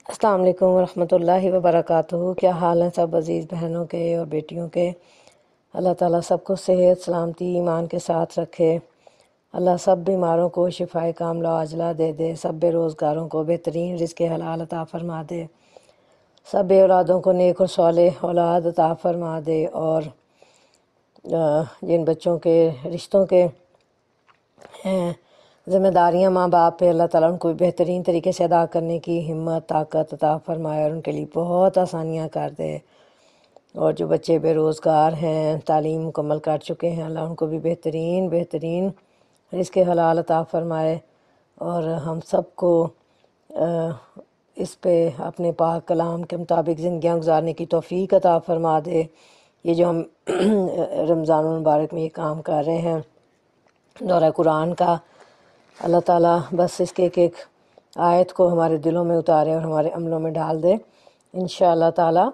السلام علیکم ورحمۃ اللہ وبرکاتہ۔ کیا حال ہیں سب عزیز بہنوں کے اور بیٹیوں کے؟ اللہ تعالیٰ سب کو صحت سلامتی ایمان کے ساتھ رکھے۔ اللہ سب بیماروں کو شفائے کاملہ عاجلہ دے دے، سب بے روزگاروں کو بہترین رزق حلال عطا فرما دے، سب بے اولادوں کو نیک اور صالح اولاد عطا فرما دے، اور جن بچوں کے رشتوں کے ہیں ذمہ داریاں ماں باپ پہ، اللہ تعالیٰ ان کو بہترین طریقے سے ادا کرنے کی ہمت طاقت عطا فرمائے اور ان کے لیے بہت آسانیاں کر دے۔ اور جو بچے بے روزگار ہیں، تعلیم مکمل کر چکے ہیں، اللہ ان کو بھی بہترین رزق حلال عطا فرمائے، اور ہم سب کو اس پہ اپنے پاک کلام کے مطابق زندگیاں گزارنے کی توفیق عطا فرما دے۔ یہ جو ہم رمضان المبارک میں یہ کام کر رہے ہیں دورہ قرآن کا، اللہ تعالیٰ بس اس کے ایک آیت کو ہمارے دلوں میں اتارے اور ہمارے عملوں میں ڈال دے انشاءاللہ تعالیٰ۔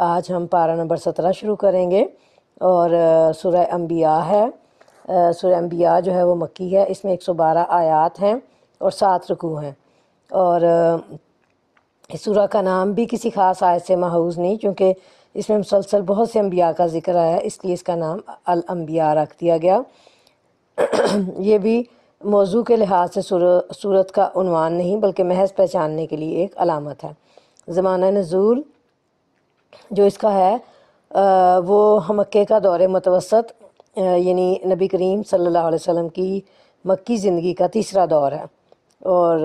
آج ہم پارہ نمبر 17 شروع کریں گے، اور سورہ انبیاء ہے۔ سورہ انبیاء جو ہے وہ مکی ہے، اس میں 112 آیات ہیں اور 7 رکوع ہیں، اور اس سورہ کا نام بھی کسی خاص آیت سے ماخوذ نہیں، کیونکہ اس میں مسلسل بہت سے انبیاء کا ذکر آیا، اس لیے اس کا نام الانبیاء رکھ دیا گیا۔ یہ بھی موضوع کے لحاظ سے سورت کا عنوان نہیں، بلکہ محض پہچاننے کے لیے ایک علامت ہے۔ زمانہ نزول جو اس کا ہے وہ مکے کا دور متوسط، یعنی نبی کریم صلی اللہ علیہ وسلم کی مکی زندگی کا تیسرا دور ہے، اور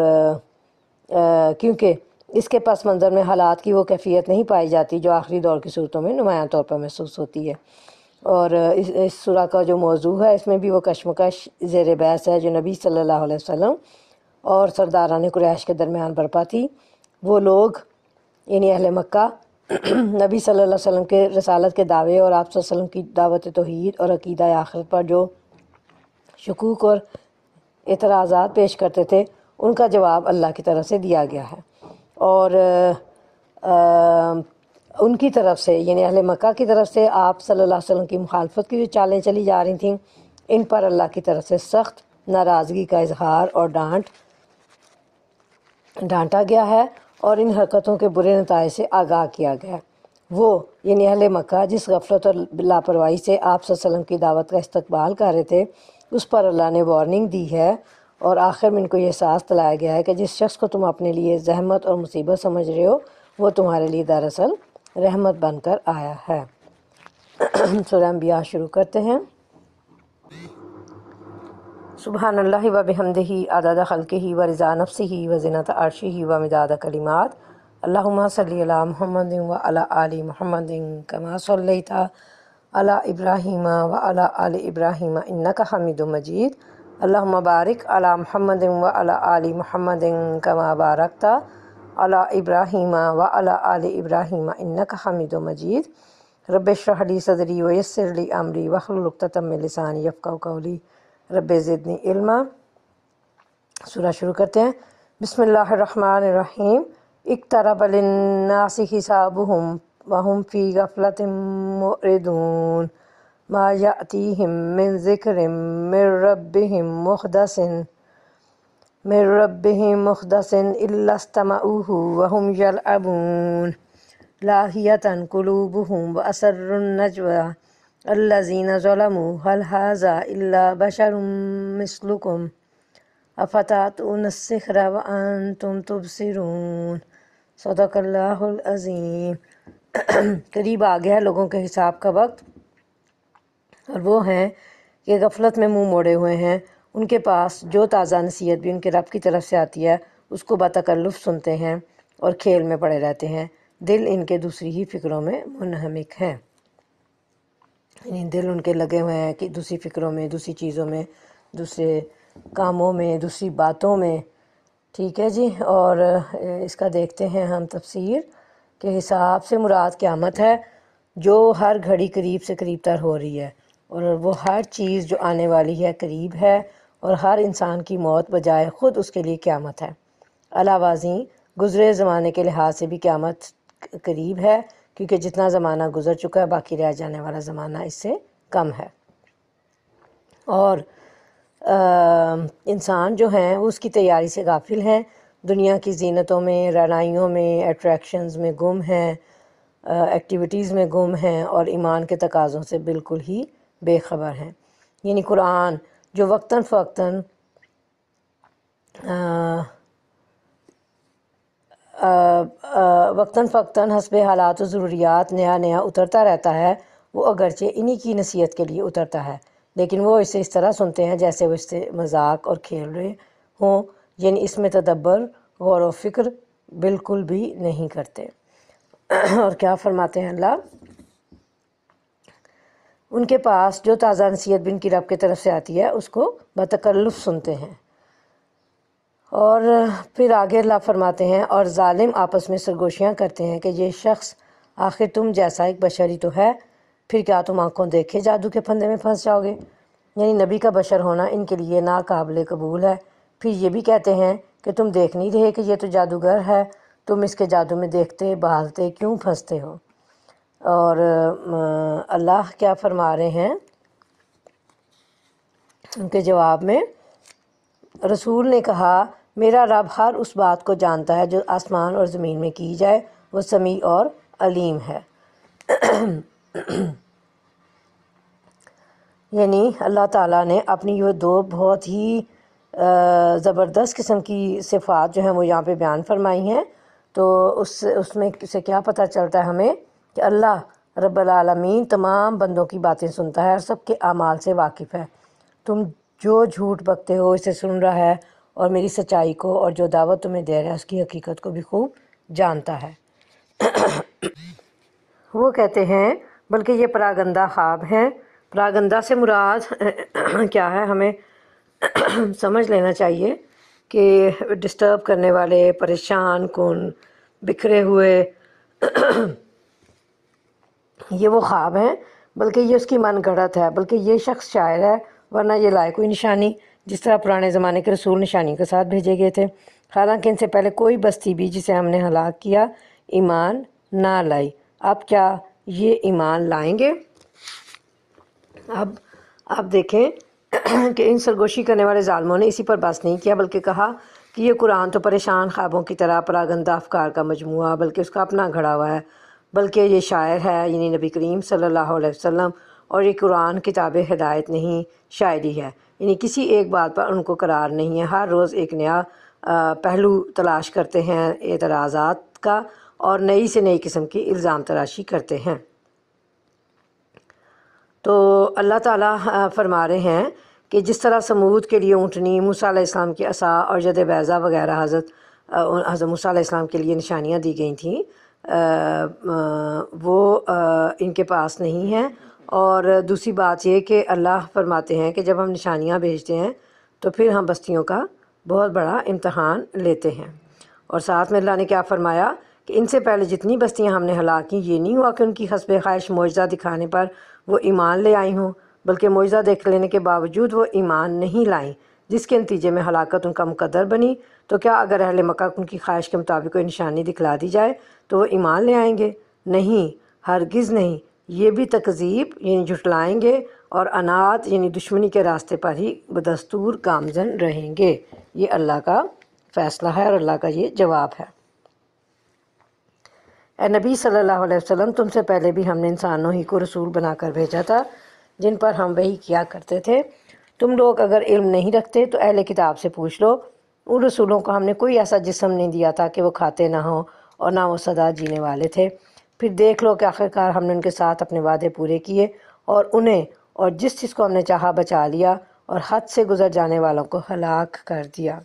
کیونکہ اس کے پس منظر میں حالات کی وہ کیفیت نہیں پائی جاتی جو آخری دور کی صورتوں میں نمایاں طور پر محسوس ہوتی ہے۔ اور اس سورہ کا جو موضوع ہے، اس میں بھی وہ کشمکش زیر بحث ہے جو نبی صلی اللہ علیہ وسلم اور سرداران قریش کے درمیان برپا تھی۔ وہ لوگ یعنی اہل مکہ نبی صلی اللہ علیہ وسلم کے رسالت کے دعوے اور آپ صلی اللہ علیہ وسلم کی دعوت توحید اور عقیدہ آخرت پر جو شکوک اور اعتراضات پیش کرتے تھے، ان کا جواب اللہ کی طرف سے دیا گیا ہے، اور ان کی طرف سے یعنی اہل مکہ کی طرف سے آپ صلی اللہ علیہ وسلم کی مخالفت کی جو چالیں چلی جا رہی تھیں، ان پر اللہ کی طرف سے سخت ناراضگی کا اظہار اور ڈانٹا گیا ہے، اور ان حرکتوں کے برے نتائج سے آگاہ کیا گیا ہے۔ وہ یعنی اہل مکہ جس غفلت اور لاپرواہی سے آپ صلی اللہ علیہ وسلم کی دعوت کا استقبال کر رہے تھے، اس پر اللہ نے وارننگ دی ہے، اور آخر میں ان کو یہ احساس دلایا گیا ہے کہ جس شخص کو تم اپنے لیے زحمت اور مصیبت سمجھ رہے ہو، وہ تمہارے لیے دراصل رحمت بن کر آیا ہے۔ سورہ انبیاء شروع کرتے ہیں۔ سبحان اللہ و بحمدہ عدد خلقہ و رضا نفسہ و زنۃ عرشہ و مداد کلمات۔ اللہم صلی علی محمد و علی آل محمد کما صلیت علی ابراہیم و علی آل ابراہیم انک حمید مجید۔ اللہم بارک علی محمد و علی آل محمد کما بارکت علی ابراہیم و علی آل ابراہیم انک حمید مجید۔ رب اشرح لی صدری ویسر لی امری واحلل عقدۃ من لسانی یفقہوا قولی۔ رب زدنی علما۔ سورہ شروع کرتے ہیں۔ بسم اللہ الرحمن الرحیم۔ اقترب للناس حسابهم وهم فی غفلۃ معرضون ما یأتیہم من ذکر من ربهم محدث الا استمعوه وهم یلعبون لاہیۃ قلوبهم واسروا النجوى الذین ظلموا هل هذا الا بشر مثلکم افتأتون السحر وانتم تبصرون۔ صدق اللہ العظیم۔ قریب آ گیا ہے لوگوں کے حساب کا وقت، اور وہ ہیں کہ غفلت میں منہ موڑے ہوئے ہیں، ان کے پاس جو تازہ نصیحت بھی ان کے رب کی طرف سے آتی ہے اس کو بتکلف سنتے ہیں اور کھیل میں پڑے رہتے ہیں، دل ان کے دوسری ہی فکروں میں منہمک ہیں، یعنی دل ان کے لگے ہوئے ہیں کہ دوسری فکروں میں، دوسری چیزوں میں، دوسرے کاموں میں، دوسری باتوں میں۔ ٹھیک ہے جی، اور اس کا دیکھتے ہیں ہم تفسیر کہ حساب سے مراد قیامت ہے جو ہر گھڑی قریب سے قریب تر ہو رہی ہے، اور وہ ہر چیز جو آنے والی ہے قریب ہے، اور ہر انسان کی موت بجائے خود اس کے لیے قیامت ہے۔ علاوہ ازیں گزرے زمانے کے لحاظ سے بھی قیامت قریب ہے، کیونکہ جتنا زمانہ گزر چکا ہے باقی رہ جانے والا زمانہ اس سے کم ہے، اور انسان جو ہیں وہ اس کی تیاری سے غافل ہیں۔ دنیا کی زینتوں میں، رعنائیوں میں، اٹریکشنز میں گم ہیں، ایکٹیویٹیز میں گم ہیں، اور ایمان کے تقاضوں سے بالکل ہی بے خبر ہیں۔ یعنی قرآن جو وقتاً فوقتاً حسب حالات و ضروریات نیا نیا اترتا رہتا ہے، وہ اگرچہ انہی کی نصیحت کے لیے اترتا ہے، لیکن وہ اسے اس طرح سنتے ہیں جیسے وہ اس سے مذاق اور کھیل رہے ہوں، یعنی اس میں تدبر، غور و فکر بالکل بھی نہیں کرتے۔ اور کیا فرماتے ہیں اللہ؟ ان کے پاس جو تازہ نصیحت بھی ان کی رب کی طرف سے آتی ہے اس کو بتکلف سنتے ہیں۔ اور پھر آگے اللہ فرماتے ہیں، اور ظالم آپس میں سرگوشیاں کرتے ہیں کہ یہ شخص آخر تم جیسا ایک بشری تو ہے، پھر کیا تم آنکھوں دیکھے جادو کے پھندے میں پھنس جاؤ گے؟ یعنی نبی کا بشر ہونا ان کے لیے ناقابل قبول ہے۔ پھر یہ بھی کہتے ہیں کہ تم دیکھ نہیں رہے کہ یہ تو جادوگر ہے، تم اس کے جادو میں دیکھتے بھالتے کیوں پھنستے ہو؟ اور اللہ کیا فرما رہے ہیں ان کے جواب میں؟ رسول نے کہا، میرا رب ہر اس بات کو جانتا ہے جو آسمان اور زمین میں کی جائے، وہ سمیع اور علیم ہے۔ یعنی اللہ تعالیٰ نے اپنی یہ دو بہت ہی زبردست قسم کی صفات جو ہیں وہ یہاں پہ بیان فرمائی ہیں، تو اس میں سے کیا پتہ چلتا ہے ہمیں کہ اللہ رب العالمین تمام بندوں کی باتیں سنتا ہے اور سب کے اعمال سے واقف ہے۔ تم جو جھوٹ بکتے ہو اسے سن رہا ہے، اور میری سچائی کو اور جو دعوت تمہیں دے رہا ہے اس کی حقیقت کو بھی خوب جانتا ہے۔ وہ کہتے ہیں بلکہ یہ پراگندہ خواب ہیں۔ پراگندہ سے مراد کیا ہے ہمیں سمجھ لینا چاہیے کہ ڈسٹرب کرنے والے، پریشان کن، بکھرے ہوئے یہ وہ خواب ہیں، بلکہ یہ اس کی من گھڑت ہے، بلکہ یہ شخص شاعر ہے، ورنہ یہ لائے کوئی نشانی، جس طرح پرانے زمانے کے رسول نشانی کے ساتھ بھیجے گئے تھے، حالانکہ ان سے پہلے کوئی بستی بھی جسے ہم نے ہلاک کیا ایمان نہ لائی۔ اب کیا یہ ایمان لائیں گے؟ اب دیکھیں کہ ان سرگوشی کرنے والے ظالموں نے اسی پر بس نہیں کیا، بلکہ کہا کہ یہ قرآن تو پریشان خوابوں کی طرح پراگندہ افکار کا مجموعہ، بلکہ اس کا اپنا گھڑا ہوا ہے، بلکہ یہ شاعر ہے، یعنی نبی کریم صلی اللہ علیہ وسلم، اور یہ قرآن کتاب ہدایت نہیں، شاعری ہے، یعنی کسی ایک بات پر ان کو قرار نہیں ہے، ہر روز ایک نیا پہلو تلاش کرتے ہیں اعتراضات کا، اور نئی سے نئی قسم کی الزام تراشی کرتے ہیں۔ تو اللہ تعالیٰ فرما رہے ہیں کہ جس طرح سمود کے لیے اونٹنی، موسیٰ علیہ السلام کی عصا اور ید بیضا وغیرہ حضرت موسیٰ علیہ السلام کے لیے نشانیاں دی گئی تھیں، وہ ان کے پاس نہیں ہیں۔ اور دوسری بات یہ کہ اللہ فرماتے ہیں کہ جب ہم نشانیاں بھیجتے ہیں تو پھر ہم بستیوں کا بہت بڑا امتحان لیتے ہیں۔ اور ساتھ میں اللہ نے کیا فرمایا کہ ان سے پہلے جتنی بستیاں ہم نے ہلاک کیں، یہ نہیں ہوا کہ ان کی حسب خواہش معجزہ دکھانے پر وہ ایمان لے آئی ہوں، بلکہ معجزہ دیکھ لینے کے باوجود وہ ایمان نہیں لائیں، جس کے نتیجے میں ہلاکت ان کا مقدر بنی۔ تو کیا اگر اہل مکہ ان کی خواہش کے مطابق کوئی نشانی دکھلا دی جائے تو وہ ایمان لے آئیں گے؟ نہیں، ہرگز نہیں، یہ بھی تکذیب یعنی جھٹلائیں گے، اور عناد یعنی دشمنی کے راستے پر ہی بدستور گامزن رہیں گے۔ یہ اللہ کا فیصلہ ہے اور اللہ کا یہ جواب ہے۔ اے نبی صلی اللہ علیہ وسلم، تم سے پہلے بھی ہم نے انسانوں ہی کو رسول بنا کر بھیجا تھا جن پر ہم وحی کیا کرتے تھے۔ تم لوگ اگر علم نہیں رکھتے تو اہل کتاب سے پوچھ لو، ان رسولوں کو ہم نے کوئی ایسا جسم نہیں دیا تھا کہ وہ کھاتے نہ ہوں اور نہ وہ سدا جینے والے تھے۔ پھر دیکھ لو کہ آخرکار ہم نے ان کے ساتھ اپنے وعدے پورے کیے، اور انہیں اور جس چیز کو ہم نے چاہا بچا لیا، اور حد سے گزر جانے والوں کو ہلاک کر دیا۔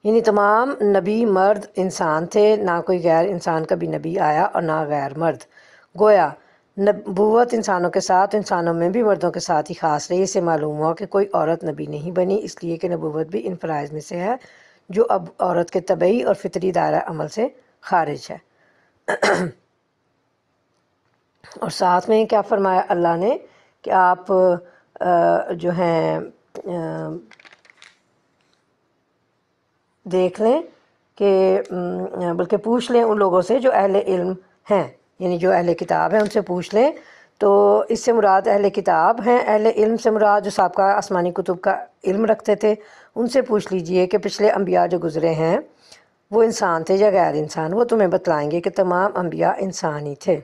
یعنی تمام نبی مرد انسان تھے، نہ کوئی غیر انسان کبھی نبی آیا اور نہ غیر مرد۔ گویا نبوت انسانوں کے ساتھ، انسانوں میں بھی مردوں کے ساتھ ہی خاص رہی۔ اس سے معلوم ہوا کہ کوئی عورت نبی نہیں بنی، اس لیے کہ نبوت بھی ان فرائض میں سے ہے جو اب عورت کے طبعی اور فطری دائرہ عمل سے خارج ہے۔ اور ساتھ میں کیا فرمایا اللہ نے کہ آپ جو ہیں دیکھ لیں کہ بلکہ پوچھ لیں ان لوگوں سے جو اہل علم ہیں، یعنی جو اہل کتاب ہیں ان سے پوچھ لیں تو اس سے مراد اہل کتاب ہیں، اہل علم سے مراد جو سابقہ آسمانی کتب کا علم رکھتے تھے، ان سے پوچھ لیجئے کہ پچھلے انبیاء جو گزرے ہیں وہ انسان تھے یا غیر انسان، وہ تمہیں بتلائیں گے کہ تمام انبیاء انسان ہی تھے۔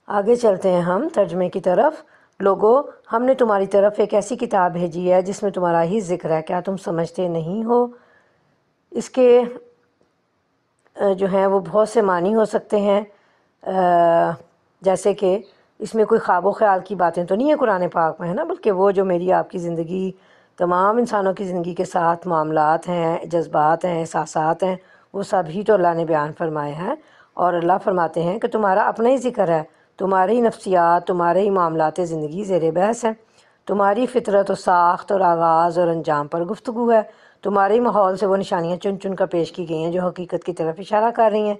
آگے چلتے ہیں ہم ترجمے کی طرف۔ لوگو، ہم نے تمہاری طرف ایک ایسی کتاب بھیجی ہے جس میں تمہارا ہی ذکر ہے، کیا تم سمجھتے نہیں ہو؟ اس کے جو ہیں وہ بہت سے معنی ہو سکتے ہیں، جیسے کہ اس میں کوئی خواب و خیال کی باتیں تو نہیں ہے قرآن پاک میں، ہے نا، بلکہ وہ جو میری آپ کی زندگی، تمام انسانوں کی زندگی کے ساتھ معاملات ہیں، جذبات ہیں، احساسات ہیں، وہ سب ہی تو اللہ نے بیان فرمائے ہیں۔ اور اللہ فرماتے ہیں کہ تمہارا اپنا ہی ذکر ہے، تمہاری ہی نفسیات، تمہارے ہی معاملات زندگی زیر بحث ہیں، تمہاری فطرت و ساخت اور آغاز اور انجام پر گفتگو ہے، تمہارے ہی ماحول سے وہ نشانیاں چن چن کر پیش کی گئی ہیں جو حقیقت کی طرف اشارہ کر رہی ہیں،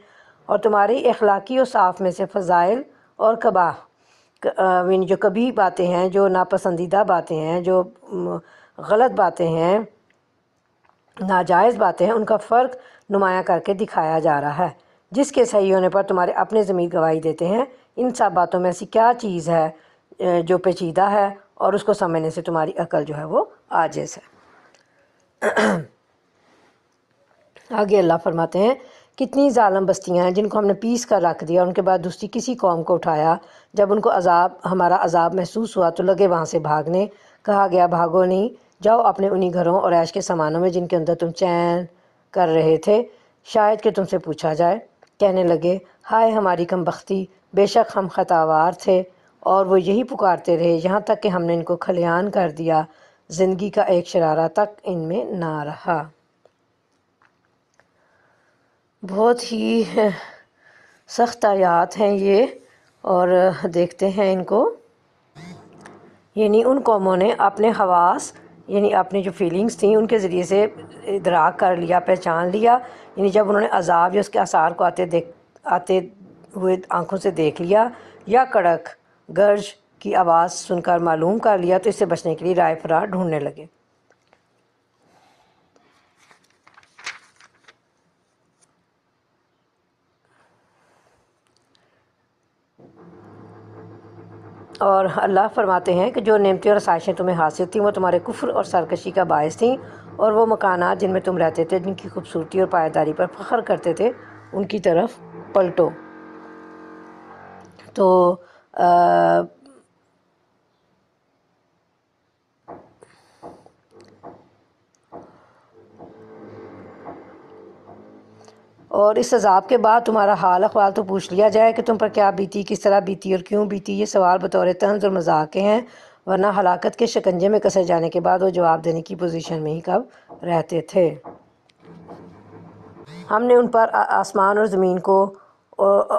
اور تمہاری اخلاقی و صاف میں سے فضائل اور قباح، یعنی جو کبھی باتیں ہیں، جو ناپسندیدہ باتیں ہیں، جو غلط باتیں ہیں، ناجائز باتیں ہیں، ان کا فرق نمایاں کر کے دکھایا جا رہا ہے، جس کے صحیح ہونے پر تمہارے اپنے ضمیر گواہی دیتے ہیں۔ ان سب باتوں میں ایسی کیا چیز ہے جو پیچیدہ ہے اور اس کو سمجھنے سے تمہاری عقل جو ہے وہ عاجز ہے۔ آگے اللہ فرماتے ہیں، کتنی ظالم بستیاں ہیں جن کو ہم نے پیس کر رکھ دیا، ان کے بعد دوسری کسی قوم کو اٹھایا، جب ان کو ہمارا عذاب محسوس ہوا تو لگے وہاں سے بھاگنے، کہا گیا بھاگو نہیں، جاؤ اپنے انہی گھروں اور عیش کے سامانوں میں جن کے اندر تم چین کر رہے تھے، شاید کہ تم سے پوچھا جائے۔ کہنے لگے، ہائے ہماری کم بختی، بے شک ہم خطاوار تھے، اور وہ یہی پکارتے رہے یہاں تک کہ ہم نے ان کو کھلیان کر دیا، زندگی کا ایک شرارہ تک ان میں نہ رہا۔ بہت ہی سخت آیات ہیں یہ، اور دیکھتے ہیں ان کو۔ یعنی ان قوموں نے اپنے حواس، یعنی اپنی جو فیلنگز تھیں ان کے ذریعے سے ادراک کر لیا، پہچان لیا، یعنی جب انہوں نے عذاب یا اس کے آثار کو آتے ہوئے آنکھوں سے دیکھ لیا، یا کڑک گرج کی آواز سن کر معلوم کر لیا، تو اس سے بچنے کے لیے رائے فرار ڈھونڈنے لگے۔ اور اللہ فرماتے ہیں کہ جو نعمتیں اور آسائشیں تمہیں حاصل تھیں وہ تمہارے کفر اور سرکشی کا باعث تھیں، اور وہ مکانات جن میں تم رہتے تھے، جن کی خوبصورتی اور پائیداری پر فخر کرتے تھے، ان کی طرف پلٹو۔ تو اور اس عذاب کے بعد تمہارا حال احوال تو پوچھ لیا جائے کہ تم پر کیا بیتی، کس طرح بیتی اور کیوں بیتی۔ یہ سوال بطور طنز اور مذاق کے ہیں، ورنہ ہلاکت کے شکنجے میں کسے جانے کے بعد وہ جواب دینے کی پوزیشن میں ہی کب رہتے تھے۔ ہم نے ان پر آسمان اور زمین کو،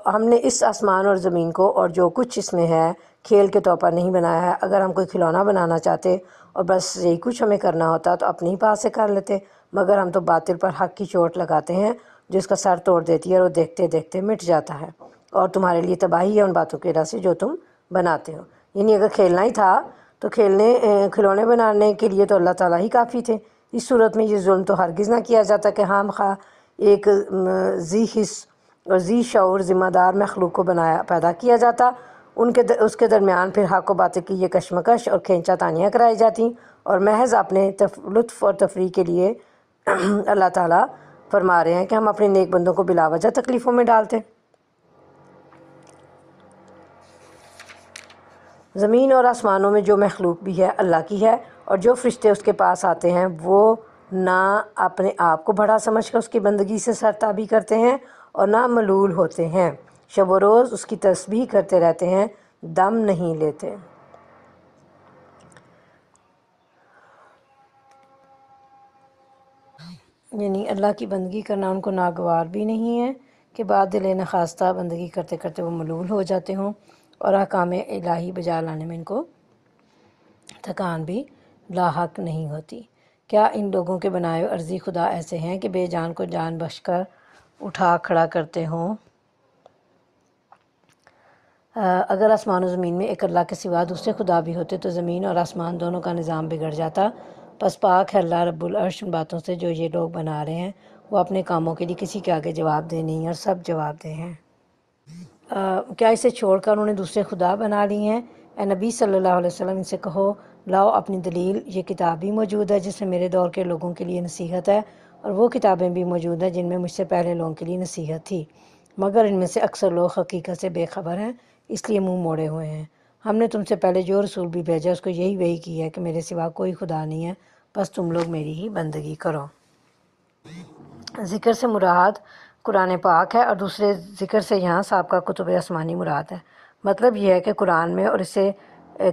ہم نے اس آسمان اور زمین کو اور جو کچھ اس میں ہے کھیل کے طور پر نہیں بنایا ہے۔ اگر ہم کوئی کھلونا بنانا چاہتے اور بس یہی کچھ ہمیں کرنا ہوتا تو اپنے ہی پاس سے کر لیتے، مگر ہم تو باطل پر حق کی چوٹ لگاتے ہیں جو اس کا سر توڑ دیتی ہے اور وہ دیکھتے دیکھتے مٹ جاتا ہے، اور تمہارے لیے تباہی ہے ان باتوں کی وجہ سے جو تم بناتے ہو۔ یعنی اگر کھیلنا ہی تھا تو کھلونے بنانے کے لیے تو اللہ تعالیٰ ہی کافی تھے۔ اس صورت میں یہ ظلم تو ہرگز نہ کیا جاتا کہ خام خواہ ایک ذی حس اور ذی شعور ذمہ دار مخلوق کو پیدا کیا جاتا، اس کے درمیان پھر حق و باطل کی یہ کشمکش اور کھینچا تانیاں کرائی جاتی، اور محض اپنے لطف اور تفریح کے لیے اللہ تعالیٰ فرما رہے ہیں کہ ہم اپنے نیک بندوں کو بلا وجہ تکلیفوں میں ڈالتے۔ زمین اور آسمانوں میں جو مخلوق بھی ہے اللہ کی ہے، اور جو فرشتے اس کے پاس آتے ہیں وہ نہ اپنے آپ کو بڑا سمجھ کر اس کی بندگی سے سرتابی کرتے ہیں اور نہ ملول ہوتے ہیں، شب و روز اس کی تسبیح کرتے رہتے ہیں، دم نہیں لیتے۔ یعنی اللہ کی بندگی کرنا ان کو ناگوار بھی نہیں ہے کہ بعد دل نخواستہ بندگی کرتے کرتے وہ ملول ہو جاتے ہوں، اور احکام الہی بجا لانے میں ان کو تھکان بھی لاحق نہیں ہوتی۔ کیا ان لوگوں کے بنائے ہوئے عرضی خدا ایسے ہیں کہ بے جان کو جان بخش کر اٹھا کھڑا کرتے ہوں؟ اگر آسمان و زمین میں ایک اللہ کے سوا دوسرے خدا بھی ہوتے تو زمین اور آسمان دونوں کا نظام بگڑ جاتا۔ پس پاک ہے اللہ رب العرش ان باتوں سے جو یہ لوگ بنا رہے ہیں، وہ اپنے کاموں کے لیے کسی کے آگے جواب دہ نہیں اور سب جواب دہ ہیں۔ کیا اسے چھوڑ کر انہوں نے دوسرے خدا بنا لی ہیں؟ اے نبی صلی اللہ علیہ وسلم، ان سے کہو لاؤ اپنی دلیل، یہ کتاب بھی موجود ہے جس میں میرے دور کے لوگوں کے لیے نصیحت ہے، اور وہ کتابیں بھی موجود ہیں جن میں مجھ سے پہلے لوگوں کے لیے نصیحت تھی، مگر ان میں سے اکثر لوگ حقیقت سے بے خبر ہیں، اس لیے منہ موڑے ہوئے ہیں۔ ہم نے تم سے پہلے جو رسول بھی بھیجا اس کو یہی وحی کی ہے کہ میرے سوا کوئی خدا نہیں ہے، بس تم لوگ میری ہی بندگی کرو۔ ذکر سے مراد قرآن پاک ہے، اور دوسرے ذکر سے یہاں سابقہ کتب آسمانی مراد ہے۔ مطلب یہ ہے کہ قرآن میں اور اسے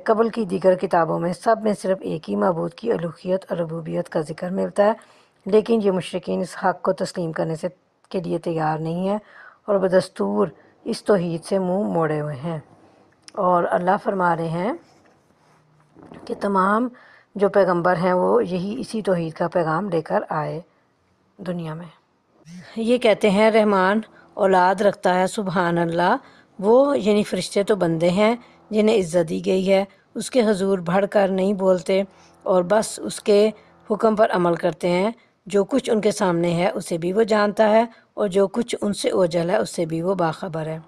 قبل کی دیگر کتابوں میں سب میں صرف ایک ہی معبود کی الوہیت اور ربوبیت کا ذکر ملتا ہے، لیکن یہ مشرکین اس حق کو تسلیم کرنے کے لیے تیار نہیں ہیں اور بدستور اس توحید سے منہ موڑے ہوئے ہیں۔ اور اللہ فرما رہے ہیں کہ تمام جو پیغمبر ہیں وہ اسی توحید کا پیغام لے کر آئے دنیا میں۔ یہ کہتے ہیں رحمان اولاد رکھتا ہے، سبحان اللہ، وہ یعنی فرشتے تو بندے ہیں جنہیں عزت دی گئی ہے، اس کے حضور بڑھ کر نہیں بولتے اور بس اس کے حکم پر عمل کرتے ہیں۔ جو کچھ ان کے سامنے ہے اسے بھی وہ جانتا ہے، اور جو کچھ ان سے اوجھل ہے اس سے بھی وہ باخبر ہے۔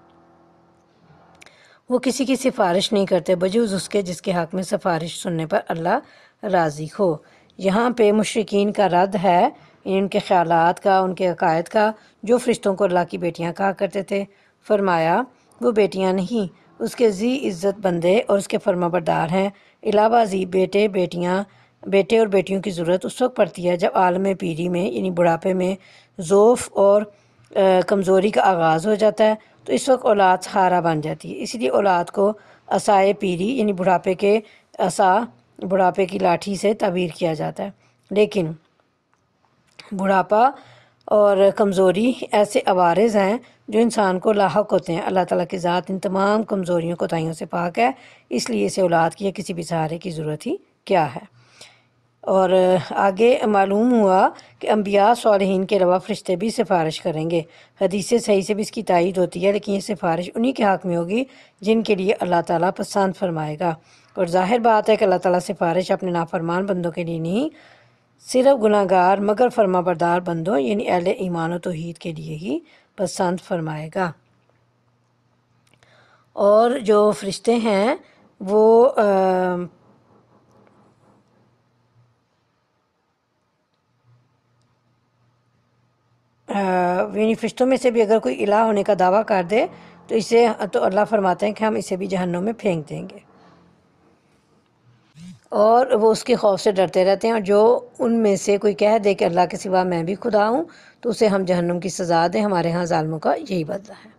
وہ کسی کی سفارش نہیں کرتے بجز اس کے جس کے حق میں سفارش سننے پر اللہ راضی ہو۔ یہاں پہ مشرکین کا رد ہے ان کے خیالات کا، ان کے عقائد کا، جو فرشتوں کو اللہ کی بیٹیاں کہا کرتے تھے۔ فرمایا وہ بیٹیاں نہیں، اس کے ذی عزت بندے اور اس کے فرما بردار ہیں۔ علاوہ ازیں بیٹے اور بیٹیوں کی ضرورت اس وقت پڑتی ہے جب عالم پیری میں یعنی بڑھاپے میں ضعف اور کمزوری کا آغاز ہو جاتا ہے، تو اس وقت اولاد سہارا بن جاتی ہے۔ اس لیے اولاد کو عصائے پیری یعنی بڑھاپے کی لاٹھی سے تعبیر کیا جاتا ہے۔ لیکن بڑھاپا اور کمزوری ایسے عوارض ہیں جو انسان کو لاحق ہوتے ہیں۔ اللہ تعالیٰ کی ذات ان تمام کمزوریوں کوتاہیوں سے پاک ہے، اس لیے اسے اولاد کی یا کسی بھی سہارے کی ضرورت ہی کیا ہے۔ اور آگے معلوم ہوا کہ انبیاء صالحین کے علاوہ فرشتے بھی سفارش کریں گے۔ حدیث صحیح سے بھی اس کی تائید ہوتی ہے، لیکن یہ سفارش انہی کے حق میں ہوگی جن کے لیے اللہ تعالیٰ پسند فرمائے گا۔ اور ظاہر بات ہے کہ اللہ تعالیٰ سفارش اپنے نافرمان بندوں کے لیے نہیں، صرف گناہ گار مگر فرما بردار بندوں یعنی اہل ایمان و توحید کے لیے ہی پسند فرمائے گا۔ اور جو فرشتے ہیں وہ یعنی فرشتوں میں سے بھی اگر کوئی الہ ہونے کا دعویٰ کر دے تو اللہ فرماتے ہیں کہ ہم اسے بھی جہنم میں پھینک دیں گے، اور وہ اس کے خوف سے ڈرتے رہتے ہیں۔ اور جو ان میں سے کوئی کہہ دے کہ اللہ کے سوا میں بھی خدا ہوں تو اسے ہم جہنم کی سزا دیں، ہمارے ہاں ظالموں کا یہی بدلہ ہے۔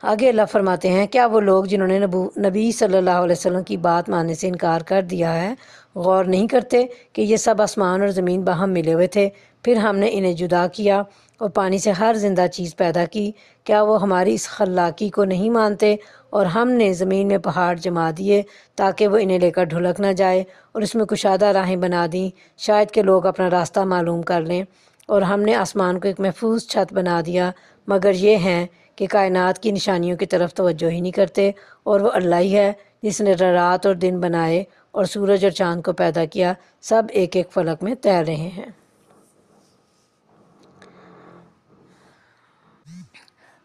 آگے اللہ فرماتے ہیں کیا وہ لوگ جنہوں نے نبی صلی اللہ علیہ وسلم کی بات ماننے سے انکار کر دیا ہے غور نہیں کرتے کہ یہ سب آسمان اور زمین باہم ملے ہوئے تھے، پھر ہم نے انہیں جدا کیا اور پانی سے ہر زندہ چیز پیدا کی؟ کیا وہ ہماری اس خلاقی کو نہیں مانتے؟ اور ہم نے زمین میں پہاڑ جما دیے تاکہ وہ انہیں لے کر ڈھلک نہ جائے، اور اس میں کشادہ راہیں بنا دیں شاید کہ لوگ اپنا راستہ معلوم کر لیں۔ اور ہم نے آسمان کو ایک محفوظ چھت بنا دیا، مگر یہ ہیں کہ کائنات کی نشانیوں کی طرف توجہ ہی نہیں کرتے۔ اور وہ اللہ ہی ہے جس نے رات اور دن بنائے اور سورج اور چاند کو پیدا کیا، سب ایک ایک فلک میں تیر رہے ہیں۔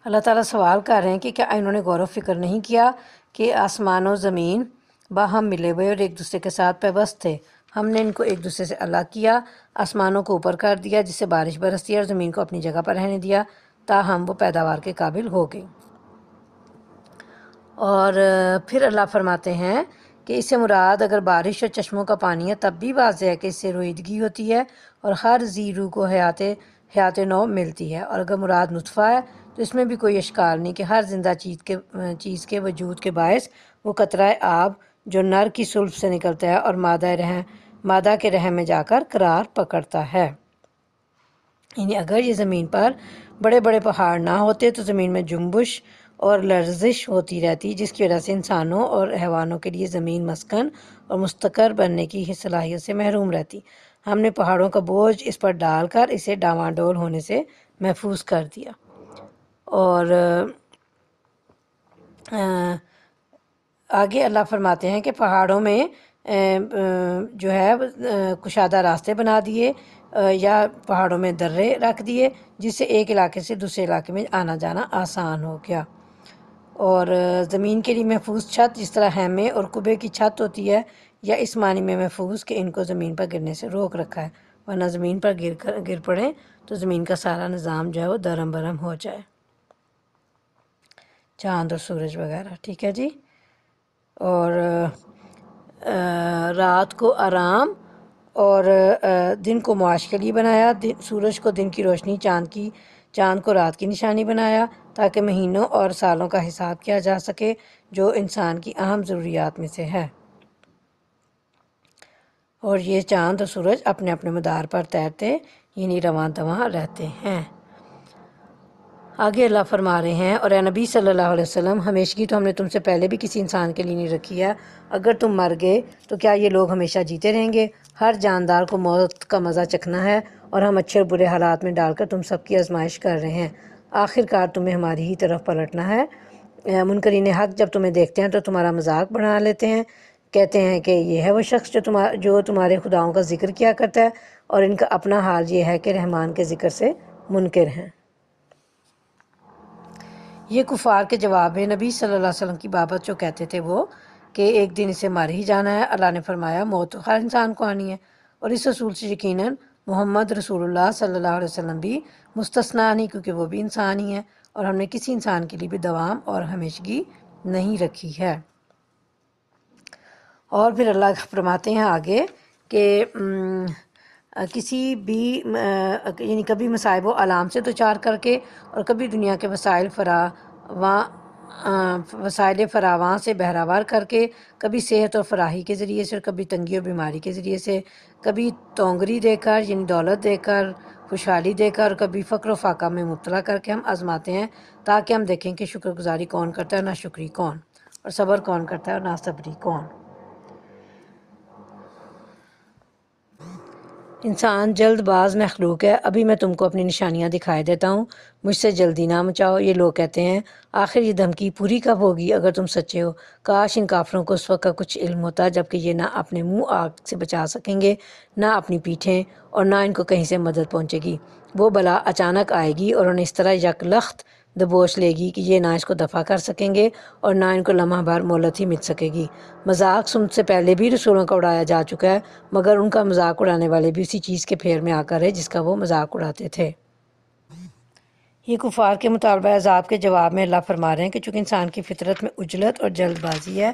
اللہ تعالیٰ سوال کر رہے ہیں کہ کیا انہوں نے غور و فکر نہیں کیا کہ آسمان و زمین باہم ملے ہوئے اور ایک دوسرے کے ساتھ پیوست تھے؟ ہم نے ان کو ایک دوسرے سے الگ کیا، آسمانوں کو اوپر کر دیا جس سے بارش برستی ہے، اور زمین کو اپنی جگہ پر رہنے دیا تاہم وہ پیداوار کے قابل ہو گئی۔ اور پھر اللہ فرماتے ہیں کہ اس سے مراد اگر بارش اور چشموں کا پانی ہے تب بھی واضح ہے کہ اس سے روئیدگی ہوتی ہے اور ہر ذی روح کو حیات نو ملتی ہے۔ اور اگر مراد نطفہ ہے تو اس میں بھی کوئی اشکال نہیں کہ ہر زندہ چیز کے وجود کے باعث وہ قطرہ آب جو نر کی سلب سے نکلتا ہے اور مادہ کے رحم میں جا کر قرار پکڑتا ہے۔ یعنی اگر یہ زمین پر بڑے بڑے پہاڑ نہ ہوتے تو زمین میں جنبش اور لرزش ہوتی رہتی، جس کی وجہ سے انسانوں اور حیوانوں کے لیے زمین مسکن اور مستقر بننے کی صلاحیت سے محروم رہتی۔ ہم نے پہاڑوں کا بوجھ اس پر ڈال کر اسے ڈاواں ڈول ہونے سے محفوظ کر دیا۔ اور آگے اللہ فرماتے ہیں کہ پہاڑوں میں جو ہے کشادہ راستے بنا دیے یا پہاڑوں میں درے رکھ دیے جس سے ایک علاقے سے دوسرے علاقے میں آنا جانا آسان ہو گیا۔ اور زمین کے لیے محفوظ چھت جس طرح خیمے اور کبے کی چھت ہوتی ہے، یا اس معنی میں محفوظ کہ ان کو زمین پر گرنے سے روک رکھا ہے، ورنہ زمین پر گر پڑیں تو زمین کا سارا نظام جو ہے وہ درم برم ہو جائے، چاند اور سورج وغیرہ، ٹھیک ہے جی۔ اور رات کو آرام اور دن کو معاش کے لیے بنایا، سورج کو دن کی روشنی، چاند کو رات کی نشانی بنایا، تاکہ مہینوں اور سالوں کا حساب کیا جا سکے، جو انسان کی اہم ضروریات میں سے ہے۔ اور یہ چاند اور سورج اپنے اپنے مدار پر تیرتے یعنی رواں دواں رہتے ہیں۔ آگے اللہ فرما رہے ہیں، اور اے نبی صلی اللہ علیہ وسلم، ہمیشگی تو ہم نے تم سے پہلے بھی کسی انسان کے لیے نہیں رکھی ہے، اگر تم مر گئے تو کیا یہ لوگ ہمیشہ جیتے رہیں گے؟ ہر جاندار کو موت کا مزہ چکھنا ہے، اور ہم اچھے اور برے حالات میں ڈال کر تم سب کی آزمائش کر رہے ہیں، آخر کار تمہیں ہماری ہی طرف پلٹنا ہے۔ منکرین حق جب تمہیں دیکھتے ہیں تو تمہارا مذاق بنا لیتے ہیں، کہتے ہیں کہ یہ ہے وہ شخص جو تمہارے خداؤں کا ذکر کیا کرتا ہے، اور ان کا اپنا حال یہ ہے کہ رحمان کے ذکر سے منکر ہیں۔ یہ کفار کے جواب ہے نبی صلی اللہ علیہ وسلم کی بابت جو کہتے تھے وہ کہ ایک دن اسے مر ہی جانا ہے۔ اللہ نے فرمایا موت تو ہر انسان کو آنی ہے، اور اس اصول سے یقیناً محمد رسول اللہ صلی اللہ علیہ وسلم بھی مستثنیٰ نہیں، کیونکہ وہ بھی انسان ہی ہیں، اور ہم نے کسی انسان کے لیے بھی دوام اور ہمیشگی نہیں رکھی ہے۔ اور پھر اللہ فرماتے ہیں آگے کہ کسی بھی یعنی کبھی مصائب و آلام سے دوچار کر کے، اور کبھی دنیا کے وسائل فراواں سے بہراور کر کے، کبھی صحت اور فراخی کے ذریعے سے، اور کبھی تنگی اور بیماری کے ذریعے سے، کبھی تونگری دے کر یعنی دولت دے کر، خوشحالی دے کر، کبھی فقر و فاقہ میں مبتلا کر کے ہم آزماتے ہیں، تاکہ ہم دیکھیں کہ شکر گزاری کون کرتا ہے اور ناشکری کون، اور صبر کون کرتا ہے اور ناصبری کون۔ انسان جلد باز مخلوق ہے، ابھی میں تم کو اپنی نشانیاں دکھائے دیتا ہوں، مجھ سے جلدی نہ مچاؤ۔ یہ لوگ کہتے ہیں آخر یہ دھمکی پوری کب ہوگی؟ اگر تم سچے ہو، کاش ان کافروں کو اس وقت کا کچھ علم ہوتا، جبکہ یہ نہ اپنے منہ آگ سے بچا سکیں گے، نہ اپنی پیٹھیں، اور نہ ان کو کہیں سے مدد پہنچے گی۔ وہ بلا اچانک آئے گی اور انہیں اس طرح یک لخت دبوچ لے گی کہ یہ نہ اس کو دفع کر سکیں گے، اور نہ ان کو لمحہ بھر مہلت ہی مل سکے گی۔ مذاق تم سے پہلے بھی رسولوں کا اڑایا جا چکا ہے، مگر ان کا مذاق اڑانے والے بھی اسی چیز کے پھیر میں آ کر ہے جس کا وہ مذاق اڑاتے تھے۔ یہ کفار کے مطالبہ عذاب کے جواب میں اللہ فرما رہے ہیں کہ چونکہ انسان کی فطرت میں عجلت اور جلد بازی ہے،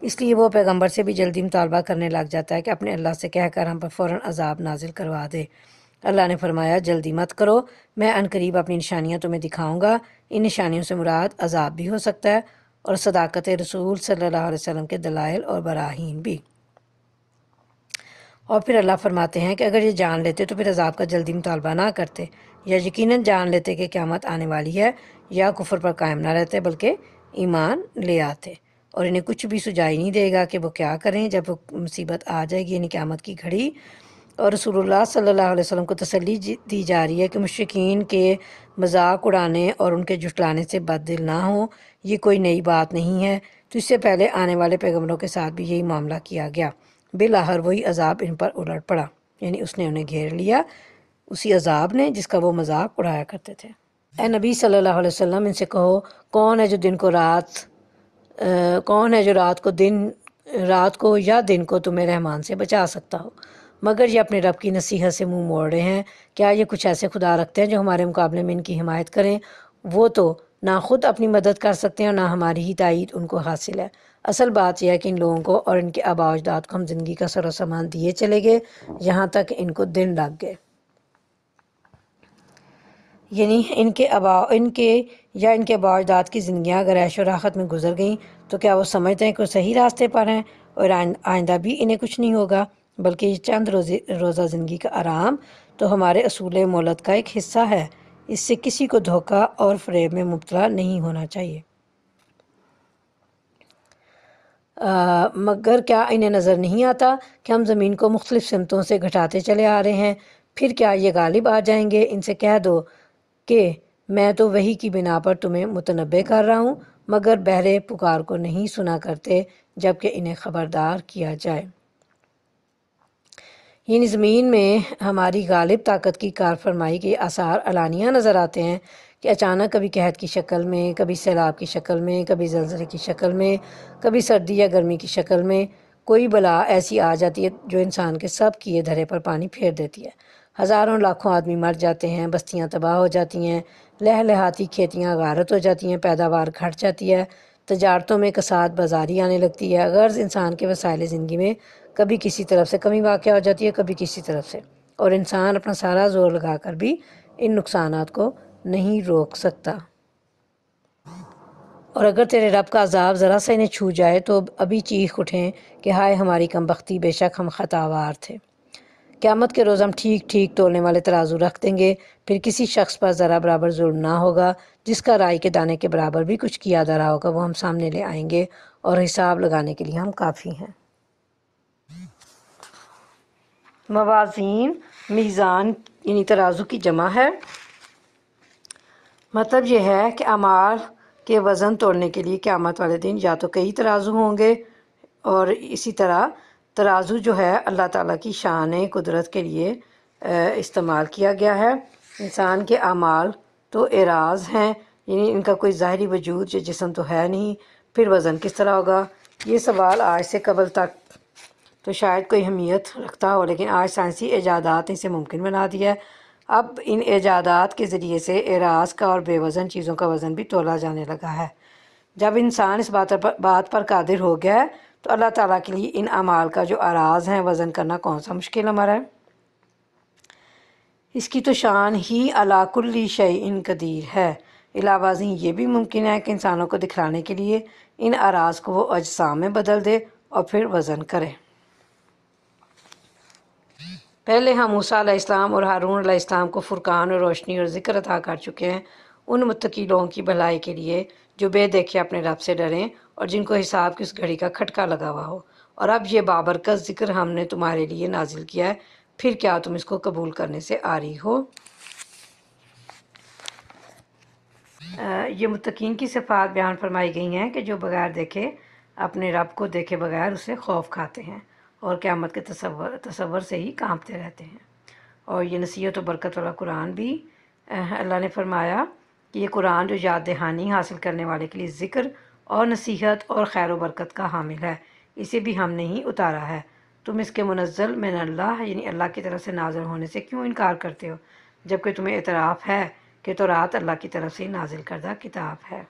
اس لیے وہ پیغمبر سے بھی جلدی مطالبہ کرنے لگ جاتا ہے کہ اپنے اللہ سے کہہ کر ہم پر فوراً عذاب نازل کروا دے۔ اللہ نے فرمایا جلدی مت کرو، میں عنقریب اپنی نشانیاں تمہیں دکھاؤں گا۔ ان نشانیوں سے مراد عذاب بھی ہو سکتا ہے، اور صداقت رسول صلی اللہ علیہ وسلم کے دلائل اور براہین بھی۔ اور پھر اللہ فرماتے ہیں کہ اگر یہ جان لیتے تو پھر عذاب کا جلدی مطالبہ نہ کرتے، یا یقیناً جان لیتے کہ قیامت آنے والی ہے، یا کفر پر قائم نہ رہتے بلکہ ایمان لے آتے، اور انہیں کچھ بھی سجائی نہیں دے گا کہ وہ کیا کریں جب وہ مصیبت آ جائے گی، یعنی قیامت کی گھڑی۔ اور رسول اللہ صلی اللہ علیہ وسلم کو تسلی دی جا رہی ہے کہ مشرکین کے مذاق اڑانے اور ان کے جھٹلانے سے بد دل نہ ہوں، یہ کوئی نئی بات نہیں ہے، تو اس سے پہلے آنے والے پیغمبروں کے ساتھ بھی یہی معاملہ کیا گیا، بالآخر وہی عذاب ان پر الٹ پڑا، یعنی اس نے انہیں گھیر لیا، اسی عذاب نے جس کا وہ مذاق اڑایا کرتے تھے۔ اے نبی صلی اللہ علیہ وسلم، ان سے کہو کون ہے جو رات کو یا دن کو تمہیں رحمان سے بچا سکتا ہو، مگر یہ اپنے رب کی نصیحت سے منہ موڑ رہے ہیں۔ کیا یہ کچھ ایسے خدا رکھتے ہیں جو ہمارے مقابلے میں ان کی حمایت کریں؟ وہ تو نہ خود اپنی مدد کر سکتے ہیں اور نہ ہماری ہی تائید ان کو حاصل ہے۔ اصل بات یہ ہے کہ ان لوگوں کو اور ان کے آباء و اجداد کو ہم زندگی کا سر و سامان دیے چلے گئے، یہاں تک ان کو دن لگ گئے، یعنی ان کے آباء و اجداد کی زندگیاں اگر عیش و راحت میں گزر گئیں تو کیا وہ سمجھتے ہیں کہ وہ صحیح راستے پر ہیں، اور آئندہ بھی انہیں کچھ نہیں ہوگا؟ بلکہ یہ چند روزہ زندگی کا آرام تو ہمارے اصول مہلت کا ایک حصہ ہے، اس سے کسی کو دھوکہ اور فریب میں مبتلا نہیں ہونا چاہیے۔ مگر کیا انہیں نظر نہیں آتا کہ ہم زمین کو مختلف سمتوں سے گھٹاتے چلے آ رہے ہیں؟ پھر کیا یہ غالب آ جائیں گے؟ ان سے کہہ دو کہ میں تو وحی کی بنا پر تمہیں متنبع کر رہا ہوں، مگر بہرے پکار کو نہیں سنا کرتے جبکہ انہیں خبردار کیا جائے۔ یعنی زمین میں ہماری غالب طاقت کی کار فرمائی کے آثار علانیہ نظر آتے ہیں کہ اچانک کبھی قحط کی شکل میں، کبھی سیلاب کی شکل میں، کبھی زلزلے کی شکل میں، کبھی سردی یا گرمی کی شکل میں کوئی بلا ایسی آ جاتی ہے جو انسان کے سب کیے دھرے پر پانی پھیر دیتی ہے۔ ہزاروں لاکھوں آدمی مر جاتے ہیں، بستیاں تباہ ہو جاتی ہیں، لہلہاتی کھیتیاں غارت ہو جاتی ہیں، پیداوار گھٹ جاتی ہے، تجارتوں میں کساد بازاری آنے لگتی ہے، غرض انسان کے وسائل زندگی میں کبھی کسی طرف سے کمی واقع ہو جاتی ہے، کبھی کسی طرف سے، اور انسان اپنا سارا زور لگا کر بھی ان نقصانات کو نہیں روک سکتا۔ اور اگر تیرے رب کا عذاب ذرا سا انہیں چھو جائے تو ابھی چیخ اٹھیں کہ ہائے ہماری کم بختی، بے شک ہم خطاوار تھے۔ قیامت کے روز ہم ٹھیک ٹھیک تولنے والے ترازو رکھ دیں گے، پھر کسی شخص پر ذرا برابر ظلم نہ ہوگا، جس کا رائی کے دانے کے برابر بھی کچھ کیا دھرا ہوگا وہ ہم سامنے لے آئیں گے، اور حساب لگانے کے لیے ہم کافی ہیں۔ موازین، میزان یعنی ترازو کی جمع ہے۔ مطلب یہ ہے کہ اعمال کے وزن تولنے کے لیے قیامت والے دن یا تو کئی ترازو ہوں گے، اور اسی طرح ترازو جو ہے اللہ تعالیٰ کی شان قدرت کے لیے استعمال کیا گیا ہے۔ انسان کے اعمال تو اعراض ہیں، یعنی ان کا کوئی ظاہری وجود یا جسم تو ہے نہیں، پھر وزن کس طرح ہوگا؟ یہ سوال آج سے قبل تک تو شاید کوئی اہمیت رکھتا ہو، لیکن آج سائنسی ایجادات نے اسے ممکن بنا دیا ہے۔ اب ان ایجادات کے ذریعے سے اعراض کا اور بے وزن چیزوں کا وزن بھی تولا جانے لگا ہے۔ جب انسان اس بات پر قادر ہو گیا ہے تو اللہ تعالیٰ کے لیے ان اعمال کا جو اعراض ہیں وزن کرنا کون سا مشکل ہمارا ہے؟ اس کی تو شان ہی علی کل شیء قدیر ہے۔ علاوہ ازیں یہ بھی ممکن ہے کہ انسانوں کو دکھلانے کے لیے ان اعراض کو وہ اجسام میں بدل دے اور پھر وزن کرے۔ پہلے ہم موسیٰ علیہ السلام اور ہارون علیہ السلام کو فرقان اور روشنی اور ذکر عطا کر چکے ہیں، ان متقی لوگوں کی بھلائی کے لیے جو بے دیکھے اپنے رب سے ڈریں اور جن کو حساب کی اس گھڑی کا کھٹکا لگا ہوا ہو۔ اور اب یہ بابرکت ذکر ہم نے تمہارے لیے نازل کیا ہے، پھر کیا تم اس کو قبول کرنے سے عاری ہو؟ یہ متقین کی صفات بیان فرمائی گئی ہیں کہ جو بغیر دیکھے اپنے رب کو دیکھے بغیر اسے خوف کھاتے ہیں اور قیامت کے تصور سے ہی کانپتے رہتے ہیں۔ اور یہ نصیحت و برکت والا قرآن بھی اللہ نے فرمایا کہ یہ قرآن جو یاد دہانی حاصل کرنے والے کے لیے ذکر اور نصیحت اور خیر و برکت کا حامل ہے، اسے بھی ہم نے ہی اتارا ہے۔ تم اس کے منزل من اللہ یعنی اللہ کی طرف سے نازل ہونے سے کیوں انکار کرتے ہو، جبکہ تمہیں اعتراف ہے کہ تورات اللہ کی طرف سے نازل کردہ کتاب ہے۔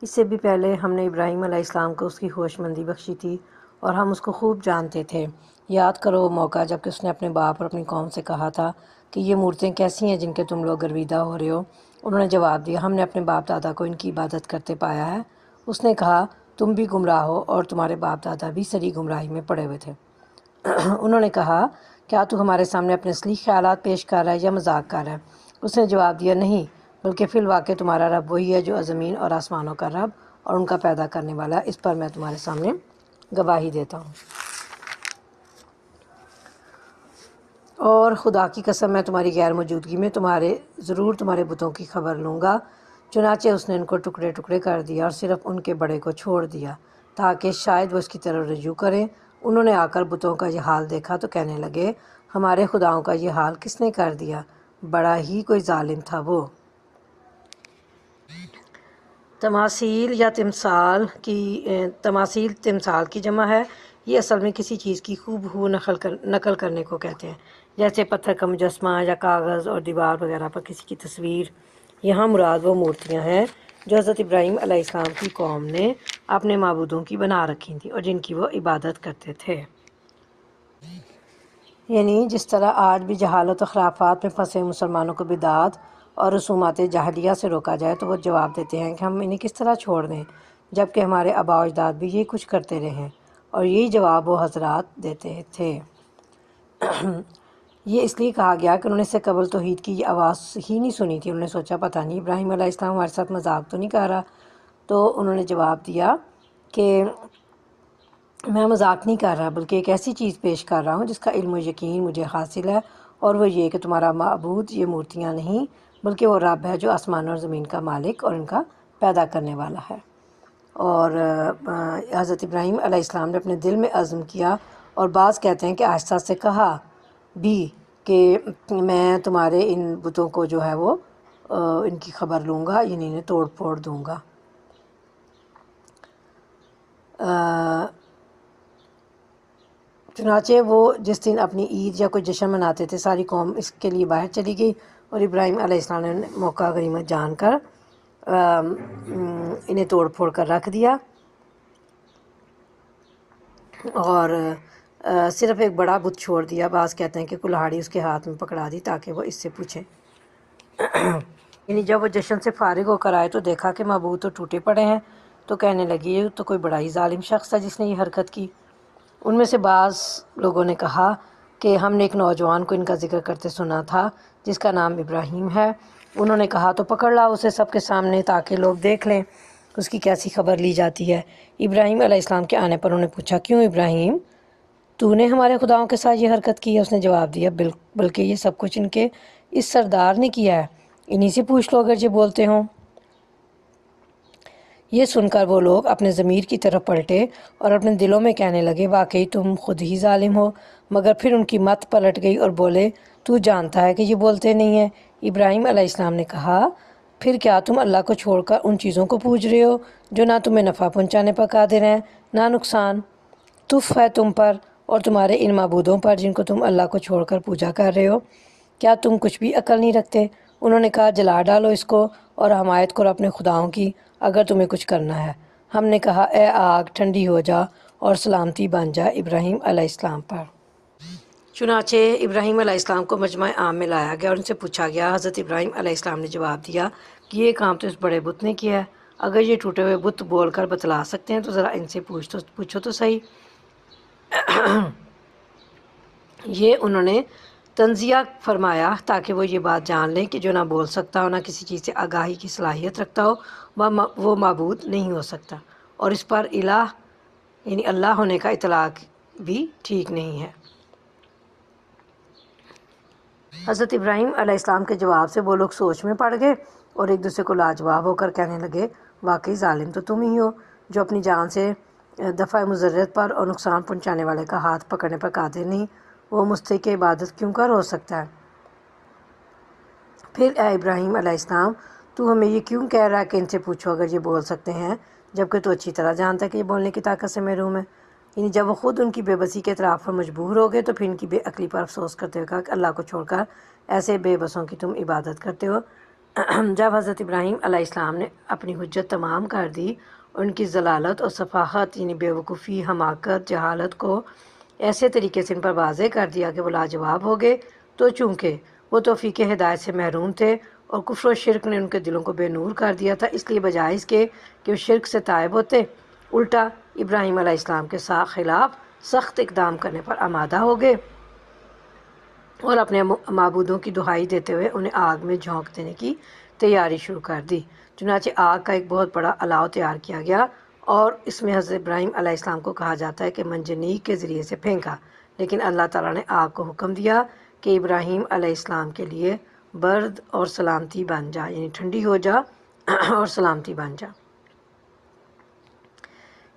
اس سے بھی پہلے ہم نے ابراہیم علیہ السلام کو اس کی ہوش مندی بخشی تھی اور ہم اس کو خوب جانتے تھے۔ یاد کرو وہ موقع جب کہ اس نے اپنے باپ اور اپنی قوم سے کہا تھا کہ یہ مورتیں کیسی ہیں جن کے تم لوگ گرویدہ ہو رہے ہو؟ انہوں نے جواب دیا، ہم نے اپنے باپ دادا کو ان کی عبادت کرتے پایا ہے۔ اس نے کہا، تم بھی گمراہ ہو اور تمہارے باپ دادا بھی سری گمراہی میں پڑے ہوئے تھے۔ انہوں نے کہا، کیا تو ہمارے سامنے اپنے اصلی خیالات پیش کر رہا ہے یا مذاق کر رہا ہے؟ اس نے جواب دیا، نہیں، بلکہ فی الواقع تمہارا رب وہی ہے جو زمین اور آسمانوں کا رب اور ان کا پیدا کرنے والا ہے، اس پر میں تمہارے سامنے گواہی دیتا ہوں۔ اور خدا کی قسم میں تمہاری غیر موجودگی میں ضرور تمہارے بتوں کی خبر لوں گا۔ چنانچہ اس نے ان کو ٹکڑے ٹکڑے کر دیا اور صرف ان کے بڑے کو چھوڑ دیا تاکہ شاید وہ اس کی طرف رجوع کریں۔ انہوں نے آ کر بتوں کا یہ حال دیکھا تو کہنے لگے، ہمارے خداؤں کا یہ حال کس نے کر دیا؟ بڑا ہی کوئی ظالم تھا وہ۔ تماثیل یا تمثال کی جمع ہے۔ یہ اصل میں کسی چیز کی ہو نقل کرنے کو کہتے ہیں، جیسے پتھر کا مجسمہ یا کاغذ اور دیوار وغیرہ پر کسی کی تصویر۔ یہاں مراد وہ مورتیاں ہیں جو حضرت ابراہیم علیہ السلام کی قوم نے اپنے معبودوں کی بنا رکھی تھیں اور جن کی وہ عبادت کرتے تھے۔ یعنی جس طرح آج بھی جہالت و خرافات میں پھنسے مسلمانوں کو بدعات اور رسومات جاہلیہ سے روکا جائے تو وہ جواب دیتے ہیں کہ ہم انہیں کس طرح چھوڑ دیں جبکہ ہمارے آباء و اجداد بھی یہی کچھ کرتے رہے ہیں، اور یہی جواب وہ حضرات دیتے تھے۔ یہ اس لیے کہا گیا کہ انہوں نے اس سے قبل توحید کی یہ آواز ہی نہیں سنی تھی۔ انہوں نے سوچا پتہ نہیں ابراہیم علیہ السلام ہمارے ساتھ مذاق تو نہیں کر رہا، تو انہوں نے جواب دیا کہ میں مذاق نہیں کر رہا بلکہ ایک ایسی چیز پیش کر رہا ہوں جس کا علم و یقین مجھے حاصل ہے، اور وہ یہ کہ تمہارا معبود یہ مورتیاں نہیں بلکہ وہ رب ہے جو آسمان اور زمین کا مالک اور ان کا پیدا کرنے والا ہے۔ اور حضرت ابراہیم علیہ السلام نے اپنے دل میں عزم کیا، اور بعض کہتے ہیں کہ آہستہ سے کہا بھی کہ میں تمہارے ان بتوں کو جو ہے وہ ان کی خبر لوں گا، یعنی انہیں توڑ پھوڑ دوں گا۔ چنانچہ وہ جس دن اپنی عید یا کوئی جشن مناتے تھے، ساری قوم اس کے لیے باہر چلی گئی، اور ابراہیم علیہ السلام نے موقع غنیمت جان کر انہیں توڑ پھوڑ کر رکھ دیا، اور صرف ایک بڑا بت چھوڑ دیا۔ بعض کہتے ہیں کہ کلہاڑی اس کے ہاتھ میں پکڑا دی تاکہ وہ اس سے پوچھے۔ یعنی جب وہ جشن سے فارغ ہو کر آئے تو دیکھا کہ معبود تو ٹوٹے پڑے ہیں، تو کہنے لگی یہ تو کوئی بڑا ہی ظالم شخص تھا جس نے یہ حرکت کی۔ ان میں سے بعض لوگوں نے کہا کہ ہم نے ایک نوجوان کو ان کا ذکر کرتے سنا تھا جس کا نام ابراہیم ہے۔ انہوں نے کہا تو پکڑ لاؤ اسے سب کے سامنے تاکہ لوگ دیکھ لیں اس کی کیسی خبر لی جاتی ہے۔ ابراہیم علیہ السلام کے آنے پر انہوں نے پوچھا کیوں ابراہیم، تو نے ہمارے خداؤں کے ساتھ یہ حرکت کی ہے؟ اس نے جواب دیا بلکہ یہ سب کچھ ان کے اس سردار نے کیا ہے، انہی سے پوچھ لو اگر یہ بولتے ہوں۔ یہ سن کر وہ لوگ اپنے ضمیر کی طرف پلٹے اور اپنے دلوں میں کہنے لگے واقعی تم خود ہی ظالم ہو، مگر پھر ان کی مت پلٹ گئی اور بولے تو جانتا ہے کہ یہ بولتے نہیں ہیں۔ ابراہیم علیہ السلام نے کہا پھر کیا تم اللہ کو چھوڑ کر ان چیزوں کو پوج رہے ہو جو نہ تمہیں نفع پہنچانے پر قادر ہیں نہ نقصان؟ تف ہے تم پر اور تمہارے ان معبودوں پر جن کو تم اللہ کو چھوڑ کر پوجا کر رہے ہو، کیا تم کچھ بھی عقل نہیں رکھتے؟ انہوں نے کہا جلا ڈالو اس کو اور حمایت کرو اپنے خداؤں کی اگر تمہیں کچھ کرنا ہے۔ ہم نے کہا اے آگ ٹھنڈی ہو جا اور سلامتی بن جا ابراہیم علیہ السلام پر۔ چنانچہ ابراہیم علیہ السلام کو مجمع عام میں لایا گیا اور ان سے پوچھا گیا۔ حضرت ابراہیم علیہ السلام نے جواب دیا کہ یہ کام تو اس بڑے بت نے کیا ہے، اگر یہ ٹوٹے ہوئے بت بول کر بتلا سکتے ہیں تو ذرا ان سے پوچھو تو صحیح۔ یہ انہوں نے تنزیہ فرمایا تاکہ وہ یہ بات جان لیں کہ جو نہ بول سکتا ہو نہ کسی چیز سے آگاہی کی صلاحیت رکھتا ہو وہ معبود نہیں ہو سکتا، اور اس پر الہ یعنی اللہ ہونے کا اطلاق بھی ٹھیک نہیں ہے۔ حضرت ابراہیم علیہ السلام کے جواب سے وہ لوگ سوچ میں پڑ گئے اور ایک دوسرے کو لاجواب ہو کر کہنے لگے واقعی ظالم تو تم ہی ہو جو اپنی جان سے دفع مضرت پر اور نقصان پہنچانے والے کا ہاتھ پکڑنے پر قادر نہیں، وہ مستحق عبادت کیوں کر ہو سکتا ہے؟ پھر اے ابراہیم علیہ السلام تو ہمیں یہ کیوں کہہ رہا ہے کہ ان سے پوچھو اگر یہ بول سکتے ہیں، جبکہ تو اچھی طرح جانتا ہے کہ یہ بولنے کی طاقت سے محروم ہے۔ یعنی جب وہ خود ان کی بے بسی کے اعتراف پر مجبور ہو گئے تو پھر ان کی بے عقلی پر افسوس کرتے ہوئے کہا کہ اللہ کو چھوڑ کر ایسے بے بسوں کی تم عبادت کرتے ہو۔ جب حضرت ابراہیم علیہ السلام نے اپنی حجت تمام کر دی، ان کی ضلالت اور سفاہت یعنی بے وقوفی، حماقت، جہالت کو ایسے طریقے سے ان پر واضح کر دیا کہ وہ لاجواب ہو گئے، تو چونکہ وہ توفیق ہدایت سے محروم تھے اور کفر و شرک نے ان کے دلوں کو بے نور کر دیا تھا، اس لیے بجائے اس کے کہ وہ شرک سے تائب ہوتے، الٹا ابراہیم علیہ السلام کے خلاف سخت اقدام کرنے پر آمادہ ہو گئے اور اپنے معبودوں کی دہائی دیتے ہوئے انہیں آگ میں جھونک دینے کی تیاری شروع کر دی۔ چنانچہ آگ کا ایک بہت بڑا الاؤ تیار کیا گیا اور اس میں حضرت ابراہیم علیہ السلام کو کہا جاتا ہے کہ منجنیق کے ذریعے سے پھینکا، لیکن اللہ تعالیٰ نے آگ کو حکم دیا کہ ابراہیم علیہ السلام کے لیے برد اور سلامتی بن جا، یعنی ٹھنڈی ہو جا اور سلامتی بن جا۔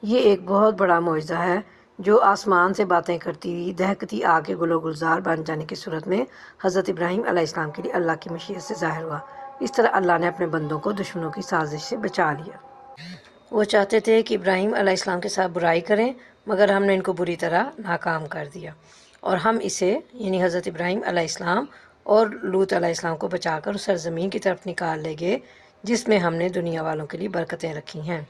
یہ ایک بہت بڑا معجزہ ہے جو آسمان سے باتیں کرتی ہوئی دہکتی آگ کے گل و گلزار بن جانے کی صورت میں حضرت ابراہیم علیہ السلام کے لیے اللہ کی مشیت سے ظاہر ہوا۔ اس طرح اللہ نے اپنے بندوں کو دشمنوں کی سازش سے بچا لیا۔ وہ چاہتے تھے کہ ابراہیم علیہ السلام کے ساتھ برائی کریں، مگر ہم نے ان کو بری طرح ناکام کر دیا، اور ہم اسے یعنی حضرت ابراہیم علیہ السلام اور لوط علیہ السلام کو بچا کر اس سرزمین کی طرف نکال لے گئے جس میں ہم نے دنیا والوں کے لیے برکتیں رکھی ہیں۔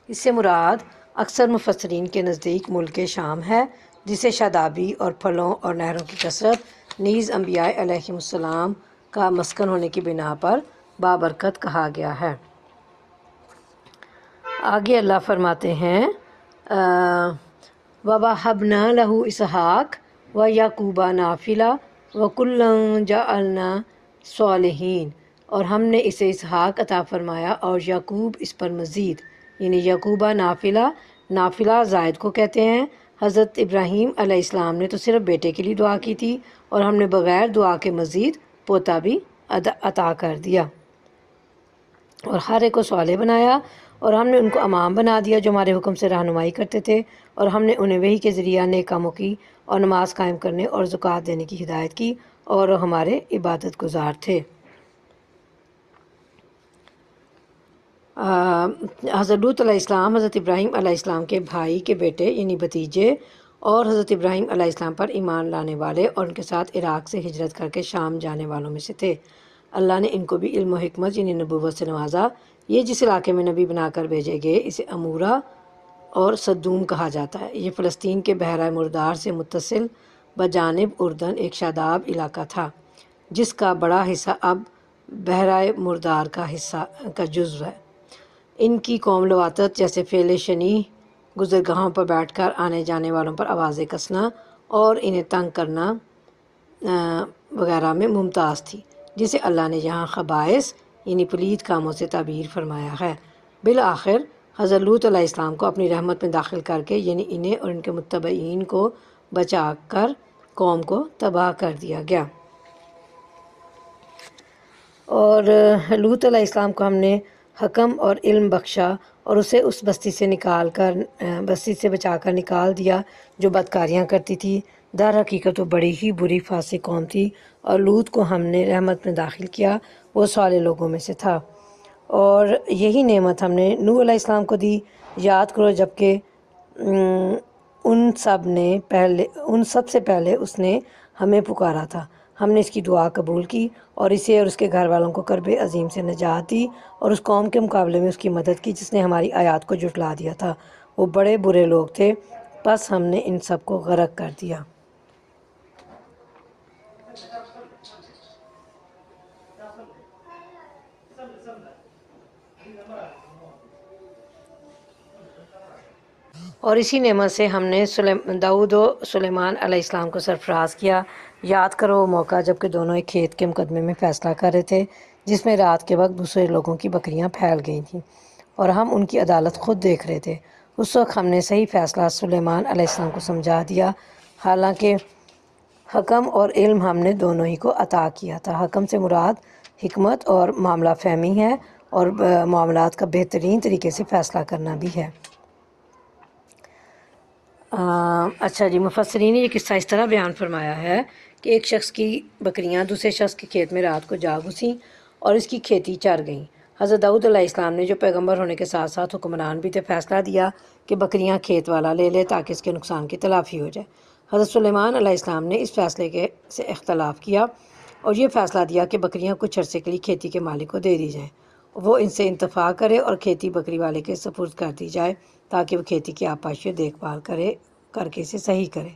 اس سے مراد اکثر مفسرین کے نزدیک ملک شام ہے، جسے شادابی اور پھلوں اور نہروں کی کثرت نیز انبیاء علیہم السلام کا مسکن ہونے کی بنا پر بابرکت کہا گیا ہے۔ آگے اللہ فرماتے ہیں وَوَهَبْنَا لَهُ إِسْحَاقَ وَيَعْقُوبَ نَافِلَةً وَكُلًّا جَعَلْنَا صَالِحِينَ، اور ہم نے اسے اسحاق عطا فرمایا اور یعقوب اس پر مزید، یعنی یعقوبہ نافلہ زائد کو کہتے ہیں۔ حضرت ابراہیم علیہ السلام نے تو صرف بیٹے کے لیے دعا کی تھی اور ہم نے بغیر دعا کے مزید پوتا بھی عطا کر دیا اور ہر ایک کو صالح بنایا، اور ہم نے ان کو امام بنا دیا جو ہمارے حکم سے رہنمائی کرتے تھے، اور ہم نے انہیں وحی کے ذریعہ نیک کاموں کی اور نماز قائم کرنے اور زکوٰۃ دینے کی ہدایت کی، اور وہ ہمارے عبادت گزار تھے۔ حضرت لوط علیہ السلام حضرت ابراہیم علیہ السلام کے بھائی کے بیٹے یعنی بھتیجے، اور حضرت ابراہیم علیہ السلام پر ایمان لانے والے اور ان کے ساتھ عراق سے ہجرت کر کے شام جانے والوں میں سے تھے۔ اللہ نے ان کو بھی علم و حکمت یعنی نبوت سے نوازا۔ یہ جس علاقے میں نبی بنا کر بھیجے گئے اسے امورا اور صدوم کہا جاتا ہے۔ یہ فلسطین کے بحیرہ مردار سے متصل بجانب اردن ایک شاداب علاقہ تھا جس کا بڑا حصہ اب بحیرہ مردار کا جزو ہے۔ ان کی قوم لواطت جیسے فعل شنی، گزرگاہوں پر بیٹھ کر آنے جانے والوں پر آوازیں کسنا اور انہیں تنگ کرنا وغیرہ میں ممتاز تھی، جسے اللہ نے یہاں خبائث یعنی پلید کاموں سے تعبیر فرمایا ہے۔ بالآخر حضرت لوط علیہ السلام کو اپنی رحمت میں داخل کر کے یعنی انہیں اور ان کے متبعین کو بچا کر قوم کو تباہ کر دیا گیا۔ اور لوط علیہ السلام کو ہم نے حکم اور علم بخشا اور اسے اس بستی سے بچا کر نکال دیا جو بدکاریاں کرتی تھی۔ در حقیقت وہ بڑی ہی بری فاسق قوم تھی، اور لوط کو ہم نے رحمت میں داخل کیا، وہ صالح لوگوں میں سے تھا۔ اور یہی نعمت ہم نے نوح علیہ السلام کو دی۔ یاد کرو جبکہ ان سب سے پہلے اس نے ہمیں پکارا تھا، ہم نے اس کی دعا قبول کی اور اسے اور اس کے گھر والوں کو کرب عظیم سے نجات دی، اور اس قوم کے مقابلے میں اس کی مدد کی جس نے ہماری آیات کو جھٹلا دیا تھا۔ وہ بڑے برے لوگ تھے، پس ہم نے ان سب کو غرق کر دیا۔ اور اسی نعمت سے ہم نے داؤد و سلیمان علیہ السلام کو سرفراز کیا۔ یاد کرو وہ موقع جب کہ دونوں ایک کھیت کے مقدمے میں فیصلہ کر رہے تھے جس میں رات کے وقت دوسرے لوگوں کی بکریاں پھیل گئی تھیں، اور ہم ان کی عدالت خود دیکھ رہے تھے۔ اس وقت ہم نے صحیح فیصلہ سلیمان علیہ السلام کو سمجھا دیا، حالانکہ حکم اور علم ہم نے دونوں ہی کو عطا کیا تھا۔ حکم سے مراد حکمت اور معاملہ فہمی ہے، اور معاملات کا بہترین طریقے سے فیصلہ کرنا بھی ہے۔ اچھا جی، مفسرین نے یہ قصہ اس طرح بیان فرمایا ہے کہ ایک شخص کی بکریاں دوسرے شخص کے کھیت میں رات کو جا گھسیں اور اس کی کھیتی چر گئیں۔ حضرت داؤد علیہ السلام نے جو پیغمبر ہونے کے ساتھ ساتھ حکمران بھی تھے فیصلہ دیا کہ بکریاں کھیت والا لے لے تاکہ اس کے نقصان کی تلافی ہو جائے۔ حضرت سلیمان علیہ السلام نے اس فیصلے سے اختلاف کیا اور یہ فیصلہ دیا کہ بکریاں کچھ عرصے کے لیے کھیتی کے مالک کو دے دی جائیں، وہ ان سے انتفاع کرے اور کھیتی بکری والے کے سپرد کر دی جائے تاکہ وہ کھیتی کی آبپاشی دیکھ بھال کر کے اسے صحیح کرے۔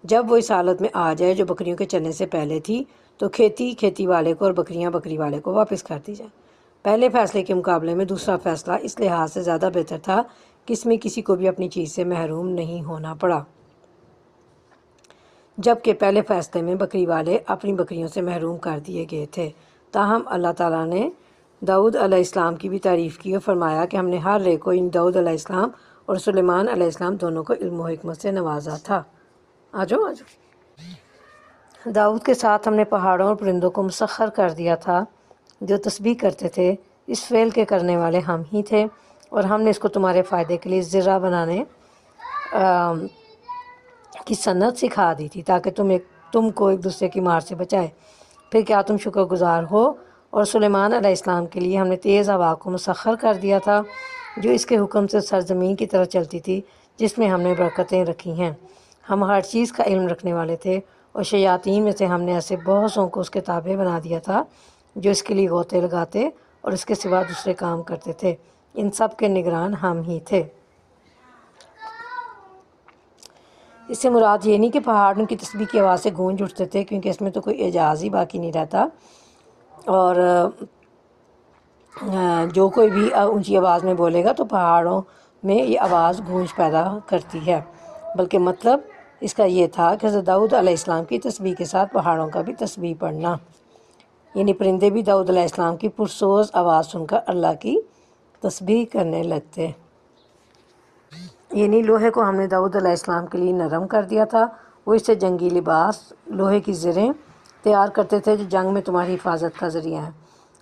جب وہ اس حالت میں آ جائے جو بکریوں کے چلنے سے پہلے تھی تو کھیتی والے کو اور بکریاں بکری والے کو واپس کر دی جائیں۔ پہلے فیصلے کے مقابلے میں دوسرا فیصلہ اس لحاظ سے زیادہ بہتر تھا کہ اس میں کسی کو بھی اپنی چیز سے محروم نہیں ہونا پڑا، جبکہ پہلے فیصلے میں بکری والے اپنی بکریوں سے محروم کر دیے گئے تھے۔ تاہم اللہ تعالیٰ نے داؤد علیہ السلام کی بھی تعریف کی اور فرمایا کہ ہم نے ہر ایک کو داؤد علیہ السلام اور سلیمان علیہ السلام دونوں کو علم و حکمت سے نوازا تھا۔ آجو داؤد کے ساتھ ہم نے پہاڑوں اور پرندوں کو مسخر کر دیا تھا جو تسبیح کرتے تھے، اس فعل کے کرنے والے ہم ہی تھے، اور ہم نے اس کو تمہارے فائدے کے لیے ذرہ بنانے کی سنت سکھا دی تھی تاکہ تم کو ایک دوسرے کی مار سے بچائے۔ پھر کیا تم شکر گزار ہو؟ اور سلیمان علیہ السلام کے لیے ہم نے تیز ہوا کو مسخر کر دیا تھا جو اس کے حکم سے سرزمین کی طرف چلتی تھی جس میں ہم نے برکتیں رکھی ہیں۔ ہم ہر چیز کا علم رکھنے والے تھے، اور شیاطین میں سے ہم نے ایسے بہت سوں کو اس کے تابع بنا دیا تھا جو اس کے لیے غوطے لگاتے اور اس کے سوا دوسرے کام کرتے تھے۔ ان سب کے نگران ہم ہی تھے۔ اس سے مراد یہ نہیں کہ پہاڑ ان کی تسبیح کی آواز سے گونج اٹھتے تھے، کیونکہ اس میں تو کوئی اعجاز ہی باقی نہیں رہتا، اور جو کوئی بھی اونچی آواز میں بولے گا تو پہاڑوں میں یہ آواز گونج پیدا کرتی ہے، بلکہ مطلب اس کا یہ تھا کہ حضرت داؤد علیہ السلام کی تسبیح کے ساتھ پہاڑوں کا بھی تسبیح پڑھنا، یعنی پرندے بھی داؤد علیہ السلام کی پرسوز آواز سن کر اللہ کی تسبیح کرنے لگتے۔ یعنی لوہے کو ہم نے داؤد علیہ السلام کے لیے نرم کر دیا تھا، وہ اس سے جنگی لباس لوہے کی زریں تیار کرتے تھے جو جنگ میں تمہاری حفاظت کا ذریعہ ہیں۔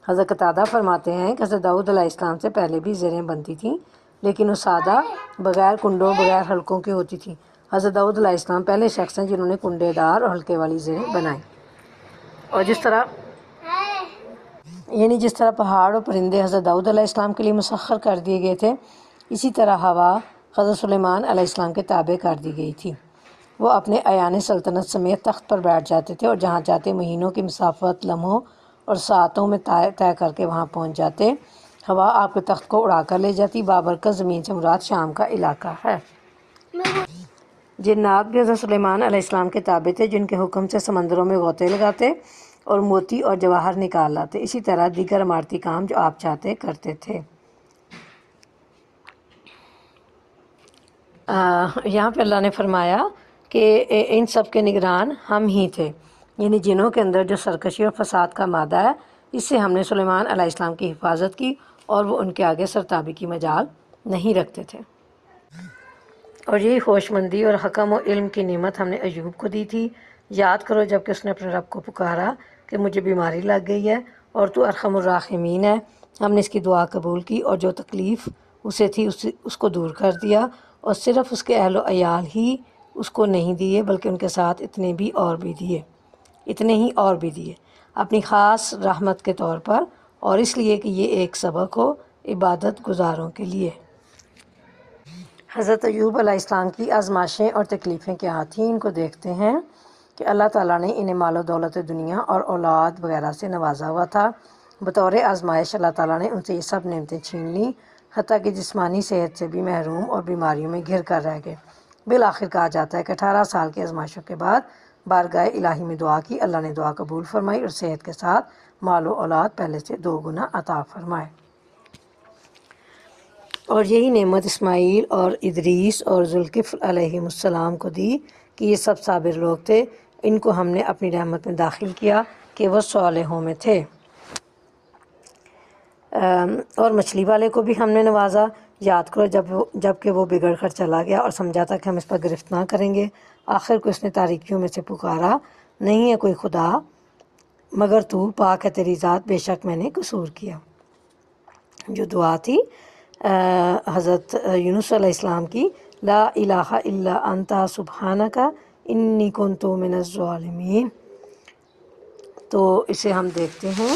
حضرت قتادہ فرماتے ہیں کہ حضرت داؤد علیہ السلام سے پہلے بھی زریں بنتی تھیں، لیکن وہ سادہ بغیر کنڈوں بغیر حلقوں کی ہوتی تھیں۔ حضرت داؤد علیہ السلام پہلے شخص ہیں جنہوں نے کنڈے دار اور حلقے والی زریں بنائیں۔ اور جس طرح پہاڑ اور پرندے حضرت داؤد علیہ السلام کے لیے مسخر کر دیے گئے تھے، اسی طرح ہوا حضرت سلیمان علیہ السلام کے تابع کر دی گئی تھی۔ وہ اپنے ایان سلطنت سمیت تخت پر بیٹھ جاتے تھے اور جہاں چاہتے مہینوں کی مسافت لمحوں اور ساعتوں میں طے کر کے وہاں پہنچ جاتے۔ ہوا آپ کے تخت کو اڑا کر لے جاتی۔ بابرکت زمین سے مراد شام کا علاقہ ہے۔ جنات بھی حضرت سلیمان علیہ السلام کے تابع تھے، جن کے حکم سے سمندروں میں غوطے لگاتے اور موتی اور جواہر نکال لاتے۔ اسی طرح دیگر عمارتی کام جو آپ چاہتے کرتے تھے۔ یہاں پہ اللہ نے فرمایا کہ ان سب کے نگران ہم ہی تھے، یعنی جنوں کے اندر جو سرکشی اور فساد کا مادہ ہے، اس سے ہم نے سلیمان علیہ السلام کی حفاظت کی اور وہ ان کے آگے سرتابی کی مجال نہیں رکھتے تھے۔ اور یہی ہوشمندی اور حکم و علم کی نعمت ہم نے ایوب کو دی تھی۔ یاد کرو جب کہ اس نے اپنے رب کو پکارا کہ مجھے بیماری لگ گئی ہے اور تو ارحم الراحمین ہے۔ ہم نے اس کی دعا قبول کی اور جو تکلیف اسے تھی اس کو دور کر دیا، اور صرف اس کے اہل و عیال ہی اس کو نہیں دیے بلکہ ان کے ساتھ اتنے ہی اور بھی دیے اپنی خاص رحمت کے طور پر، اور اس لیے کہ یہ ایک سبق ہو عبادت گزاروں کے لیے۔ حضرت ایوب علیہ السلام کی آزمائشیں اور تکلیفیں کیا تھیں، ان کو دیکھتے ہیں کہ اللہ تعالیٰ نے انہیں مال و دولت دنیا اور اولاد وغیرہ سے نوازا ہوا تھا۔ بطور آزمائش اللہ تعالیٰ نے ان سے یہ سب نعمتیں چھین لیں، حتیٰ کہ جسمانی صحت سے بھی محروم اور بیماریوں میں گھر کر رہ گئے۔ بالآخر کہا جاتا ہے کہ 18 سال کی آزمائشوں کے بعد بارگاہ الہی میں دعا کی، اللہ نے دعا قبول فرمائی اور صحت کے ساتھ مال و اولاد پہلے سے 2 گنا عطا فرمائے۔ اور یہی نعمت اسماعیل اور ادریس اور ذوالکفل علیہ السلام کو دی کہ یہ سب صابر لوگ تھے۔ ان کو ہم نے اپنی رحمت میں داخل کیا کہ وہ صالحوں میں تھے۔ اور مچھلی والے کو بھی ہم نے نوازا۔ یاد کرو جب کہ وہ بگڑ کر چلا گیا اور سمجھا تھا کہ ہم اس پر گرفت نہ کریں گے۔ آخر کو اس نے تاریکیوں میں سے پکارا، نہیں ہے کوئی خدا مگر تو، پاک ہے تیری ذات، بے شک میں نے قصور کیا۔ جو دعا تھی حضرت یونس علیہ السلام کی، لا الہ الا انت سبحانک انی کنت من الظالمین، تو اسے ہم دیکھتے ہیں۔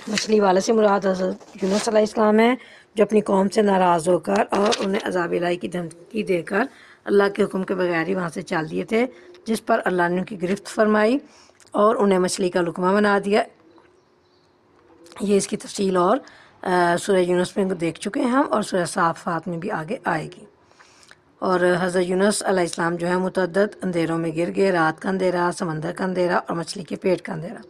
مچھلی والے سے مراد حضرت یونس علیہ السلام ہے، جو اپنی قوم سے ناراض ہو کر اور انہیں عذاب الہی کی دھمکی دے کر اللہ کے حکم کے بغیر ہی وہاں سے چال دیے تھے، جس پر اللہ نے ان کی گرفت فرمائی اور انہیں مچھلی کا لقمہ بنا دیا۔ یہ اس کی تفصیل اور سورہ یونس میں دیکھ چکے ہیں ہم، اور سورہ صافات میں بھی آگے آئے گی۔ اور حضرت یونس علیہ السلام جو ہے متعدد اندھیروں میں گر گئے، رات کا اندھیرا، سمندر کا اندھیرا اور مچھلی کے پیٹ کا اندھیرا۔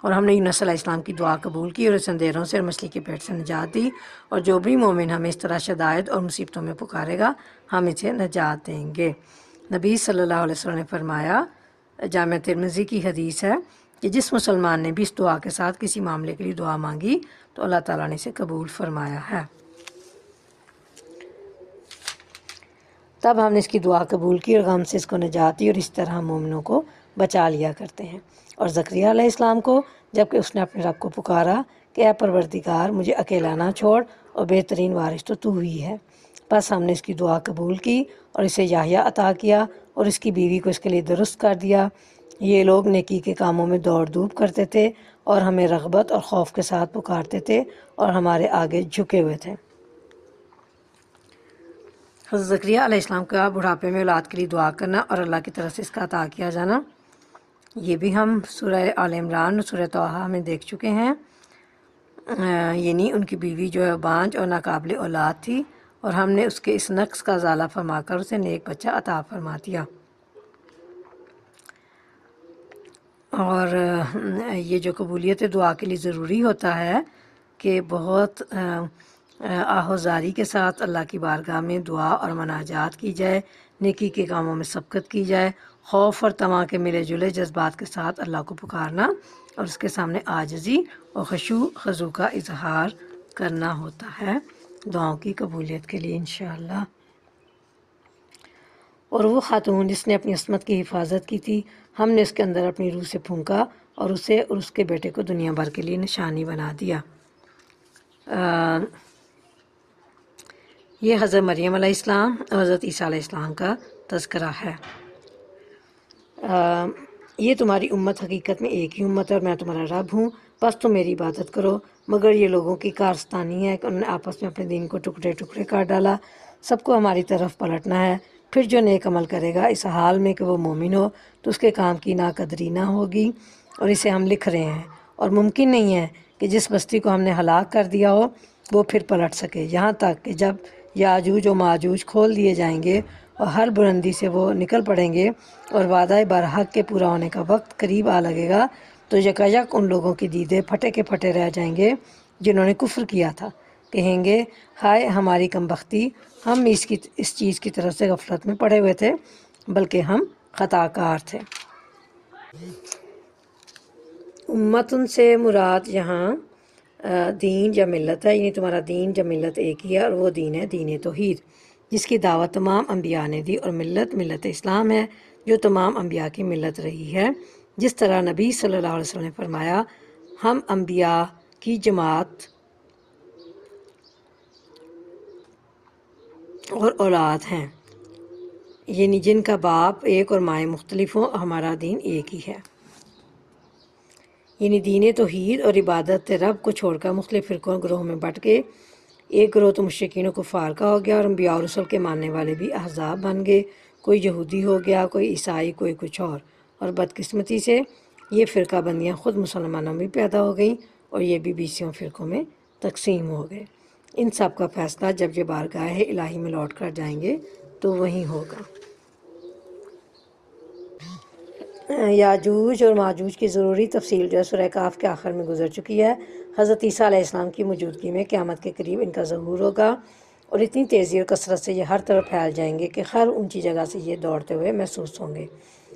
اور ہم نے یونس علیہ السلام کی دعا قبول کی اور اس اندھیروں سے اور مچھلی کے پیٹ سے نجات دی، اور جو بھی مومن ہمیں اس طرح شدائد اور مصیبتوں میں پکارے گا ہم اسے نجات دیں گے۔ نبی صلی اللہ علیہ وسلم نے فرمایا، جامع ترمذی کی حدیث ہے کہ جس مسلمان نے بھی اس دعا کے ساتھ کسی معاملے کے لیے دعا مانگی تو اللہ تعالیٰ نے اسے قبول فرمایا ہے۔ تب ہم نے اس کی دعا قبول کی اور غم سے اس کو نجات دی، اور اس طرح ہم مومنوں کو بچا لیا کرتے ہیں۔ اور زکریا علیہ السلام کو جب کہ اس نے اپنے رب کو پکارا کہ اے پروردگار مجھے اکیلا نہ چھوڑ اور بہترین وارث تو ہی ہے، بس ہم نے اس کی دعا قبول کی اور اسے یحییٰ عطا کیا اور اس کی بیوی کو اس کے لیے درست کر دیا۔ یہ لوگ نیکی کے کاموں میں دوڑ دھوپ کرتے تھے اور ہمیں رغبت اور خوف کے ساتھ پکارتے تھے اور ہمارے آگے جھکے ہوئے تھے۔ حضرت زکریا علیہ السلام کا بڑھاپے میں اولاد کے لیے دعا کرنا اور اللہ کی طرف سے اس کا عطا کیا جانا، یہ بھی ہم سورہ آل عمران اور سورہ طٰہٰ میں دیکھ چکے ہیں۔ یعنی ان کی بیوی جو ہے بانجھ اور ناقابل اولاد تھی، اور ہم نے اس کے اس نقص کا ازالہ فرما کر اسے نیک بچہ عطا فرما دیا۔ اور یہ جو قبولیت دعا کے لیے ضروری ہوتا ہے کہ بہت آہوزاری کے ساتھ اللہ کی بارگاہ میں دعا اور مناجات کی جائے، نیکی کے کاموں میں سبقت کی جائے، خوف اور طمع کے ملے جلے جذبات کے ساتھ اللہ کو پکارنا اور اس کے سامنے عاجزی اور خشوع خضوع کا اظہار کرنا ہوتا ہے دعاؤں کی قبولیت کے لیے انشاءاللہ۔ اور وہ خاتون جس نے اپنی عصمت کی حفاظت کی تھی، ہم نے اس کے اندر اپنی روح سے پھونکا اور اسے اور اس کے بیٹے کو دنیا بھر کے لیے نشانی بنا دیا۔ یہ حضرت مریم علیہ السلام اور حضرت عیسیٰ علیہ السلام کا تذکرہ ہے۔ یہ تمہاری امت حقیقت میں ایک ہی امت ہے اور میں تمہارا رب ہوں، بس تم میری عبادت کرو۔ مگر یہ لوگوں کی کارستانی ہے کہ انہوں نے آپس میں اپنے دین کو ٹکڑے ٹکڑے کر ڈالا۔ سب کو ہماری طرف پلٹنا ہے۔ پھر جو نیک عمل کرے گا اس حال میں کہ وہ مومن ہو تو اس کے کام کی ناقدری نہ ہوگی، اور اسے ہم لکھ رہے ہیں، اور ممکن نہیں ہے کہ جس بستی کو ہم نے ہلاک کر دیا ہو وہ پھر پلٹ سکے، یہاں تک کہ جب یاجوج و ماجوج کھول دیے جائیں گے اور ہر بلندی سے وہ نکل پڑیں گے اور وعدہ برحق کے پورا ہونے کا وقت قریب آ لگے گا، تو یکایک ان لوگوں کی دیدے پھٹے کے پھٹے رہ جائیں گے جنہوں نے کفر کیا تھا۔ کہیں گے ہائے ہماری کم بختی، ہم اس چیز کی طرف سے غفلت میں پڑے ہوئے تھے، بلکہ ہم خطا کار تھے۔ امتن سے مراد یہاں دین یا ملت ہے، یعنی تمہارا دین یا ملت ایک ہی ہے، اور وہ دین ہے دین توحید، جس کی دعوت تمام انبیاء نے دی، اور ملت اسلام ہے جو تمام انبیاء کی ملت رہی ہے۔ جس طرح نبی صلی اللہ علیہ وسلم نے فرمایا، ہم انبیاء کی جماعت اور اولاد ہیں، یعنی جن کا باپ ایک اور مائیں مختلف ہوں، ہمارا دین ایک ہی ہے۔ یعنی دین توحید اور عبادت رب کو چھوڑ کر مختلف فرقوں گروہوں میں بٹ کے ایک گروہ تو مشرکین و کفار کا ہو گیا، اور انبیاء اور رسل کے ماننے والے بھی احزاب بن گئے، کوئی یہودی ہو گیا، کوئی عیسائی، کوئی کچھ اور بدقسمتی سے یہ فرقہ بندیاں خود مسلمانوں میں پیدا ہو گئیں، اور یہ بھی 20 فرقوں میں تقسیم ہو گئے۔ ان سب کا فیصلہ جب یہ بارگاہ الہی میں لوٹ کر جائیں گے تو وہیں ہوگا۔ یاجوج اور ماجوج کی ضروری تفصیل جو ہے سورہ کہف کے آخر میں گزر چکی ہے۔ حضرت عیسیٰ علیہ السلام کی موجودگی میں قیامت کے قریب ان کا ظہور ہوگا، اور اتنی تیزی اور کثرت سے یہ ہر طرف پھیل جائیں گے کہ ہر اونچی جگہ سے یہ دوڑتے ہوئے محسوس ہوں گے،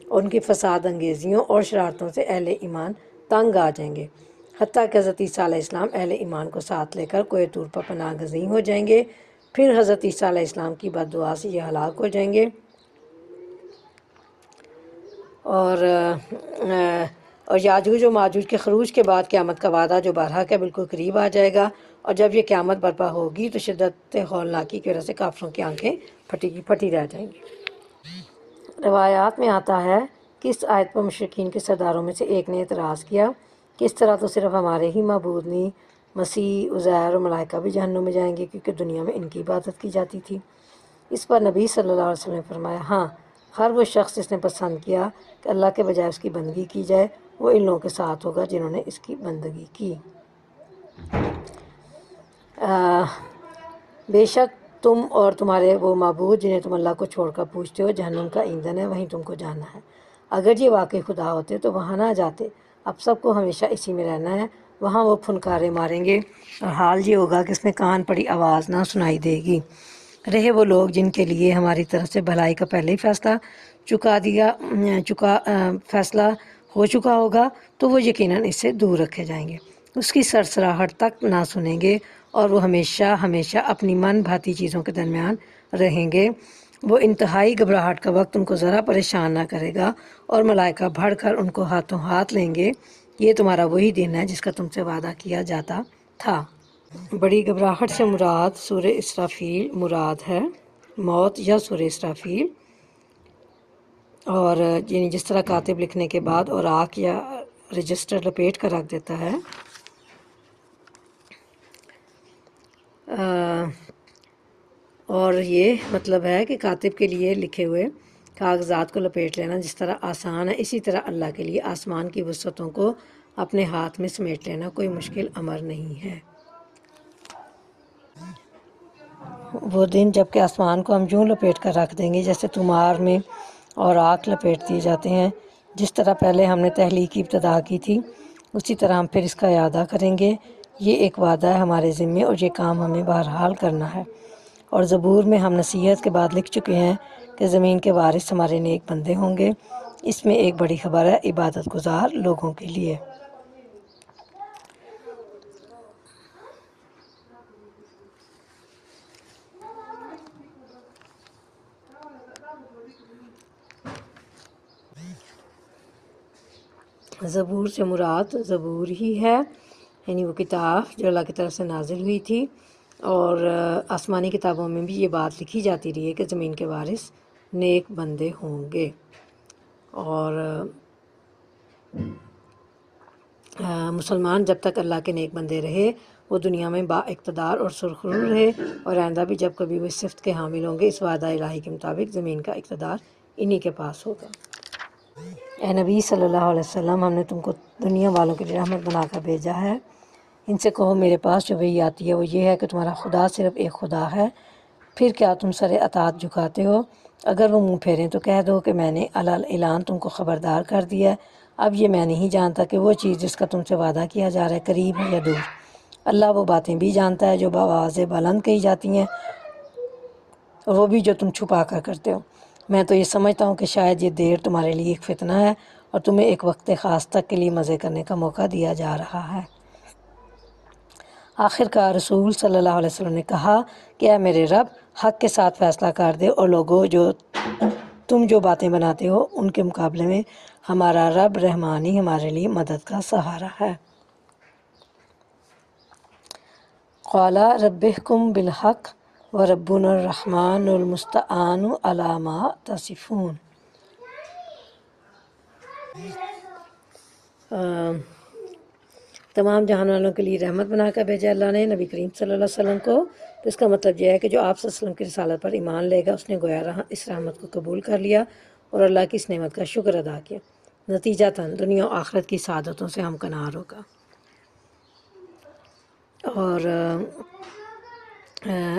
اور ان کی فساد انگیزیوں اور شرارتوں سے اہل ایمان تنگ آ جائیں گے، حتیٰ کہ حضرت عیسیٰ علیہ السلام اہل ایمان کو ساتھ لے کر کوہ طور پر پناہ گزین ہو جائیں گے۔ پھر حضرت عیسیٰ علیہ السلام کی بد دعا سے یہ ہلاک ہو جائیں گے، اور یاجوج و ماجوج کے خروج کے بعد قیامت کا وعدہ جو برحق ہے بالکل قریب آ جائے گا، اور جب یہ قیامت برپا ہوگی تو شدت ہولناکی کی وجہ سے کافروں کی آنکھیں پھٹی کی پھٹی رہ جائیں گی۔ روایات میں آتا ہے کہ اس آیت پر مشرکین کے سرداروں میں سے ایک نے اعتراض کیا کہ اس طرح تو صرف ہمارے ہی معبود نہیں، مسیح، عزیر اور ملائکہ بھی جہنم میں جائیں گے کیونکہ دنیا میں ان کی عبادت کی جاتی تھی۔ اس پر نبی صلی اللہ علیہ وسلم نے فرمایا، ہاں، ہر وہ شخص جس نے پسند کیا کہ اللہ کے بجائے اس کی بندگی کی جائے وہ ان لوگوں کے ساتھ ہوگا جنہوں نے اس کی بندگی کی۔ بے شک تم اور تمہارے وہ معبود جنہیں تم اللہ کو چھوڑ کر پوجتے ہو جہنم کا ایندھن ہے، وہیں تم کو جانا ہے۔ اگر یہ واقعی خدا ہوتے تو وہاں نہ جاتے، اب سب کو ہمیشہ اسی میں رہنا ہے۔ وہاں وہ پھنکارے ماریں گے اور حال یہ ہوگا کہ اس میں کان پڑی آواز نہ سنائی دے گی۔ رہے وہ لوگ جن کے لیے ہماری طرف سے بھلائی کا پہلے ہی فیصلہ ہو چکا ہوگا تو وہ یقیناً اس سے دور رکھے جائیں گے، اس کی سرسراہٹ تک نہ سنیں گے، اور وہ ہمیشہ ہمیشہ اپنی من بھاتی چیزوں کے درمیان رہیں گے۔ وہ انتہائی گھبراہٹ کا وقت ان کو ذرا پریشان نہ کرے گا، اور ملائکہ بڑھ کر ان کو ہاتھوں ہاتھ لیں گے۔ یہ تمہارا وہی دن ہے جس کا تم سے وعدہ کیا جاتا تھا۔ بڑی گھبراہٹ سے مراد سورہ اسرافیل مراد ہے، موت یا سورہ اسرافیل، اور یعنی جس طرح کاتب لکھنے کے بعد اوراق یا رجسٹر لپیٹ کر رکھ دیتا ہے، اور یہ مطلب ہے کہ کاتب کے لیے لکھے ہوئے کاغذات کو لپیٹ لینا جس طرح آسان ہے، اسی طرح اللہ کے لیے آسمان کی وسعتوں کو اپنے ہاتھ میں سمیٹ لینا کوئی مشکل امر نہیں ہے۔ وہ دن جب کہ آسمان کو ہم یوں لپیٹ کر رکھ دیں گے جیسے طمار میں اوراق لپیٹ دیے جاتے ہیں، جس طرح پہلے ہم نے تحلیق کی ابتدا کی تھی اسی طرح ہم پھر اس کا اعادہ کریں گے۔ یہ ایک وعدہ ہے ہمارے ذمے، اور یہ کام ہمیں بہرحال کرنا ہے۔ اور زبور میں ہم نصیحت کے بعد لکھ چکے ہیں کہ زمین کے وارث ہمارے نیک بندے ہوں گے۔ اس میں ایک بڑی خبر ہے عبادت گزار لوگوں کے لیے۔ زبور سے مراد زبور ہی ہے، یعنی وہ کتاب جو اللہ کی طرف سے نازل ہوئی تھی، اور آسمانی کتابوں میں بھی یہ بات لکھی جاتی رہی ہے کہ زمین کے وارث نیک بندے ہوں گے، اور مسلمان جب تک اللہ کے نیک بندے رہے وہ دنیا میں با اقتدار اور سرخرو رہے، اور آئندہ بھی جب کبھی وہ اس صفت کے حامل ہوں گے، اس وعدہ الہی کے مطابق زمین کا اقتدار انہی کے پاس ہوگا۔ اے نبی صلی اللہ علیہ وسلم، ہم نے تم کو دنیا والوں کے لیے رحمت بنا کر بھیجا ہے۔ ان سے کہو میرے پاس جو وحی آتی ہے وہ یہ ہے کہ تمہارا خدا صرف ایک خدا ہے، پھر کیا تم سر اطاعت جھکاتے ہو؟ اگر وہ منہ پھیریں تو کہہ دو کہ میں نے اعلان تم کو خبردار کر دیا ہے۔ اب یہ میں نہیں جانتا کہ وہ چیز جس کا تم سے وعدہ کیا جا رہا ہے قریب ہے یا دور۔ اللہ وہ باتیں بھی جانتا ہے جو بآواز بلند کہی جاتی ہیں، اور وہ بھی جو تم چھپا کر کرتے ہو۔ میں تو یہ سمجھتا ہوں کہ شاید یہ دیر تمہارے لیے ایک فتنہ ہے، اور تمہیں ایک وقت خاص تک کے لیے مزے کرنے کا موقع دیا جا رہا ہے۔ آخر کار رسول صلی اللہ علیہ وسلم نے کہا کہ اے میرے رب، حق کے ساتھ فیصلہ کر دے، اور لوگوں تم جو باتیں بناتے ہو ان کے مقابلے میں ہمارا رب رحمانی ہمارے لیے مدد کا سہارا ہے۔ قال ربکم بالحق وربنا الرحمن المستعان علی ما تصفون۔ تمام جہان والوں کے لیے رحمت بنا کر بھیجا اللہ نے نبی کریم صلی اللہ علیہ وسلم کو، تو اس کا مطلب یہ ہے کہ جو آپ صلی اللہ علیہ وسلم کی رسالت پر ایمان لے گا اس نے گویا اس رحمت کو قبول کر لیا اور اللہ کی اس نعمت کا شکر ادا کیا، نتیجتاً دنیا و آخرت کی سعادتوں سے ہمکنار ہوگا۔ اور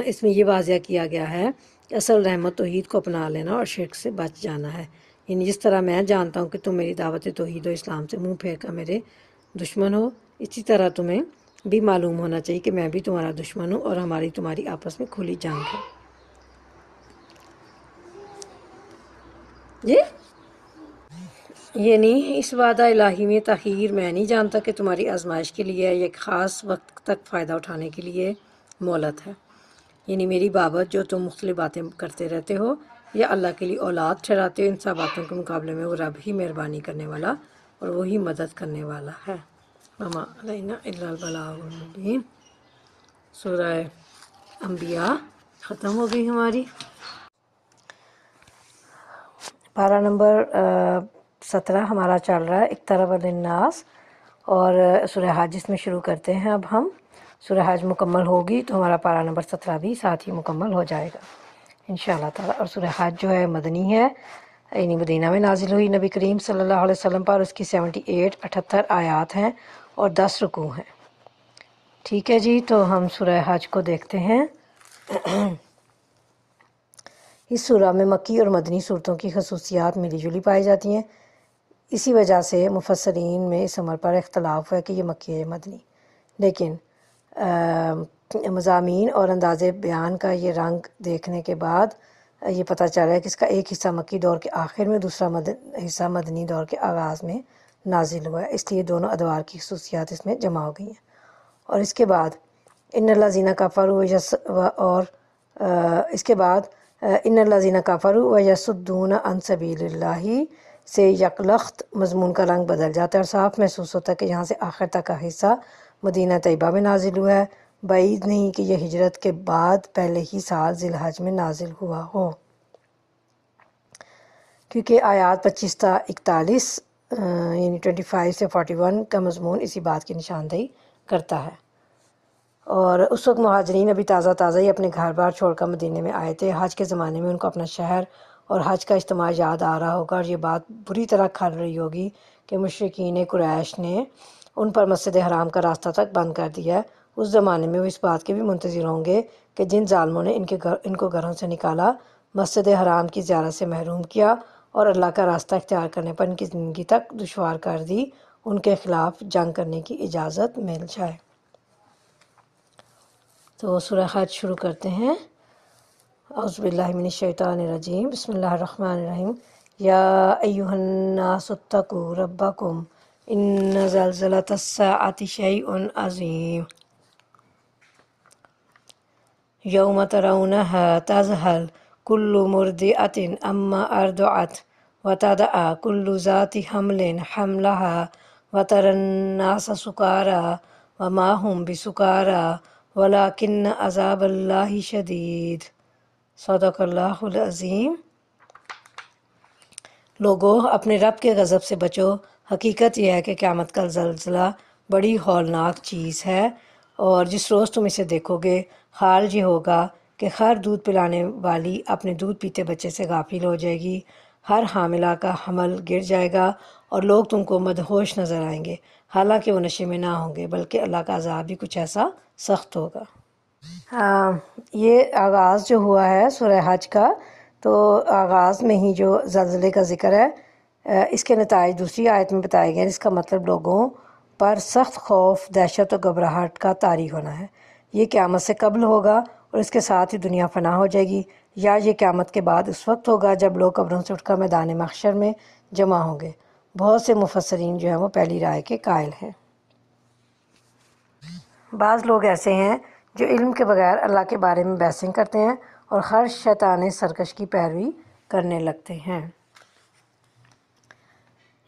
اس میں یہ واضح کیا گیا ہے کہ اصل رحمت توحید کو اپنا لینا اور شرک سے بچ جانا ہے، یعنی جس طرح میں جانتا ہوں کہ تم میری دعوت توحید و اسلام سے منہ پھیر کر میرے دشمن ہو، اسی طرح تمہیں بھی معلوم ہونا چاہیے کہ میں بھی تمہارا دشمن ہوں، اور ہماری تمہاری آپس میں کھلی جنگ ہے۔ جی یعنی اس وعدہ الہی میں تاخیر میں نہیں جانتا کہ تمہاری آزمائش کے لیے یا ایک خاص وقت تک فائدہ اٹھانے کے لیے مہلت ہے، یعنی میری بابت جو تم مختلف باتیں کرتے رہتے ہو یا اللہ کے لیے اولاد ٹھہراتے ہو، ان سب باتوں کے مقابلے میں وہ رب ہی مہربانی کرنے والا اور وہی مدد کرنے والا ہے۔ وما علینا الا البلاغ المبین۔ سورہ انبیاء ختم ہو گئی ہماری۔ پارہ نمبر 17 ہمارا چل رہا ہے اقترب للناس، اور سورہ حج اس میں شروع کرتے ہیں۔ اب ہم سورہ حج مکمل ہوگی تو ہمارا پارہ نمبر 17 بھی ساتھ ہی مکمل ہو جائے گا انشاءاللہ تعالیٰ۔ اور سورہ حج جو ہے مدنی ہے، یعنی مدینہ میں نازل ہوئی نبی کریم صلی اللہ علیہ وسلم پر، اس کی 78 آیات ہیں اور 10 رکوع ہیں۔ ٹھیک ہے جی، تو ہم سورہ حج کو دیکھتے ہیں۔ اس سورہ میں مکی اور مدنی صورتوں کی خصوصیات ملی جلی پائی جاتی ہیں، اسی وجہ سے مفسرین میں اس عمر پر اختلاف ہے کہ یہ مکی ہے یا مدنی، لیکن مضامین اور انداز بیان کا یہ رنگ دیکھنے کے بعد یہ پتہ چل رہا ہے کہ اس کا ایک حصہ مکی دور کے آخر میں، دوسرا حصہ مدنی دور کے آغاز میں نازل ہوا ہے، اس لیے دونوں ادوار کی خصوصیات اس میں جمع ہو گئی ہیں۔ اور اس کے بعد ان الذین کفروا اور اس کے بعد ان الذین کفروا ویصدون عن سبیل اللہ سے یکلخت مضمون کا رنگ بدل جاتا ہے، اور صاف محسوس ہوتا ہے کہ یہاں سے آخر تک کا حصہ مدینہ طیبہ میں نازل ہوا ہے، بعید نہیں کہ یہ ہجرت کے بعد پہلے ہی سال ذی الحج میں نازل ہوا ہو، کیونکہ آیات 25 تا 41 یعنی 25 سے 41 کا مضمون اسی بات کی نشاندہی کرتا ہے۔ اور اس وقت مہاجرین ابھی تازہ تازہ ہی اپنے گھر بار چھوڑ کر مدینے میں آئے تھے، حج کے زمانے میں ان کو اپنا شہر اور حج کا اجتماع یاد آ رہا ہوگا، اور یہ بات بری طرح کھل رہی ہوگی کہ مشرکین قریش نے ان پر مسجد حرام کا راستہ تک بند کر دیا ہے۔ اس زمانے میں وہ اس بات کے بھی منتظر ہوں گے کہ جن ظالموں نے ان کو گھروں سے نکالا، مسجد حرام کی زیارت سے محروم کیا اور اللہ کا راستہ اختیار کرنے پر ان کی زندگی تک دشوار کر دی، ان کے خلاف جنگ کرنے کی اجازت مل جائے۔ تو سورہ حج شروع کرتے ہیں۔ اعوذ باللہ من الشیطان الرجیم، بسم اللہ الرحمن الرحیم۔ یا ایہا الناس اتقوا ربکم ان زلزلۃ الساعۃ شیء عظیم یوم ترونہا تذہل کل مرضعۃ عما ارضعت وتضع كل ذات حمل حملها وترى الناس سكارى وما هم بسكارى ولكن عذاب اللہ شدید۔ صدق اللہ العظیم۔ لوگو، اپنے رب کے غضب سے بچو۔ حقیقت یہ ہے کہ قیامت کا زلزلہ بڑی ہولناک چیز ہے، اور جس روز تم اسے دیکھو گے حال یہ ہوگا کہ ہر دودھ پلانے والی اپنے دودھ پیتے بچے سے غافل ہو جائے گی، ہر حاملہ کا حمل گر جائے گا، اور لوگ تم کو مدہوش نظر آئیں گے، حالانکہ وہ نشے میں نہ ہوں گے، بلکہ اللہ کا عذاب بھی کچھ ایسا سخت ہوگا۔ یہ آغاز جو ہوا ہے سورہ حج کا، تو آغاز میں ہی جو زلزلے کا ذکر ہے، اس کے نتائج دوسری آیت میں بتائے گئے ہیں۔ اس کا مطلب لوگوں پر سخت خوف، دہشت و گھبراہٹ کا طاری ہونا ہے۔ یہ قیامت سے قبل ہوگا اور اس کے ساتھ ہی دنیا فنا ہو جائے گی، یا یہ قیامت کے بعد اس وقت ہوگا جب لوگ قبروں سے اٹھ کر میدان محشر میں جمع ہوں گے۔ بہت سے مفسرین جو ہیں وہ پہلی رائے کے قائل ہیں۔ بعض لوگ ایسے ہیں جو علم کے بغیر اللہ کے بارے میں بحثیں کرتے ہیں اور ہر شیطان سرکش کی پیروی کرنے لگتے ہیں۔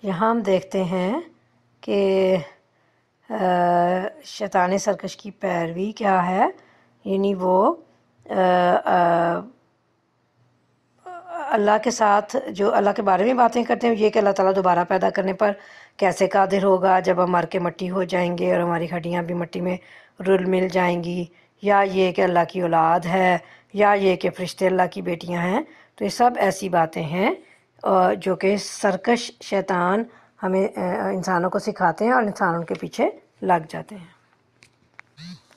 یہاں ہم دیکھتے ہیں کہ شیطان سرکش کی پیروی کیا ہے، یعنی وہ اللہ کے ساتھ جو اللہ کے بارے میں باتیں کرتے ہیں، یہ کہ اللہ تعالیٰ دوبارہ پیدا کرنے پر کیسے قادر ہوگا جب ہم مر کے مٹی ہو جائیں گے اور ہماری ہڈیاں بھی مٹی میں رل مل جائیں گی، یا یہ کہ اللہ کی اولاد ہے، یا یہ کہ فرشتے اللہ کی بیٹیاں ہیں۔ تو یہ سب ایسی باتیں ہیں جو کہ سرکش شیطان ہمیں انسانوں کو سکھاتے ہیں اور انسان ان کے پیچھے لگ جاتے ہیں۔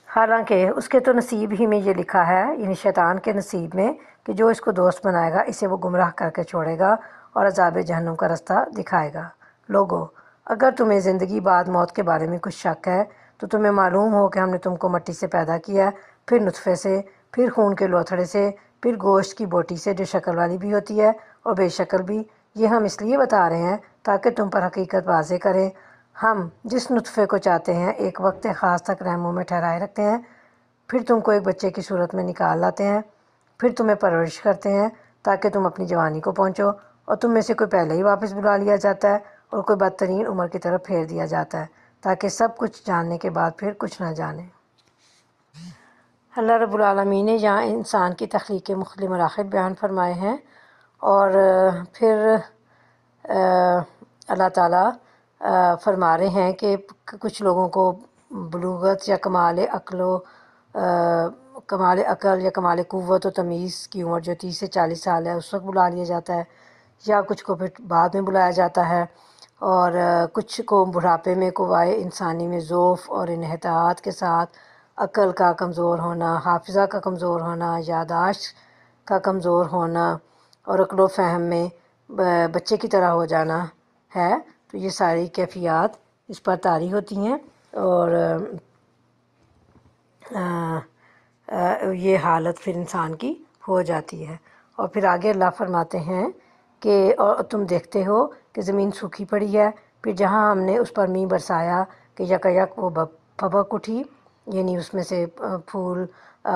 حالانکہ اس کے تو نصیب ہی میں یہ لکھا ہے، یعنی شیطان کے نصیب میں، کہ جو اس کو دوست بنائے گا اسے وہ گمراہ کر کے چھوڑے گا اور عذاب جہنم کا رستہ دکھائے گا۔ لوگو، اگر تمہیں زندگی بعد موت کے بارے میں کچھ شک ہے تو تمہیں معلوم ہو کہ ہم نے تم کو مٹی سے پیدا کیا، پھر نطفے سے، پھر خون کے لوتھڑے سے، پھر گوشت کی بوٹی سے جو شکل والی بھی ہوتی ہے اور بے شکل بھی۔ یہ ہم اس لیے بتا رہے ہیں تاکہ تم پر حقیقت واضح کریں۔ ہم جس نطفے کو چاہتے ہیں ایک وقت خاص تک رحموں میں ٹھہرائے رکھتے ہیں، پھر تم کو ایک بچے کی صورت میں نکال لاتے ہیں، پھر تمہیں پرورش کرتے ہیں تاکہ تم اپنی جوانی کو پہنچو، اور تم میں سے کوئی پہلے ہی واپس بلا لیا جاتا ہے اور کوئی بدترین عمر کی طرف پھیر دیا جاتا ہے، تاکہ سب کچھ جاننے کے بعد پھر کچھ نہ جانے۔ اللہ رب العالمین نے یہاں انسان کی تخلیق کے مختلف مراحل بیان فرمائے ہیں، اور پھر اللہ تعالیٰ فرما رہے ہیں کہ کچھ لوگوں کو بلوغت یا کمال عقل یا کمال قوت و تمیز کی عمر جو 30 سے 40 سال ہے اس وقت بلا لیا جاتا ہے، یا کچھ کو پھر بعد میں بلایا جاتا ہے، اور کچھ کو بڑھاپے میں قوائے انسانی میں ضعف اور انحطاط کے ساتھ عقل کا کمزور ہونا، حافظہ کا کمزور ہونا، یادداشت کا کمزور ہونا، اور عقل و فہم میں بچے کی طرح ہو جانا ہے۔ تو یہ ساری کیفیات اس پر طاری ہوتی ہیں، اور یہ حالت پھر انسان کی ہو جاتی ہے۔ اور پھر آگے اللہ فرماتے ہیں کہ اور تم دیکھتے ہو کہ زمین سوکھی پڑی ہے، پھر جہاں ہم نے اس پر میਂہ برسایا کہ یکایک وہ پھبک اٹھی، یعنی اس میں سے پھول،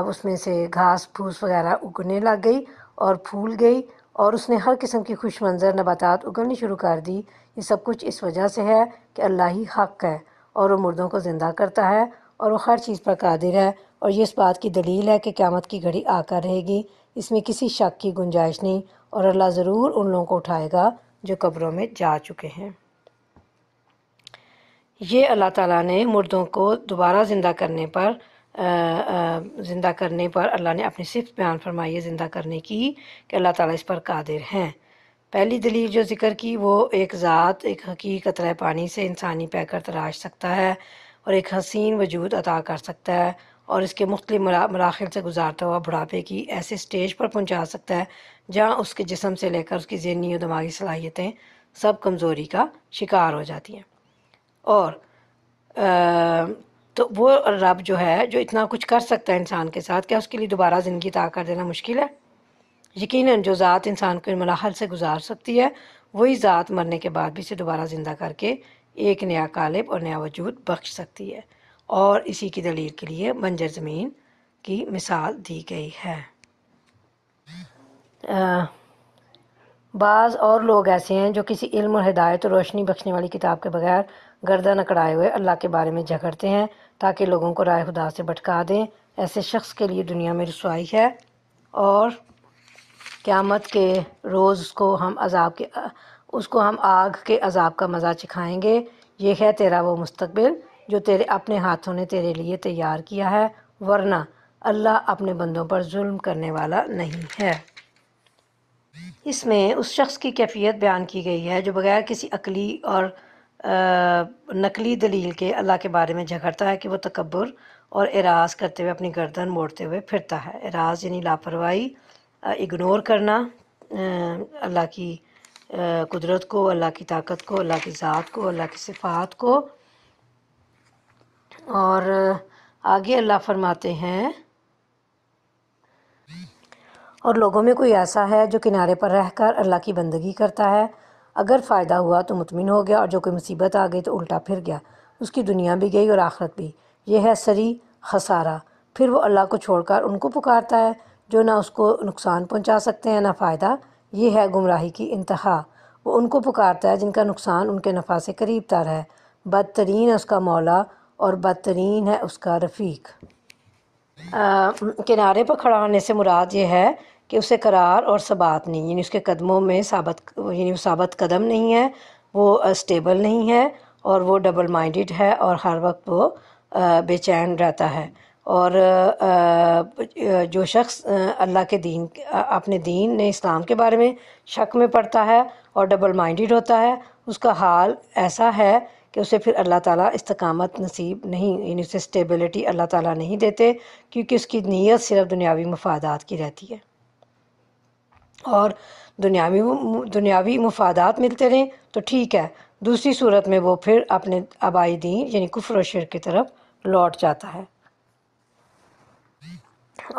اس میں سے گھاس پھوس وغیرہ اگنے لگ گئی اور پھول گئی، اور اس نے ہر قسم کی خوش منظر نباتات اگلنی شروع کر دی۔ یہ سب کچھ اس وجہ سے ہے کہ اللہ ہی حق ہے، اور وہ مردوں کو زندہ کرتا ہے، اور وہ ہر چیز پر قادر ہے، اور یہ اس بات کی دلیل ہے کہ قیامت کی گھڑی آ کر رہے گی، اس میں کسی شک کی گنجائش نہیں، اور اللہ ضرور ان لوگوں کو اٹھائے گا جو قبروں میں جا چکے ہیں۔ یہ اللہ تعالیٰ نے مردوں کو دوبارہ زندہ کرنے پر اللہ نے اپنی صفت بیان فرمائی ہے زندہ کرنے کی، کہ اللہ تعالیٰ اس پر قادر ہیں۔ پہلی دلیل جو ذکر کی وہ ایک ذات ایک حقیقی قطرہ پانی سے انسانی پیکر تراش سکتا ہے اور ایک حسین وجود عطا کر سکتا ہے، اور اس کے مختلف مراحل سے گزارتا ہوا بڑھاپے کی ایسے سٹیج پر پہنچا سکتا ہے جہاں اس کے جسم سے لے کر اس کی ذہنی و دماغی صلاحیتیں سب کمزوری کا شکار ہو جاتی ہیں۔ اور تو وہ رب جو ہے جو اتنا کچھ کر سکتا ہے انسان کے ساتھ، کیا اس کے لیے دوبارہ زندگی عطا کر دینا مشکل ہے؟ یقیناً جو ذات انسان کو ان مراحل سے گزار سکتی ہے وہی ذات مرنے کے بعد بھی اسے دوبارہ زندہ کر کے ایک نیا قالب اور نیا وجود بخش سکتی ہے، اور اسی کی دلیل کے لیے بنجر زمین کی مثال دی گئی ہے۔ بعض اور لوگ ایسے ہیں جو کسی علم اور ہدایت اور روشنی بخشنے والی کتاب کے بغیر گردن اکڑائے ہوئے اللہ کے بارے میں جھگڑتے ہیں تاکہ لوگوں کو رائے خدا سے بھٹکا دیں۔ ایسے شخص کے لیے دنیا میں رسوائی ہے اور قیامت کے روز اس کو ہم آگ کے عذاب کا مزہ چکھائیں گے۔ یہ ہے تیرا وہ مستقبل جو تیرے اپنے ہاتھوں نے تیرے لیے تیار کیا ہے، ورنہ اللہ اپنے بندوں پر ظلم کرنے والا نہیں ہے۔ اس میں اس شخص کی کیفیت بیان کی گئی ہے جو بغیر کسی عقلی اور نقلی دلیل کے اللہ کے بارے میں جھگڑتا ہے کہ وہ تکبر اور اعراض کرتے ہوئے اپنی گردن موڑتے ہوئے پھرتا ہے۔ اعراض یعنی لاپرواہی، اگنور کرنا اللہ کی قدرت کو، اللہ کی طاقت کو، اللہ کی ذات کو، اللہ کی صفات کو۔ اور آگے اللہ فرماتے ہیں اور لوگوں میں کوئی ایسا ہے جو کنارے پر رہ کر اللہ کی بندگی کرتا ہے، اگر فائدہ ہوا تو مطمئن ہو گیا اور جو کوئی مصیبت آ گئی تو الٹا پھر گیا، اس کی دنیا بھی گئی اور آخرت بھی، یہ ہے صریح خسارہ۔ پھر وہ اللہ کو چھوڑ کر ان کو پکارتا ہے جو نہ اس کو نقصان پہنچا سکتے ہیں نہ فائدہ، یہ ہے گمراہی کی انتہا۔ وہ ان کو پکارتا ہے جن کا نقصان ان کے نفع سے قریب تر ہے، بدترین ہے اس کا مولا اور بدترین ہے اس کا رفیق۔ کنارے پر کھڑا ہونے سے مراد یہ ہے کہ اسے قرار اور ثبات نہیں، یعنی اس کے قدموں میں یعنی وہ ثابت قدم نہیں ہے، وہ اسٹیبل نہیں ہے اور وہ ڈبل مائنڈڈ ہے اور ہر وقت وہ بے چین رہتا ہے۔ اور جو شخص اللہ کے دین، اپنے دین نے اسلام کے بارے میں شک میں پڑتا ہے اور ڈبل مائنڈڈ ہوتا ہے، اس کا حال ایسا ہے کہ اسے پھر اللہ تعالیٰ استقامت نصیب نہیں، یعنی اسے اسٹیبلٹی اللہ تعالیٰ نہیں دیتے، کیونکہ اس کی نیت صرف دنیاوی مفادات کی رہتی ہے، اور دنیاوی مفادات ملتے رہیں تو ٹھیک ہے، دوسری صورت میں وہ پھر اپنے آبائی دین یعنی کفر و شرک کی طرف لوٹ جاتا ہے۔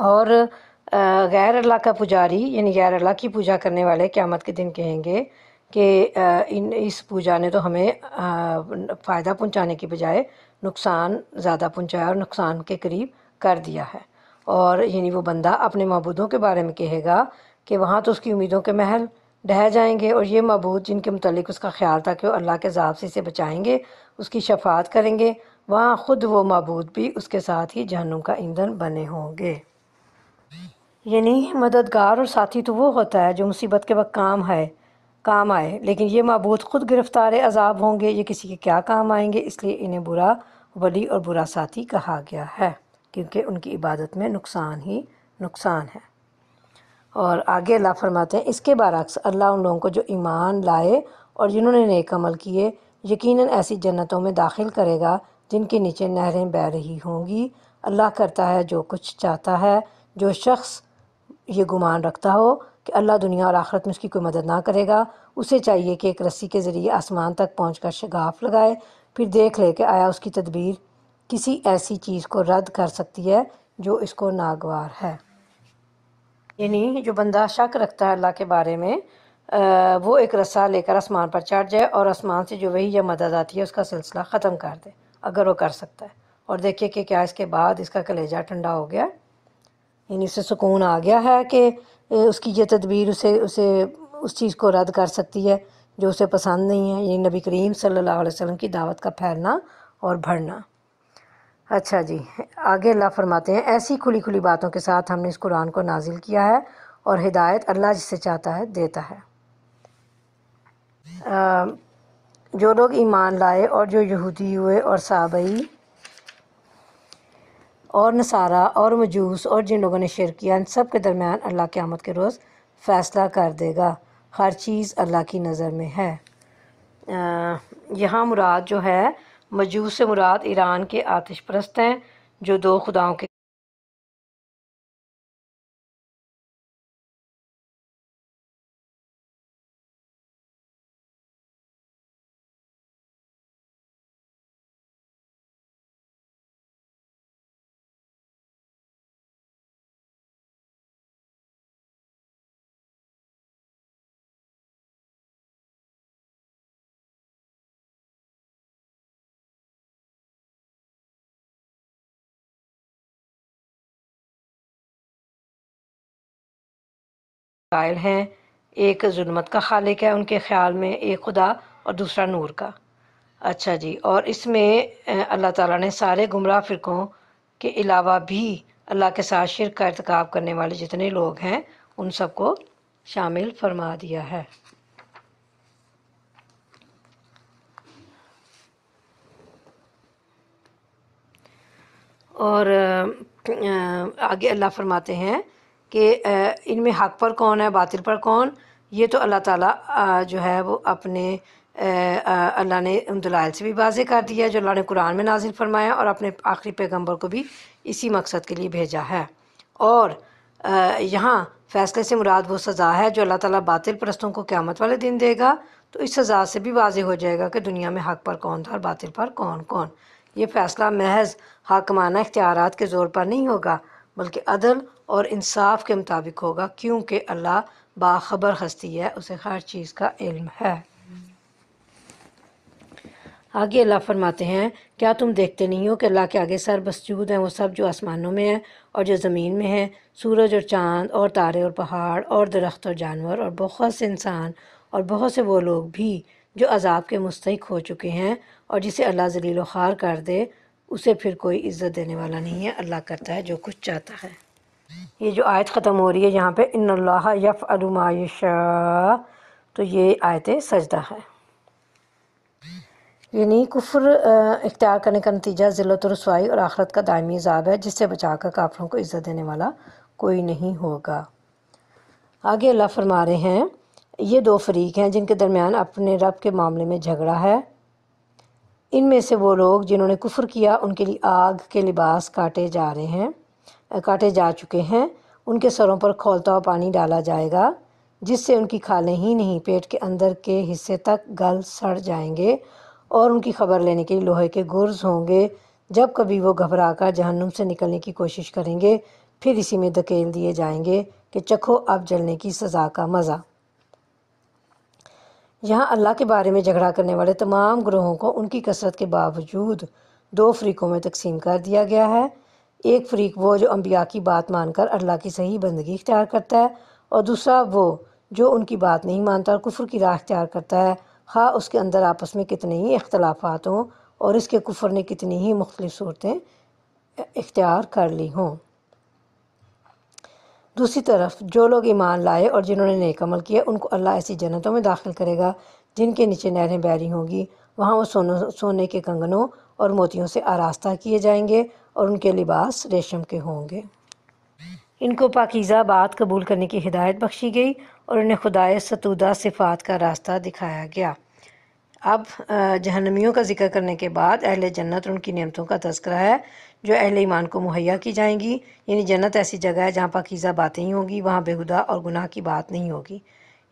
اور غیر اللہ کا پجاری یعنی غیر اللہ کی پوجا کرنے والے قیامت کے دن کہیں گے کہ اس پوجا نے تو ہمیں فائدہ پہنچانے کی بجائے نقصان زیادہ پہنچایا اور نقصان کے قریب کر دیا ہے۔ اور یعنی وہ بندہ اپنے معبودوں کے بارے میں کہے گا کہ وہاں تو اس کی امیدوں کے محل ڈھہ جائیں گے، اور یہ معبود جن کے متعلق اس کا خیال تھا کہ وہ اللہ کے عذاب سے اسے بچائیں گے، اس کی شفاعت کریں گے، وہاں خود وہ معبود بھی اس کے ساتھ ہی جہنم کا ایندھن بنے ہوں گے۔ یعنی مددگار اور ساتھی تو وہ ہوتا ہے جو مصیبت کے وقت کام آئے، لیکن یہ معبود خود گرفتار عذاب ہوں گے، یہ کسی کے کیا کام آئیں گے، اس لیے انہیں برا ولی اور برا ساتھی کہا گیا ہے، کیونکہ ان کی عبادت میں نقصان ہی نقصان ہے۔ اور آگے اللہ فرماتے ہیں اس کے برعکس اللہ ان لوگوں کو جو ایمان لائے اور جنہوں نے نیک عمل کیے یقیناً ایسی جنتوں میں داخل کرے گا جن کے نیچے نہریں بہہ رہی ہوں گی۔ اللہ کرتا ہے جو کچھ چاہتا ہے۔ جو شخص یہ گمان رکھتا ہو کہ اللہ دنیا اور آخرت میں اس کی کوئی مدد نہ کرے گا، اسے چاہیے کہ ایک رسی کے ذریعے آسمان تک پہنچ کر شگاف لگائے، پھر دیکھ لے کہ آیا اس کی تدبیر کسی ایسی چیز کو رد کر سکتی ہے جو اس کو ناگوار ہے۔ یعنی جو بندہ شک رکھتا ہے اللہ کے بارے میں، وہ ایک رسہ لے کر آسمان پر چڑھ جائے اور آسمان سے جو وحی یا مدد آتی ہے اس کا سلسلہ ختم کر دے، اگر وہ کر سکتا ہے، اور دیکھے کہ کیا اس کے بعد اس کا کلیجہ ٹھنڈا ہو گیا، یعنی اسے سکون آ گیا ہے کہ اس کی یہ تدبیر اسے اس چیز کو رد کر سکتی ہے جو اسے پسند نہیں ہے، یعنی نبی کریم صلی اللہ علیہ وسلم کی دعوت کا پھیلنا اور بڑھنا۔ اچھا جی، آگے اللہ فرماتے ہیں ایسی کھلی کھلی باتوں کے ساتھ ہم نے اس قرآن کو نازل کیا ہے اور ہدایت اللہ جسے چاہتا ہے دیتا ہے۔ جو لوگ ایمان لائے اور جو یہودی ہوئے اور صابئی اور نصارہ اور مجوس اور جن لوگوں نے شرک کیا، ان سب کے درمیان اللہ قیامت کے روز فیصلہ کر دے گا، ہر چیز اللہ کی نظر میں ہے۔ یہاں مراد جو ہے مجوس سے مراد ایران کے آتش پرست ہیں جو دو خداؤں کے قائل ہیں، ایک ظلمت کا خالق ہے ان کے خیال میں، ایک خدا اور دوسرا نور کا۔ اچھا جی، اور اس میں اللہ تعالیٰ نے سارے گمراہ فرقوں کے علاوہ بھی اللہ کے ساتھ شرک کا ارتکاب کرنے والے جتنے لوگ ہیں ان سب کو شامل فرما دیا ہے۔ اور آگے اللہ فرماتے ہیں کہ ان میں حق پر کون ہے، باطل پر کون، یہ تو اللہ تعالیٰ جو ہے وہ اپنے اللہ نے ان دلائل سے بھی واضح کر دیا جو اللہ نے قرآن میں نازل فرمایا، اور اپنے آخری پیغمبر کو بھی اسی مقصد کے لیے بھیجا ہے۔ اور یہاں فیصلے سے مراد وہ سزا ہے جو اللہ تعالیٰ باطل پرستوں کو قیامت والے دن دے گا، تو اس سزا سے بھی واضح ہو جائے گا کہ دنیا میں حق پر کون تھا اور باطل پر کون کون۔ یہ فیصلہ محض حاکمانہ اختیارات کے زور پر نہیں ہوگا بلکہ عدل اور انصاف کے مطابق ہوگا، کیونکہ اللہ باخبر ہستی ہے، اسے ہر چیز کا علم ہے۔ آگے اللہ فرماتے ہیں کیا تم دیکھتے نہیں ہو کہ اللہ کے آگے سر مسجود ہیں وہ سب جو آسمانوں میں ہیں اور جو زمین میں ہیں، سورج اور چاند اور تارے اور پہاڑ اور درخت اور جانور اور بہت سے انسان اور بہت سے وہ لوگ بھی جو عذاب کے مستحق ہو چکے ہیں، اور جسے اللہ ذلیل و خوار کر دے اسے پھر کوئی عزت دینے والا نہیں ہے۔ اللہ کرتا ہے جو کچھ چاہتا ہے۔ یہ جو آیت ختم ہو رہی ہے یہاں پہ ان اللہ یفعل ما یشاء، تو یہ آیت سجدہ ہے، یعنی کفر اختیار کرنے کا نتیجہ ذلت و رسوائی اور آخرت کا دائمی عذاب ہے، جس سے بچا کر کافروں کو عزت دینے والا کوئی نہیں ہوگا۔ آگے اللہ فرما رہے ہیں یہ دو فریق ہیں جن کے درمیان اپنے رب کے معاملے میں جھگڑا ہے۔ ان میں سے وہ لوگ جنہوں نے کفر کیا ان کے لیے آگ کے لباس کاٹے جا چکے ہیں، ان کے سروں پر کھولتا ہوا پانی ڈالا جائے گا جس سے ان کی کھالیں ہی نہیں پیٹ کے اندر کے حصے تک گل سڑ جائیں گے، اور ان کی خبر لینے کے لیے لوہے کے گرز ہوں گے جب کبھی وہ گھبرا کر جہنم سے نکلنے کی کوشش کریں گے، پھر اسی میں دھکیل دیے جائیں گے کہ چکھو اب جلنے کی سزا کا مزہ۔ یہاں اللہ کے بارے میں جھگڑا کرنے والے تمام گروہوں کو ان کی کثرت کے باوجود دو فریقوں میں تقسیم کر دیا گیا ہے۔ ایک فریق وہ جو انبیاء کی بات مان کر اللہ کی صحیح بندگی اختیار کرتا ہے، اور دوسرا وہ جو ان کی بات نہیں مانتا اور کفر کی راہ اختیار کرتا ہے، خواہ اس کے اندر آپس میں کتنے ہی اختلافات ہوں اور اس کے کفر نے کتنی ہی مختلف صورتیں اختیار کر لی ہوں۔ دوسری طرف جو لوگ ایمان لائے اور جنہوں نے نیک عمل کیا ان کو اللہ ایسی جنتوں میں داخل کرے گا جن کے نیچے نہریں بہری ہوں گی، وہاں وہ سونے کے کنگنوں اور موتیوں سے آراستہ کیے جائیں گے اور ان کے لباس ریشم کے ہوں گے۔ ان کو پاکیزہ بات قبول کرنے کی ہدایت بخشی گئی اور انہیں خدائے ستودہ صفات کا راستہ دکھایا گیا۔ اب جہنمیوں کا ذکر کرنے کے بعد اہل جنت اور ان کی نعمتوں کا تذکرہ ہے جو اہل ایمان کو مہیا کی جائیں گی، یعنی جنت ایسی جگہ ہے جہاں پاکیزہ باتیں ہی ہوں گی، وہاں بےہودہ اور گناہ کی بات نہیں ہوگی،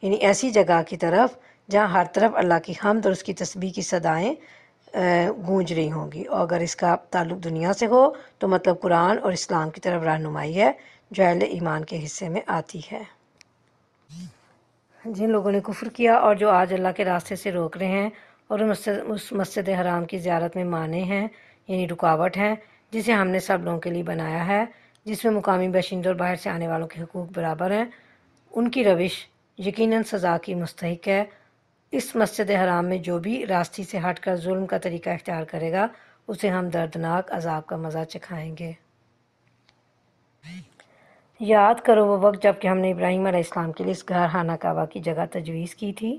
یعنی ایسی جگہ کی طرف جہاں ہر طرف اللہ کی حمد اور اس کی تسبیح کی صدائیں گونج رہی ہوں گی۔ اور اگر اس کا تعلق دنیا سے ہو تو مطلب قرآن اور اسلام کی طرف رہنمائی ہے جو اہل ایمان کے حصے میں آتی ہے۔ جن لوگوں نے کفر کیا اور جو آج اللہ کے راستے سے روک رہے ہیں اور اس مسجد حرام کی زیارت میں مانے ہیں، یعنی رکاوٹ ہیں، جسے ہم نے سب لوگوں کے لیے بنایا ہے، جس میں مقامی باشندوں اور باہر سے آنے والوں کے حقوق برابر ہیں، ان کی روش یقیناً سزا کی مستحق ہے۔ اس مسجد حرام میں جو بھی راستی سے ہٹ کر ظلم کا طریقہ اختیار کرے گا اسے ہم دردناک عذاب کا مزہ چکھائیں گے۔ یاد کرو وہ وقت جب کہ ہم نے ابراہیم علیہ السلام کے لیے اس گھر خانہ کعبہ کی جگہ تجویز کی تھی،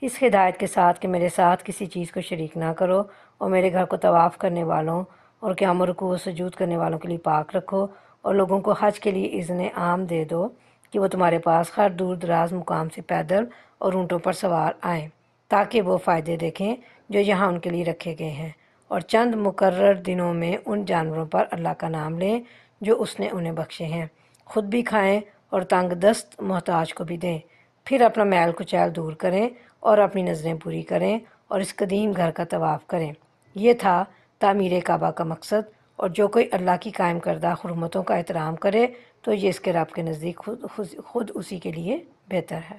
اس ہدایت کے ساتھ کہ میرے ساتھ کسی چیز کو شریک نہ کرو، اور میرے گھر کو طواف کرنے والوں اور قیام و رکوع و سجود کرنے والوں کے لیے پاک رکھو، اور لوگوں کو حج کے لیے اذن عام دے دو کہ وہ تمہارے پاس ہر دور دراز مقام سے پیدل اور اونٹوں پر سوار آئیں تاکہ وہ فائدے دیکھیں جو یہاں ان کے لیے رکھے گئے ہیں، اور چند مقرر دنوں میں ان جانوروں پر اللہ کا نام لیں جو اس نے انہیں بخشے ہیں، خود بھی کھائیں اور تنگ دست محتاج کو بھی دیں، پھر اپنا میل کچیل دور کریں اور اپنی نظریں پوری کریں اور اس قدیم گھر کا طواف کریں۔ یہ تھا تعمیر کعبہ کا مقصد، اور جو کوئی اللہ کی قائم کردہ حرمتوں کا احترام کرے تو یہ اس کے رب کے نزدیک خود اسی کے لیے بہتر ہے۔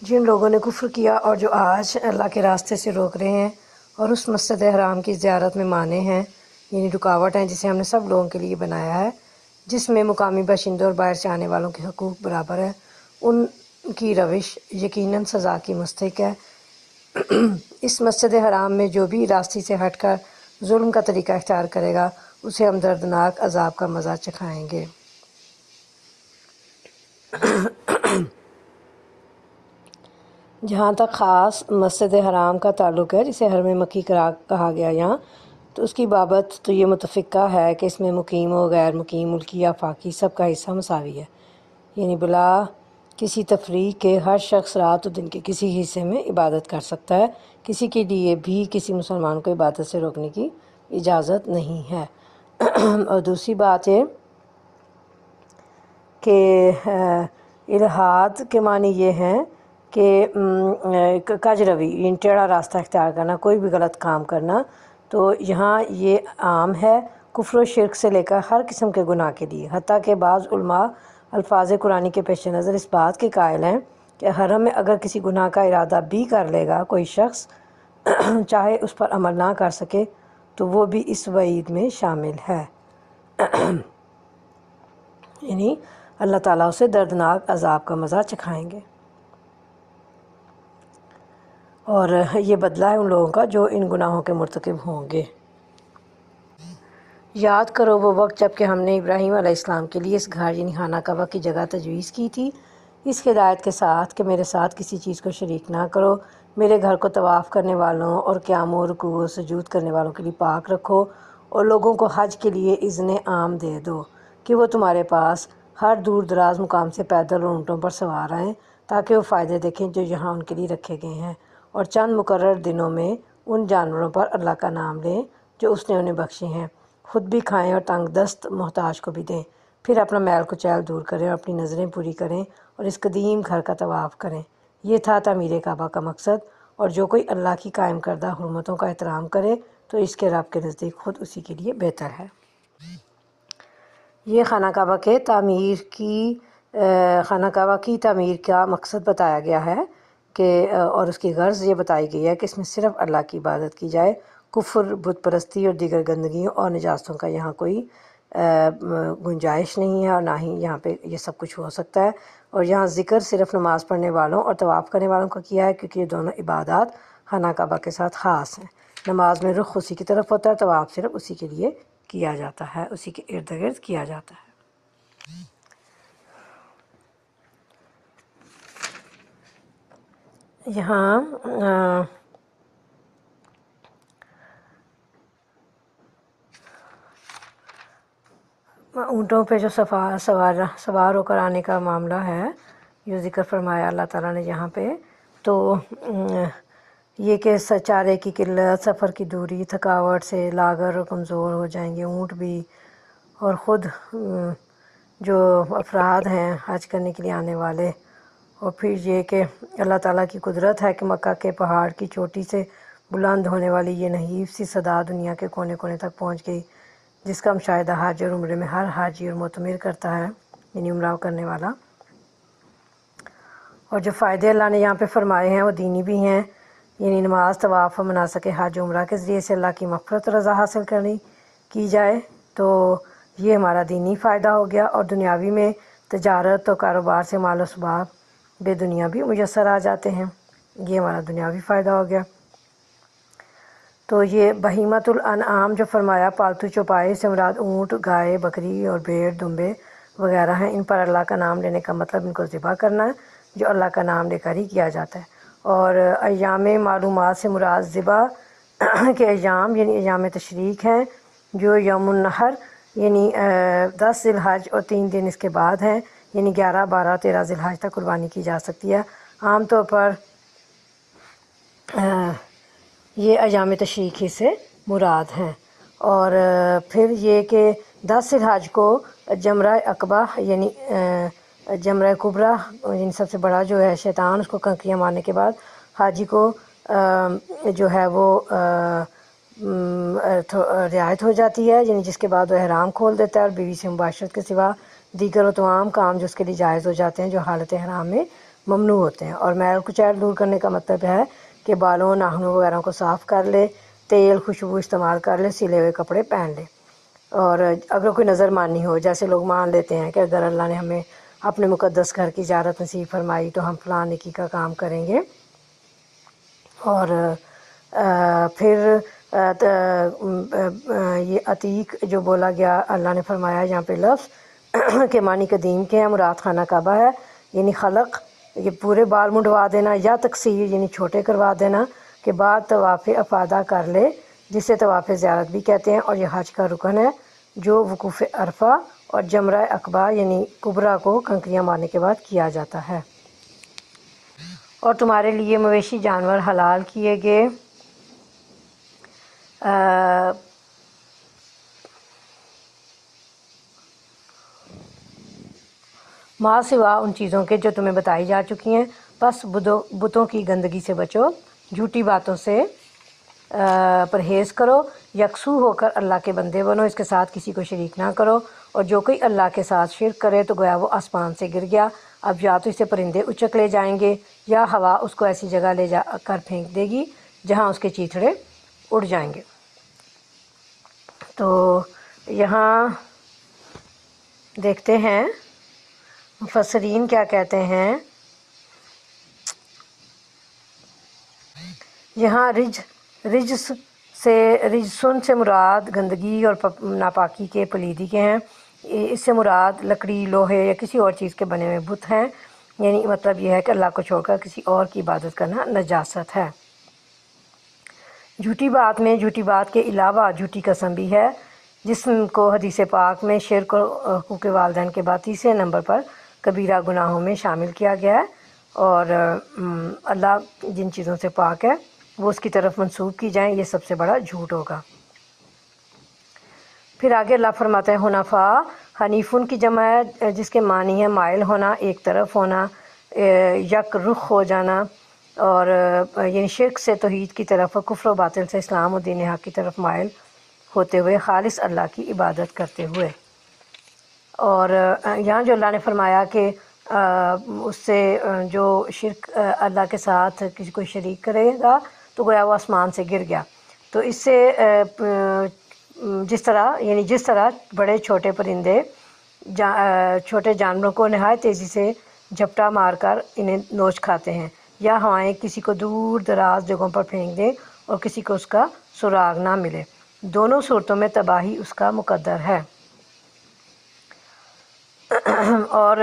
جن لوگوں نے کفر کیا اور جو آج اللہ کے راستے سے روک رہے ہیں اور اس مسجد حرام کی زیارت میں مانے ہیں، یعنی رکاوٹ ہیں، جسے ہم نے سب لوگوں کے لیے بنایا ہے، جس میں مقامی باشندوں اور باہر سے آنے والوں کے حقوق برابر ہیں، ان کی روش یقیناً سزا کی مستحق ہے۔ اس مسجد حرام میں جو بھی راستے سے ہٹ کر ظلم کا طریقہ اختیار کرے گا اسے ہم دردناک عذاب کا مزہ چکھائیں گے۔ جہاں تک خاص مسجد حرام کا تعلق ہے، جسے حرم مکی کہا گیا یہاں، تو اس کی بابت تو یہ متفقہ ہے کہ اس میں مقیم و غیر مقیم، ملکی یا آفاقی سب کا حصہ مساوی ہے، یعنی بلا کسی تفریق کے ہر شخص رات و دن کے کسی حصے میں عبادت کر سکتا ہے۔ کسی کے لیے بھی کسی مسلمان کو عبادت سے روکنے کی اجازت نہیں ہے۔ اور دوسری بات یہ کہ الحاد کے معنی یہ ہیں کہ کج روی، یعنی ٹیڑھا راستہ اختیار کرنا، کوئی بھی غلط کام کرنا، تو یہاں یہ عام ہے کفر و شرک سے لے کر ہر قسم کے گناہ کے لیے، حتیٰ کہ بعض علماء الفاظ قرآنی کے پیش نظر اس بات کے قائل ہیں کہ حرم میں اگر کسی گناہ کا ارادہ بھی کر لے گا کوئی شخص، چاہے اس پر عمل نہ کر سکے، تو وہ بھی اس وعید میں شامل ہے، یعنی اللہ تعالیٰ اسے دردناک عذاب کا مزہ چکھائیں گے۔ اور یہ بدلہ ہے ان لوگوں کا جو ان گناہوں کے مرتکب ہوں گے۔ یاد کرو وہ وقت جب کہ ہم نے ابراہیم علیہ السلام کے لیے اس گھر یعنی خانہ کعبہ کی جگہ تجویز کی تھی، اس ہدایت کے ساتھ کہ میرے ساتھ کسی چیز کو شریک نہ کرو، میرے گھر کو طواف کرنے والوں اور قیام و رکوع و سجود کرنے والوں کے لیے پاک رکھو، اور لوگوں کو حج کے لیے اذن عام دے دو کہ وہ تمہارے پاس ہر دور دراز مقام سے پیدل اور اونٹوں پر سوار آئیں تاکہ وہ فائدے دیکھیں جو یہاں ان کے لیے رکھے گئے ہیں، اور چند مقرر دنوں میں ان جانوروں پر اللہ کا نام لیں جو اس نے انہیں بخشے ہیں، خود بھی کھائیں اور تنگ دست محتاج کو بھی دیں، پھر اپنا میل کچیل دور کریں اور اپنی نظریں پوری کریں اور اس قدیم گھر کا طواف کریں۔ یہ تھا تعمیر کعبہ کا مقصد، اور جو کوئی اللہ کی قائم کردہ حرمتوں کا احترام کرے تو اس کے رب کے نزدیک خود اسی کے لیے بہتر ہے۔ یہ خانہ کعبہ کی تعمیر کا مقصد بتایا گیا ہے کہ اور اس کی غرض یہ بتائی گئی ہے کہ اس میں صرف اللہ کی عبادت کی جائے، کفر، بت پرستی اور دیگر گندگیوں اور نجاستوں کا یہاں کوئی گنجائش نہیں ہے، اور نہ ہی یہاں پہ یہ سب کچھ ہو سکتا ہے۔ اور یہاں ذکر صرف نماز پڑھنے والوں اور طواف کرنے والوں کا کیا ہے، کیونکہ یہ دونوں عبادات خانہ کعبہ کے ساتھ خاص ہیں۔ نماز میں رخ اسی کی طرف ہوتا ہے، طواف صرف اسی کے لیے کیا جاتا ہے، اسی کے ارد گرد کیا جاتا ہے۔ یہاں اونٹوں پہ جو سوار ہو کر آنے کا معاملہ ہے، جو ذکر فرمایا اللہ تعالیٰ نے یہاں پہ، تو یہ کہ چارے کی قلت، سفر کی دوری، تھکاوٹ سے لاغر اور کمزور ہو جائیں گے اونٹ بھی، اور خود جو افراد ہیں حج کرنے کے لیے آنے والے، اور پھر یہ کہ اللہ تعالیٰ کی قدرت ہے کہ مکہ کے پہاڑ کی چوٹی سے بلند ہونے والی یہ نحیف سی صدا دنیا کے کونے کونے تک پہنچ گئی، جس کا مشاہدہ حج اور عمرے میں ہر حاجی اور معتمر کرتا ہے، یعنی عمرہ کرنے والا۔ اور جو فائدے اللہ نے یہاں پہ فرمائے ہیں وہ دینی بھی ہیں، یعنی نماز، طواف و مناسک حج عمرہ کے ذریعے سے اللہ کی مغفرت و رضا حاصل کی جائے، تو یہ ہمارا دینی فائدہ ہو گیا، اور دنیاوی میں تجارت و کاروبار سے مال و اسباب بے دنیا بھی میسر آ جاتے ہیں، یہ ہمارا دنیاوی فائدہ ہو گیا۔ تو یہ بہیمۃ الانعام جو فرمایا، پالتو چوپائے سے مراد اونٹ، گائے، بکری اور بھیڑ، دمبے وغیرہ ہیں، ان پر اللہ کا نام لینے کا مطلب ان کو ذبح کرنا ہے، جو اللہ کا نام لے کر ہی کیا جاتا ہے۔ اور ایام معلومات سے مراد ذبح کے ایام یعنی ایام تشریق ہیں، جو یوم النحر یعنی 10 ذی الحج اور 3 دن اس کے بعد ہیں، یعنی 11، 12، 13 ذی الحج تک قربانی کی جا سکتی ہے۔ عام طور پر یہ ایام تشریق ہی سے مراد ہیں۔ اور پھر یہ کہ 10 ذی الحج کو جمرہ عقبہ یعنی جمرہ کبریٰ یعنی سب سے بڑا جو ہے شیطان، اس کو کنکریاں مارنے کے بعد حاجی کو جو ہے وہ رعایت ہو جاتی ہے، یعنی جس کے بعد وہ احرام کھول دیتا ہے، اور بیوی سے مباشرت کے سوا دیگر و تمام کام جو اس کے لیے جائز ہو جاتے ہیں جو حالت احرام میں ممنوع ہوتے ہیں۔ اور میل کچیل دور کرنے کا مطلب ہے کہ بالوں، ناخنوں وغیرہ کو صاف کر لے، تیل، خوشبو استعمال کر لے، سلے ہوئے کپڑے پہن لے۔ اور اگر کوئی نظر مانی ہو، جیسے لوگ مان لیتے ہیں کہ اگر اللہ نے ہمیں اپنے مقدس گھر کی زیارت نصیب فرمائی تو ہم فلاں نیکی کا کام کریں گے۔ اور پھر یہ عتیق جو بولا گیا، اللہ نے فرمایا یہاں پہ لفظ کہ معنی قدیم کے ہیں، مراد خانہ کعبہ ہے، یعنی خلق، یہ پورے بال منڈوا دینا، یا تقصیر یعنی چھوٹے کروا دینا، کہ بعد طواف افادہ کر لے، جسے طواف زیارت بھی کہتے ہیں، اور یہ حج کا رکن ہے جو وقوف عرفہ اور جمرہ عقبہ یعنی کبریٰ کو کنکریاں مارنے کے بعد کیا جاتا ہے۔ اور تمہارے لیے مویشی جانور حلال کیے گئے، ما سوا ان چیزوں کے جو تمہیں بتائی جا چکی ہیں، بس بتوں کی گندگی سے بچو، جھوٹی باتوں سے پرہیز کرو، یکسو ہو کر اللہ کے بندے بنو، اس کے ساتھ کسی کو شریک نہ کرو، اور جو کوئی اللہ کے ساتھ شرک کرے تو گویا وہ آسمان سے گر گیا، اب یا تو اسے پرندے اچک لے جائیں گے یا ہوا اس کو ایسی جگہ لے جا کر پھینک دے گی جہاں اس کے چیتڑے اڑ جائیں گے۔ تو یہاں دیکھتے ہیں مفسرین کیا کہتے ہیں۔ یہاں رجسن سے مراد گندگی اور ناپاکی کے پلیدی کے ہیں، اس سے مراد لکڑی، لوہے یا کسی اور چیز کے بنے ہوئے بت ہیں، یعنی مطلب یہ ہے کہ اللہ کو چھوڑ کر کسی اور کی عبادت کرنا نجاست ہے۔ جھوٹی بات میں جھوٹی بات کے علاوہ جھوٹی قسم بھی ہے، جس کو حدیث پاک میں شرک اور حقوق والدین کے بعد تیسرے نمبر پر کبیرہ گناہوں میں شامل کیا گیا ہے، اور اللہ جن چیزوں سے پاک ہے وہ اس کی طرف منسوب کی جائیں، یہ سب سے بڑا جھوٹ ہوگا۔ پھر آگے اللہ فرماتا ہے حنفاء، حنیفن کی جمع ہے جس کے معنی ہے مائل ہونا، ایک طرف ہونا، یک رخ ہو جانا، اور یعنی شرک سے توحید کی طرف، کفر و باطل سے اسلام و دین حق کی طرف مائل ہوتے ہوئے خالص اللہ کی عبادت کرتے ہوئے۔ اور یہاں جو اللہ نے فرمایا کہ اس سے جو شرک اللہ کے ساتھ کسی کو شریک کرے گا تو گویا وہ آسمان سے گر گیا، تو اس سے جس طرح بڑے چھوٹے پرندے چھوٹے جانوروں کو نہایت تیزی سے جھپٹا مار کر انہیں نوچ کھاتے ہیں، یا ہوائیں کسی کو دور دراز جگہوں پر پھینک دیں اور کسی کو اس کا سراغ نہ ملے، دونوں صورتوں میں تباہی اس کا مقدر ہے۔ اور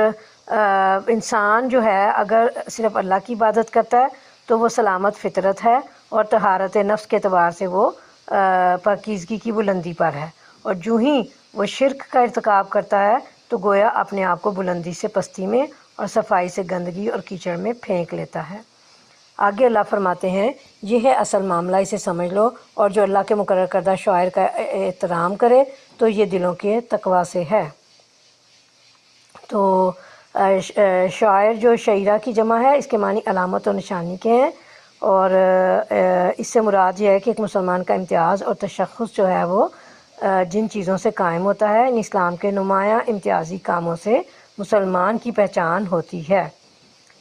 انسان جو ہے اگر صرف اللہ کی عبادت کرتا ہے تو وہ سلامت فطرت ہے اور طہارت نفس کے اعتبار سے وہ پاکیزگی کی بلندی پر ہے، اور جو ہی وہ شرک کا ارتکاب کرتا ہے تو گویا اپنے آپ کو بلندی سے پستی میں اور صفائی سے گندگی اور کیچڑ میں پھینک لیتا ہے۔ آگے اللہ فرماتے ہیں یہ ہے اصل معاملہ، اسے سمجھ لو، اور جو اللہ کے مقرر کردہ شعائر کا احترام کرے تو یہ دلوں کے تقویٰ سے ہے۔ تو شاعر جو شعیرہ کی جمع ہے، اس کے معنی علامت اور نشانی کے ہیں، اور اس سے مراد یہ ہے کہ ایک مسلمان کا امتیاز اور تشخص جو ہے وہ جن چیزوں سے قائم ہوتا ہے، ان اسلام کے نمایاں امتیازی کاموں سے مسلمان کی پہچان ہوتی ہے،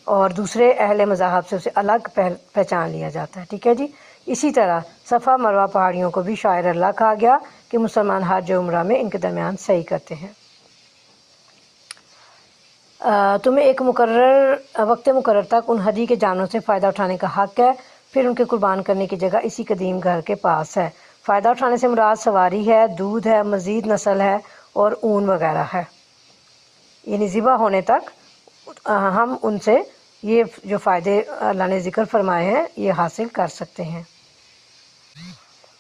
اور دوسرے اہل مذاہب سے اسے الگ پہچان لیا جاتا ہے۔ ٹھیک ہے جی۔ اسی طرح صفا مروہ پہاڑیوں کو بھی شاعر اللہ کہا گیا کہ مسلمان حج و عمرہ میں ان کے درمیان صحیح کرتے ہیں۔ تمہیں ایک وقت مقرر تک ان ہدی کے جانوروں سے فائدہ اٹھانے کا حق ہے، پھر ان کے قربان کرنے کی جگہ اسی قدیم گھر کے پاس ہے۔ فائدہ اٹھانے سے مراد سواری ہے، دودھ ہے، مزید نسل ہے اور اون وغیرہ ہے، یعنی ذبح ہونے تک ہم ان سے یہ جو فائدے اللہ نے ذکر فرمائے ہیں یہ حاصل کر سکتے ہیں۔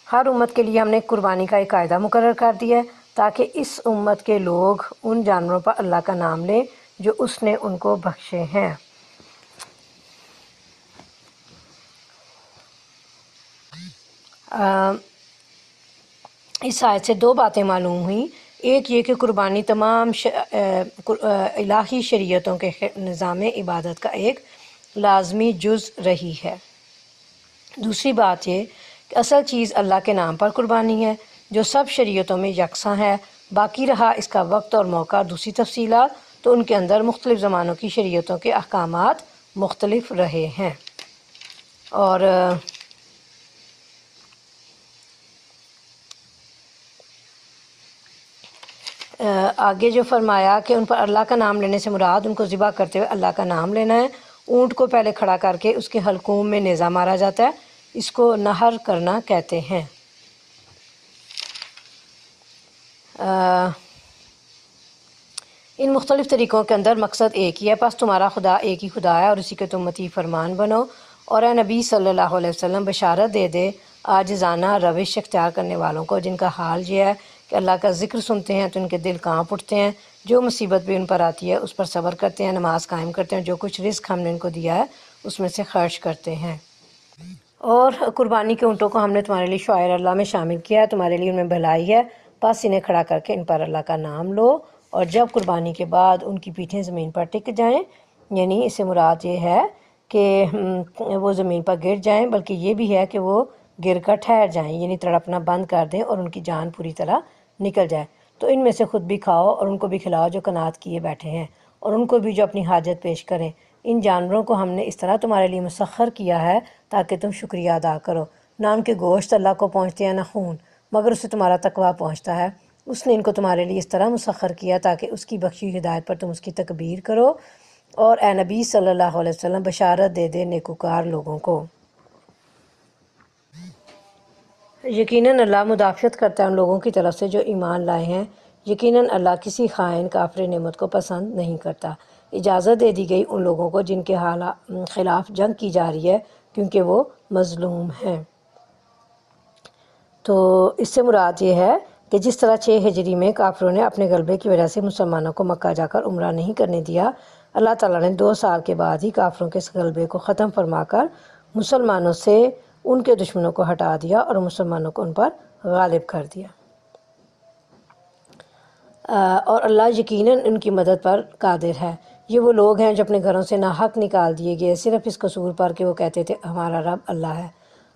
ہر امت کے لیے ہم نے قربانی کا ایک قاعدہ مقرر کر دیا ہے تاکہ اس امت کے لوگ ان جانوروں پر اللہ کا نام لیں جو اس نے ان کو بخشے ہیں۔ اس آیت سے دو باتیں معلوم ہوئیں، ایک یہ کہ قربانی تمام الہی شریعتوں کے نظام عبادت کا ایک لازمی جز رہی ہے۔ دوسری بات یہ کہ اصل چیز اللہ کے نام پر قربانی ہے جو سب شریعتوں میں یکساں ہے، باقی رہا اس کا وقت اور موقع اور دوسری تفصیلات تو ان کے اندر مختلف زمانوں کی شریعتوں کے احکامات مختلف رہے ہیں۔ اور آگے جو فرمایا کہ ان پر اللہ کا نام لینے سے مراد ان کو ذبح کرتے ہوئے اللہ کا نام لینا ہے۔ اونٹ کو پہلے کھڑا کر کے اس کے حلقوم میں نیزہ مارا جاتا ہے، اس کو نہر کرنا کہتے ہیں۔ ان مختلف طریقوں کے اندر مقصد ایک ہی ہے، پس تمہارا خدا ایک ہی خدا ہے اور اسی کے تم مطیع فرمان بنو، اور اے نبی صلی اللہ علیہ وسلم بشارت دے دے عاجزانہ روش اختیار کرنے والوں کو، جن کا حال یہ ہے کہ اللہ کا ذکر سنتے ہیں تو ان کے دل کانپ اٹھتے ہیں، جو مصیبت بھی ان پر آتی ہے اس پر صبر کرتے ہیں، نماز قائم کرتے ہیں، جو کچھ رزق ہم نے ان کو دیا ہے اس میں سے خرچ کرتے ہیں۔ اور قربانی کے اونٹوں کو ہم نے تمہارے لیے شعائر اللہ میں شامل کیا ہے، تمہارے لیے ان میں بھلائی ہے، پس انہیں کھڑا کر کے ان پر اللہ کا نام لو، اور جب قربانی کے بعد ان کی پیٹھیں زمین پر ٹک جائیں، یعنی اس سے مراد یہ ہے کہ وہ زمین پر گر جائیں، بلکہ یہ بھی ہے کہ وہ گر کر ٹھہر جائیں، یعنی تڑپنا بند کر دیں اور ان کی جان پوری طرح نکل جائے، تو ان میں سے خود بھی کھاؤ اور ان کو بھی کھلاؤ جو قناعت کیے بیٹھے ہیں، اور ان کو بھی جو اپنی حاجت پیش کریں۔ ان جانوروں کو ہم نے اس طرح تمہارے لیے مسخر کیا ہے تاکہ تم شکریہ ادا کرو، نہ ان کے گوشت اللہ کو پہنچتے ہیں نہ خون، مگر اسے تمہارا تقویٰ پہنچتا ہے۔ اس نے ان کو تمہارے لیے اس طرح مسخر کیا تاکہ اس کی بخشی ہدایت پر تم اس کی تکبیر کرو، اور اے نبی صلی اللہ علیہ وسلم بشارت دے دے نیکوکار لوگوں کو۔ یقیناً اللہ مدافعت کرتا ہے ان لوگوں کی طرف سے جو ایمان لائے ہیں، یقیناً اللہ کسی خائن کافر نعمت کو پسند نہیں کرتا۔ اجازت دے دی گئی ان لوگوں کو جن کے خلاف جنگ کی جا رہی ہے کیونکہ وہ مظلوم ہیں۔ تو اس سے مراد یہ ہے کہ جس طرح 6 ہجری میں کافروں نے اپنے غلبے کی وجہ سے مسلمانوں کو مکہ جا کر عمرہ نہیں کرنے دیا، اللہ تعالیٰ نے 2 سال کے بعد ہی کافروں کے اس غلبے کو ختم فرما کر مسلمانوں سے ان کے دشمنوں کو ہٹا دیا اور مسلمانوں کو ان پر غالب کر دیا۔ اور اللہ یقیناً ان کی مدد پر قادر ہے۔ یہ وہ لوگ ہیں جو اپنے گھروں سے ناحق نکال دیے گئے صرف اس قصور پر کہ وہ کہتے تھے ہمارا رب اللہ ہے۔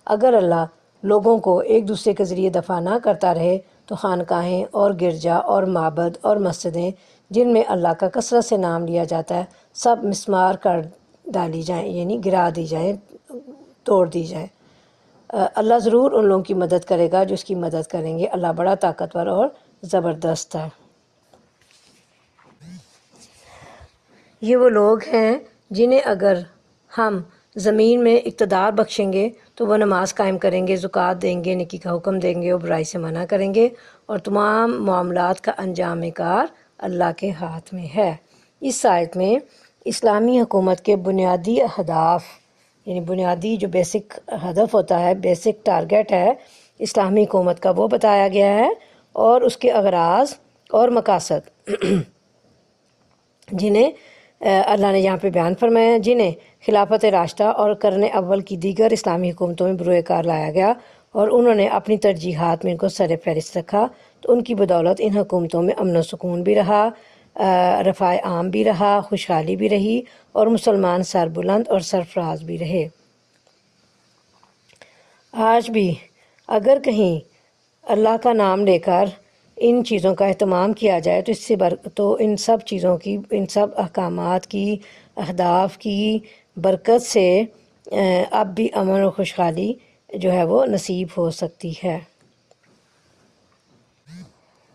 اگر اللہ لوگوں کو ایک دوسرے کے ذریعے دفع نہ کرتا رہے تو خانقاہیں اور گرجا اور معبد اور مسجدیں جن میں اللہ کا کثرت سے نام لیا جاتا ہے سب مسمار کر ڈالی جائیں، یعنی گرا دی جائیں، توڑ دی جائیں۔ اللہ ضرور ان لوگوں کی مدد کرے گا جو اس کی مدد کریں گے، اللہ بڑا طاقتور اور زبردست ہے۔ یہ وہ لوگ ہیں جنہیں اگر ہم زمین میں اقتدار بخشیں گے تو وہ نماز قائم کریں گے، زکوٰۃ دیں گے، نیکی کا حکم دیں گے اور برائی سے منع کریں گے، اور تمام معاملات کا انجام کار اللہ کے ہاتھ میں ہے۔ اس آیت میں اسلامی حکومت کے بنیادی اہداف، یعنی بنیادی جو بیسک ہدف ہوتا ہے، بیسک ٹارگٹ ہے اسلامی حکومت کا، وہ بتایا گیا ہے، اور اس کے اغراض اور مقاصد جنہیں اللہ نے یہاں پہ بیان فرمایا ہیں، جنہیں خلافت راشدہ اور قرن اول کی دیگر اسلامی حکومتوں میں بروئے کار لایا گیا اور انہوں نے اپنی ترجیحات میں ان کو سر فہرست رکھا، تو ان کی بدولت ان حکومتوں میں امن و سکون بھی رہا، رفاع عام بھی رہا، خوشحالی بھی رہی، اور مسلمان سربلند اور سرفراز بھی رہے۔ آج بھی اگر کہیں اللہ کا نام لے کر ان چیزوں کا اہتمام کیا جائے تو اس سے تو ان سب چیزوں کی، ان سب احکامات کی، اہداف کی برکت سے اب بھی امن و خوشحالی جو ہے وہ نصیب ہو سکتی ہے۔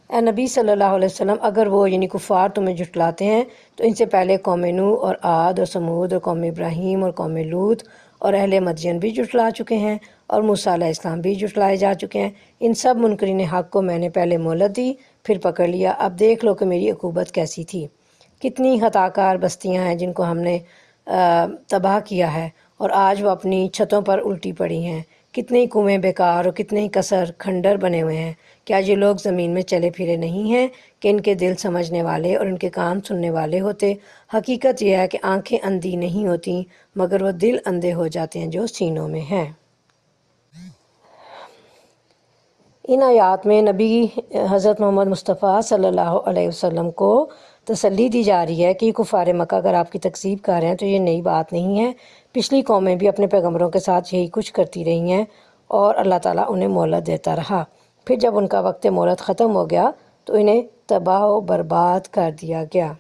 اے نبی صلی اللہ علیہ وسلم، اگر وہ یعنی کفار تمہیں جھٹلاتے ہیں تو ان سے پہلے قوم نوح اور عاد اور سمود اور قوم ابراہیم اور قوم لوط اور اہل مدین بھی جھٹلا چکے ہیں، اور موسیٰ علیہ السلام بھی جھٹلائے جا چکے ہیں۔ ان سب منکرین حق کو میں نے پہلے مہلت دی، پھر پکڑ لیا، اب دیکھ لو کہ میری عقوبت کیسی تھی۔ کتنی خطا کار بستیاں ہیں جن کو ہم نے تباہ کیا ہے، اور آج وہ اپنی چھتوں پر الٹی پڑی ہیں، کتنے ہی کنویں بیکار اور کتنے ہی کثر کھنڈر بنے ہوئے ہیں۔ کیا یہ لوگ زمین میں چلے پھرے نہیں ہیں کہ ان کے دل سمجھنے والے اور ان کے کان سننے والے ہوتے؟ حقیقت یہ ہے کہ آنکھیں اندھی نہیں ہوتیں مگر وہ دل اندھے ہو جاتے ہیں جو سینوں میں ہیں۔ ان آیات میں نبی حضرت محمد مصطفیٰ صلی اللہ علیہ وسلم کو تسلی دی جا رہی ہے کہ کفار مکہ اگر آپ کی تکذیب کر رہے ہیں تو یہ نئی بات نہیں ہے، پچھلی قومیں بھی اپنے پیغمبروں کے ساتھ یہی کچھ کرتی رہی ہیں اور اللہ تعالیٰ انہیں مہلت دیتا رہا۔ پھر جب ان کا وقت مہلت ختم ہو گیا تو انہیں تباہ و برباد کر دیا گیا۔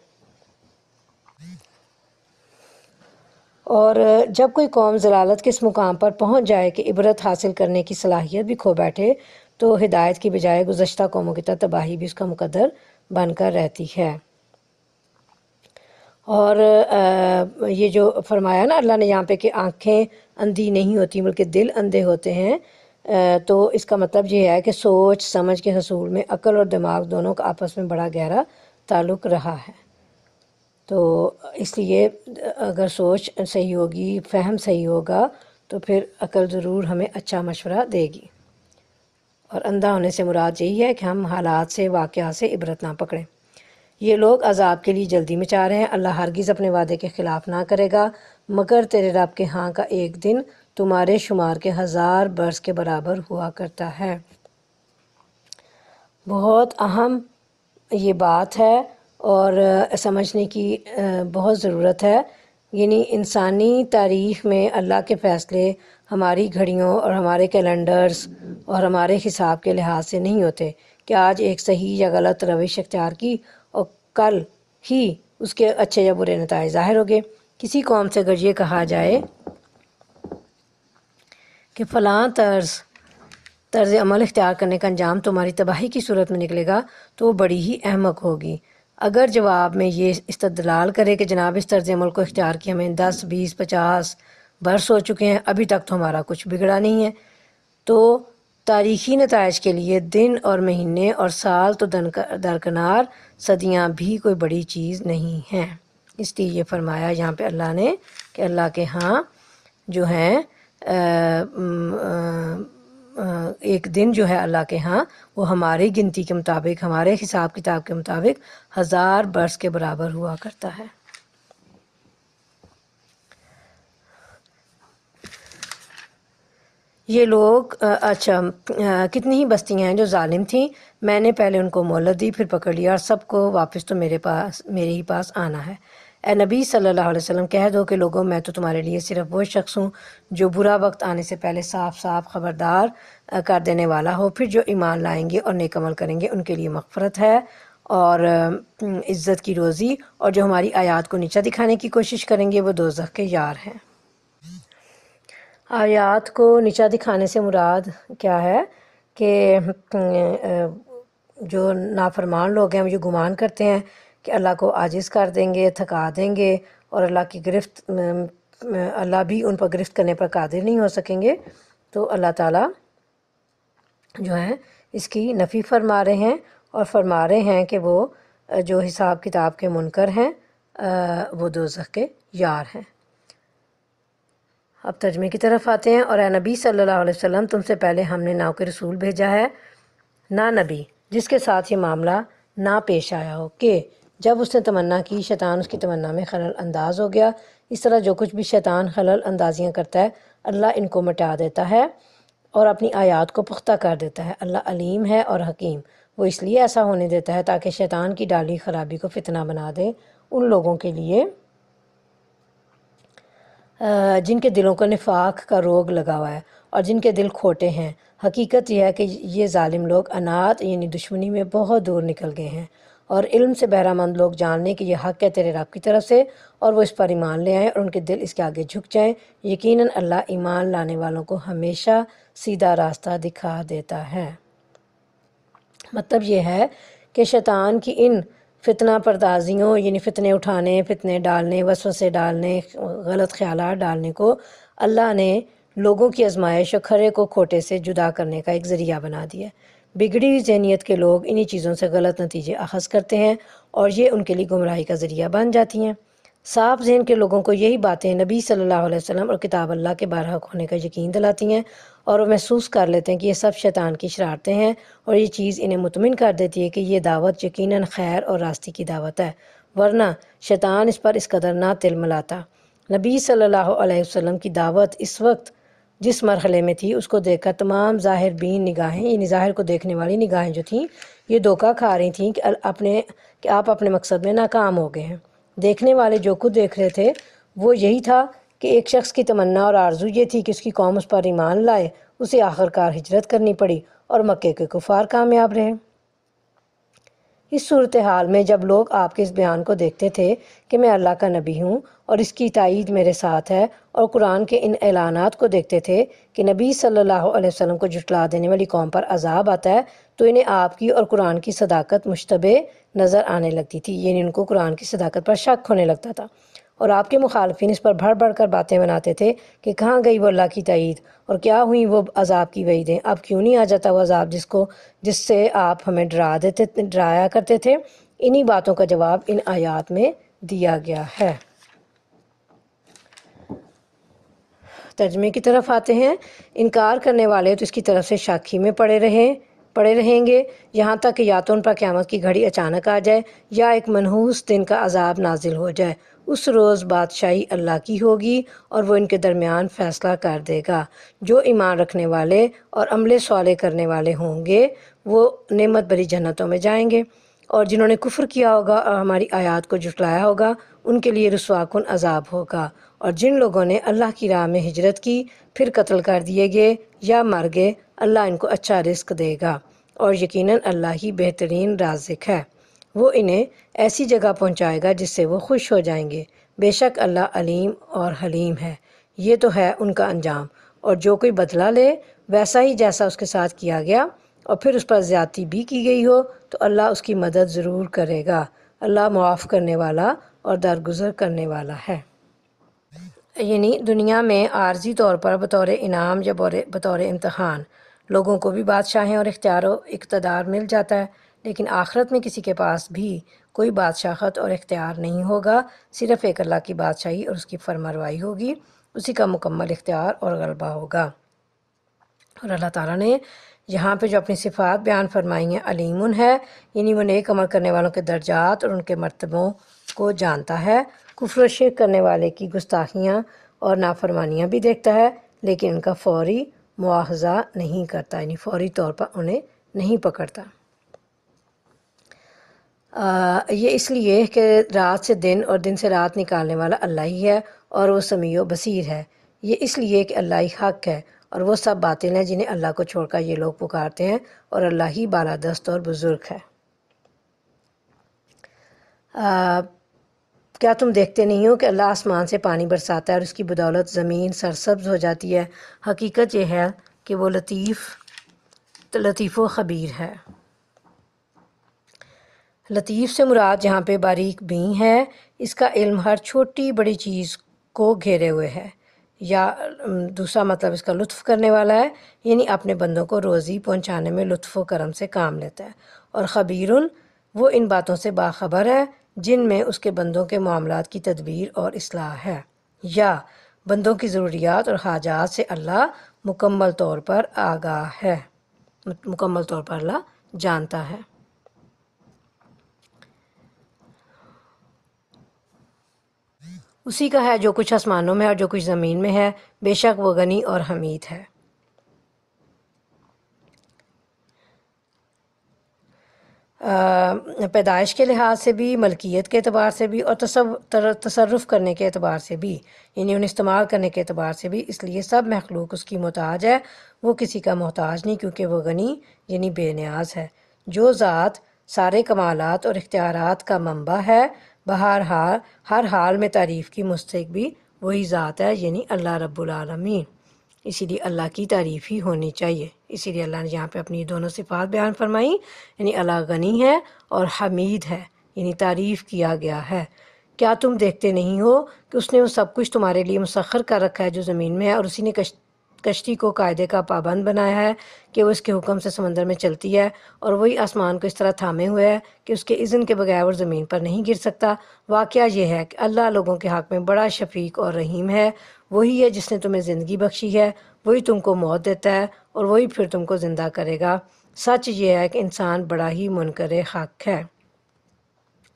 اور جب کوئی قوم ضلالت کے اس مقام پر پہنچ جائے کہ عبرت حاصل کرنے کی صلاحیت بھی کھو بیٹھے تو ہدایت کی بجائے گزشتہ قوموں کی طرح تباہی بھی اس کا مقدر بن کر رہتی ہے۔ اور یہ جو فرمایا نا اللہ نے یہاں پہ کہ آنکھیں اندھی نہیں ہوتی بلکہ دل اندھے ہوتے ہیں، تو اس کا مطلب یہ ہے کہ سوچ سمجھ کے حصول میں عقل اور دماغ دونوں کا آپس میں بڑا گہرا تعلق رہا ہے۔ تو اس لیے اگر سوچ صحیح ہوگی، فہم صحیح ہوگا، تو پھر عقل ضرور ہمیں اچھا مشورہ دے گی۔ اور اندھا ہونے سے مراد یہی ہے کہ ہم حالات سے، واقعات سے عبرت نہ پکڑیں۔ یہ لوگ عذاب کے لیے جلدی میں چاہ رہے ہیں، اللہ ہرگز اپنے وعدے کے خلاف نہ کرے گا، مگر تیرے رب کے ہاں کا ایک دن تمہارے شمار کے 1000 برس کے برابر ہوا کرتا ہے۔ بہت اہم یہ بات ہے اور سمجھنے کی بہت ضرورت ہے۔ یعنی انسانی تاریخ میں اللہ کے فیصلے ہماری گھڑیوں اور ہمارے کیلنڈرز اور ہمارے حساب کے لحاظ سے نہیں ہوتے کہ آج ایک صحیح یا غلط روش اختیار کی اور کل ہی اس کے اچھے یا برے نتائج ظاہر ہو گئے۔ کسی قوم سے اگر یہ کہا جائے کہ فلاں طرز عمل اختیار کرنے کا انجام تمہاری تباہی کی صورت میں نکلے گا، تو وہ بڑی ہی احمق ہوگی۔ اگر جواب میں یہ استدلال کرے کہ جناب اس طرز عمل کو اختیار کیے ہمیں 10، 20، 50 برس ہو چکے ہیں، ابھی تک تو ہمارا کچھ بگڑا نہیں ہے، تو تاریخی نتائج کے لیے دن اور مہینے اور سال تو درکنار، صدیاں بھی کوئی بڑی چیز نہیں ہیں۔ اس لیے یہ فرمایا یہاں پہ اللہ نے کہ اللہ کے ہاں جو ہیں ایک دن جو ہے اللہ کے ہاں وہ ہماری گنتی کے مطابق، ہمارے حساب کتاب کے مطابق 1000 برس کے برابر ہوا کرتا ہے۔ یہ لوگ اچھا کتنی ہی بستیاں ہیں جو ظالم تھیں، میں نے پہلے ان کو مہلت دی، پھر پکڑ لیا، اور سب کو واپس تو میرے ہی پاس آنا ہے۔ اے نبی صلی اللہ علیہ وسلم کہہ دو کہ لوگوں میں تو تمہارے لیے صرف وہ شخص ہوں جو برا وقت آنے سے پہلے صاف صاف خبردار کر دینے والا ہو، پھر جو ایمان لائیں گے اور نیک عمل کریں گے ان کے لیے مغفرت ہے اور عزت کی روزی، اور جو ہماری آیات کو نیچا دکھانے کی کوشش کریں گے وہ دوزخ کے یار ہیں۔ آیات کو نیچا دکھانے سے مراد کیا ہے کہ جو نافرمان لوگ ہیں وہ یہ گمان کرتے ہیں کہ اللہ کو عاجز کر دیں گے، تھکا دیں گے، اور اللہ کی گرفت اللہ بھی ان پر گرفت کرنے پر قادر نہیں ہو سکیں گے، تو اللہ تعالیٰ جو ہے اس کی نفی فرما رہے ہیں اور فرما رہے ہیں کہ وہ جو حساب کتاب کے منکر ہیں وہ دوزخ کے یار ہیں۔ اب ترجمے کی طرف آتے ہیں۔ اور اے نبی صلی اللہ علیہ وسلم تم سے پہلے ہم نے نہ کوئی رسول بھیجا ہے نہ نبی جس کے ساتھ یہ معاملہ نہ پیش آیا ہو کہ جب اس نے تمنا کی شیطان اس کی تمنا میں خلل انداز ہو گیا۔ اس طرح جو کچھ بھی شیطان خلل اندازیاں کرتا ہے اللہ ان کو مٹا دیتا ہے اور اپنی آیات کو پختہ کر دیتا ہے۔ اللہ علیم ہے اور حکیم، وہ اس لیے ایسا ہونے دیتا ہے تاکہ شیطان کی ڈالی خرابی کو فتنہ بنا دے ان لوگوں کے لیے جن کے دلوں کو نفاق کا روگ لگا ہوا ہے اور جن کے دل کھوٹے ہیں۔ حقیقت یہ ہے کہ یہ ظالم لوگ انات یعنی دشمنی میں بہت دور نکل گئے ہیں، اور علم سے بہرہ مند لوگ جان لیں کہ یہ حق ہے تیرے رب کی طرف سے، اور وہ اس پر ایمان لے آئیں اور ان کے دل اس کے آگے جھک جائیں۔ یقیناً اللہ ایمان لانے والوں کو ہمیشہ سیدھا راستہ دکھا دیتا ہے۔ مطلب یہ ہے کہ شیطان کی ان فتنہ پردازیوں یعنی فتنے اٹھانے، فتنے ڈالنے، وسوسے ڈالنے، غلط خیالات ڈالنے کو اللہ نے لوگوں کی آزمائش اور کھرے کو کھوٹے سے جدا کرنے کا ایک ذریعہ بنا دیا ہے۔ بگڑی ہوئی ذہنیت کے لوگ انہی چیزوں سے غلط نتیجے اخذ کرتے ہیں اور یہ ان کے لیے گمراہی کا ذریعہ بن جاتی ہیں۔ صاف ذہن کے لوگوں کو یہی باتیں نبی صلی اللہ علیہ وسلم اور کتاب اللہ کے برحق ہونے کا یقین دلاتی ہیں، اور وہ محسوس کر لیتے ہیں کہ یہ سب شیطان کی شرارتیں ہیں، اور یہ چیز انہیں مطمئن کر دیتی ہے کہ یہ دعوت یقیناً خیر اور راستی کی دعوت ہے، ورنہ شیطان اس پر اس قدر نہ تل ملاتا۔ نبی صلی اللہ علیہ وسلم کی دعوت اس وقت جس مرحلے میں تھی اس کو دیکھ کر تمام ظاہر بین نگاہیں یعنی ظاہر کو دیکھنے والی نگاہیں جو تھیں یہ دھوکہ کھا رہی تھیں کہ آپ اپنے مقصد میں ناکام ہو گئے ہیں۔ دیکھنے والے جو کچھ دیکھ رہے تھے وہ یہی تھا کہ ایک شخص کی تمنا اور آرزو یہ تھی کہ اس کی قوم اس پر ایمان لائے، اسے آخر کار ہجرت کرنی پڑی اور مکے کے کفار کامیاب رہے۔ اس صورتحال میں جب لوگ آپ کے اس بیان کو دیکھتے تھے کہ میں اللہ کا نبی ہوں اور اس کی تائید میرے ساتھ ہے، اور قرآن کے ان اعلانات کو دیکھتے تھے کہ نبی صلی اللہ علیہ وسلم کو جھٹلا دینے والی قوم پر عذاب آتا ہے، تو انہیں آپ کی اور قرآن کی صداقت مشتبہ نظر آنے لگتی تھی، یعنی ان کو قرآن کی صداقت پر شک ہونے لگتا تھا، اور آپ کے مخالفین اس پر بڑھ بڑھ کر باتیں بناتے تھے کہ کہاں گئی وہ اللہ کی تائید، اور کیا ہوئی وہ عذاب کی وعیدیں، اب کیوں نہیں آ جاتا وہ عذاب جس سے آپ ہمیں ڈرایا کرتے تھے۔ انہی باتوں کا جواب ان آیات میں دیا گیا ہے۔ ترجمے کی طرف آتے ہیں۔ انکار کرنے والے تو اس کی طرف سے شک ہی میں پڑے رہیں گے یہاں تک کہ یا تو ان پر قیامت کی گھڑی اچانک آ جائے یا ایک منحوس دن کا عذاب نازل ہو جائے۔ اس روز بادشاہی اللہ کی ہوگی اور وہ ان کے درمیان فیصلہ کر دے گا۔ جو ایمان رکھنے والے اور عمل صالح کرنے والے ہوں گے وہ نعمت بھری جنتوں میں جائیں گے، اور جنہوں نے کفر کیا ہوگا اور ہماری آیات کو جھٹلایا ہوگا ان کے لیے رسوا کن عذاب ہوگا۔ اور جن لوگوں نے اللہ کی راہ میں ہجرت کی پھر قتل کر دیے گئے یا مر گئے، اللہ ان کو اچھا رزق دے گا، اور یقیناً اللہ ہی بہترین رازق ہے۔ وہ انہیں ایسی جگہ پہنچائے گا جس سے وہ خوش ہو جائیں گے، بے شک اللہ علیم اور حلیم ہے۔ یہ تو ہے ان کا انجام، اور جو کوئی بدلہ لے ویسا ہی جیسا اس کے ساتھ کیا گیا اور پھر اس پر زیادتی بھی کی گئی ہو تو اللہ اس کی مدد ضرور کرے گا۔ اللہ معاف کرنے والا اور درگزر کرنے والا ہے۔ یعنی دنیا میں عارضی طور پر بطور انعام یا بطور امتحان لوگوں کو بھی بادشاہیں اور اختیار و اقتدار مل جاتا ہے، لیکن آخرت میں کسی کے پاس بھی کوئی بادشاہت اور اختیار نہیں ہوگا، صرف ایک اللہ کی بادشاہی اور اس کی فرمانروائی ہوگی، اسی کا مکمل اختیار اور غلبہ ہوگا۔ اور اللہ تعالیٰ نے یہاں پہ جو اپنی صفات بیان فرمائی ہیں، علیم ہے، یعنی وہ نیک عمل کرنے والوں کے درجات اور ان کے مرتبوں کو جانتا ہے، کفر و شرک کرنے والے کی گستاخیاں اور نافرمانیاں بھی دیکھتا ہے، لیکن ان کا فوری مواخذہ نہیں کرتا، یعنی فوری طور پر انہیں نہیں پکڑتا۔ یہ اس لیے کہ رات سے دن اور دن سے رات نکالنے والا اللہ ہی ہے، اور وہ سمیع و بصیر ہے۔ یہ اس لیے کہ اللہ ہی حق ہے اور وہ سب باطل ہیں جنہیں اللہ کو چھوڑ کر یہ لوگ پکارتے ہیں، اور اللہ ہی بالادست اور بزرگ ہے۔ کیا تم دیکھتے نہیں ہو کہ اللہ آسمان سے پانی برساتا ہے اور اس کی بدولت زمین سرسبز ہو جاتی ہے؟ حقیقت یہ ہے کہ وہ لطیف و خبیر ہے۔ لطیف سے مراد یہاں پہ باریک بین ہے، اس کا علم ہر چھوٹی بڑی چیز کو گھیرے ہوئے ہے، یا دوسرا مطلب اس کا لطف کرنے والا ہے، یعنی اپنے بندوں کو روزی پہنچانے میں لطف و کرم سے کام لیتا ہے، اور خبیرن وہ ان باتوں سے باخبر ہے جن میں اس کے بندوں کے معاملات کی تدبیر اور اصلاح ہے، یا بندوں کی ضروریات اور حاجات سے اللہ مکمل طور پر آگاہ ہے، مکمل طور پر اللہ جانتا ہے۔ اسی کا ہے جو کچھ آسمانوں میں اور جو کچھ زمین میں ہے، بے شک وہ غنی اور حمید ہے۔ پیدائش کے لحاظ سے بھی، ملکیت کے اعتبار سے بھی، اور تصرف کرنے کے اعتبار سے بھی، یعنی انہیں استعمال کرنے کے اعتبار سے بھی، اس لیے سب مخلوق اس کی محتاج ہے، وہ کسی کا محتاج نہیں، کیونکہ وہ غنی یعنی بے نیاز ہے۔ جو ذات سارے کمالات اور اختیارات کا منبع ہے، ہر حال میں تعریف کی مستحق بھی وہی ذات ہے، یعنی اللہ رب العالمین۔ اسی لیے اللہ کی تعریف ہی ہونی چاہیے، اسی لیے اللہ نے یہاں پہ اپنی دونوں صفات بیان فرمائی، یعنی اللہ غنی ہے اور حمید ہے، یعنی تعریف کیا گیا ہے۔ کیا تم دیکھتے نہیں ہو کہ اس نے وہ سب کچھ تمہارے لیے مسخر کر رکھا ہے جو زمین میں ہے، اور اسی نے کشتی کو قاعدے کا پابند بنایا ہے کہ وہ اس کے حکم سے سمندر میں چلتی ہے، اور وہی آسمان کو اس طرح تھامے ہوئے ہے کہ اس کے اذن کے بغیر وہ زمین پر نہیں گر سکتا۔ واقعہ یہ ہے کہ اللہ لوگوں کے حق میں بڑا شفیق اور رحیم ہے۔ وہی ہے جس نے تمہیں زندگی بخشی ہے، وہی تم کو موت دیتا ہے، اور وہی پھر تم کو زندہ کرے گا۔ سچ یہ ہے کہ انسان بڑا ہی منکر حق ہے،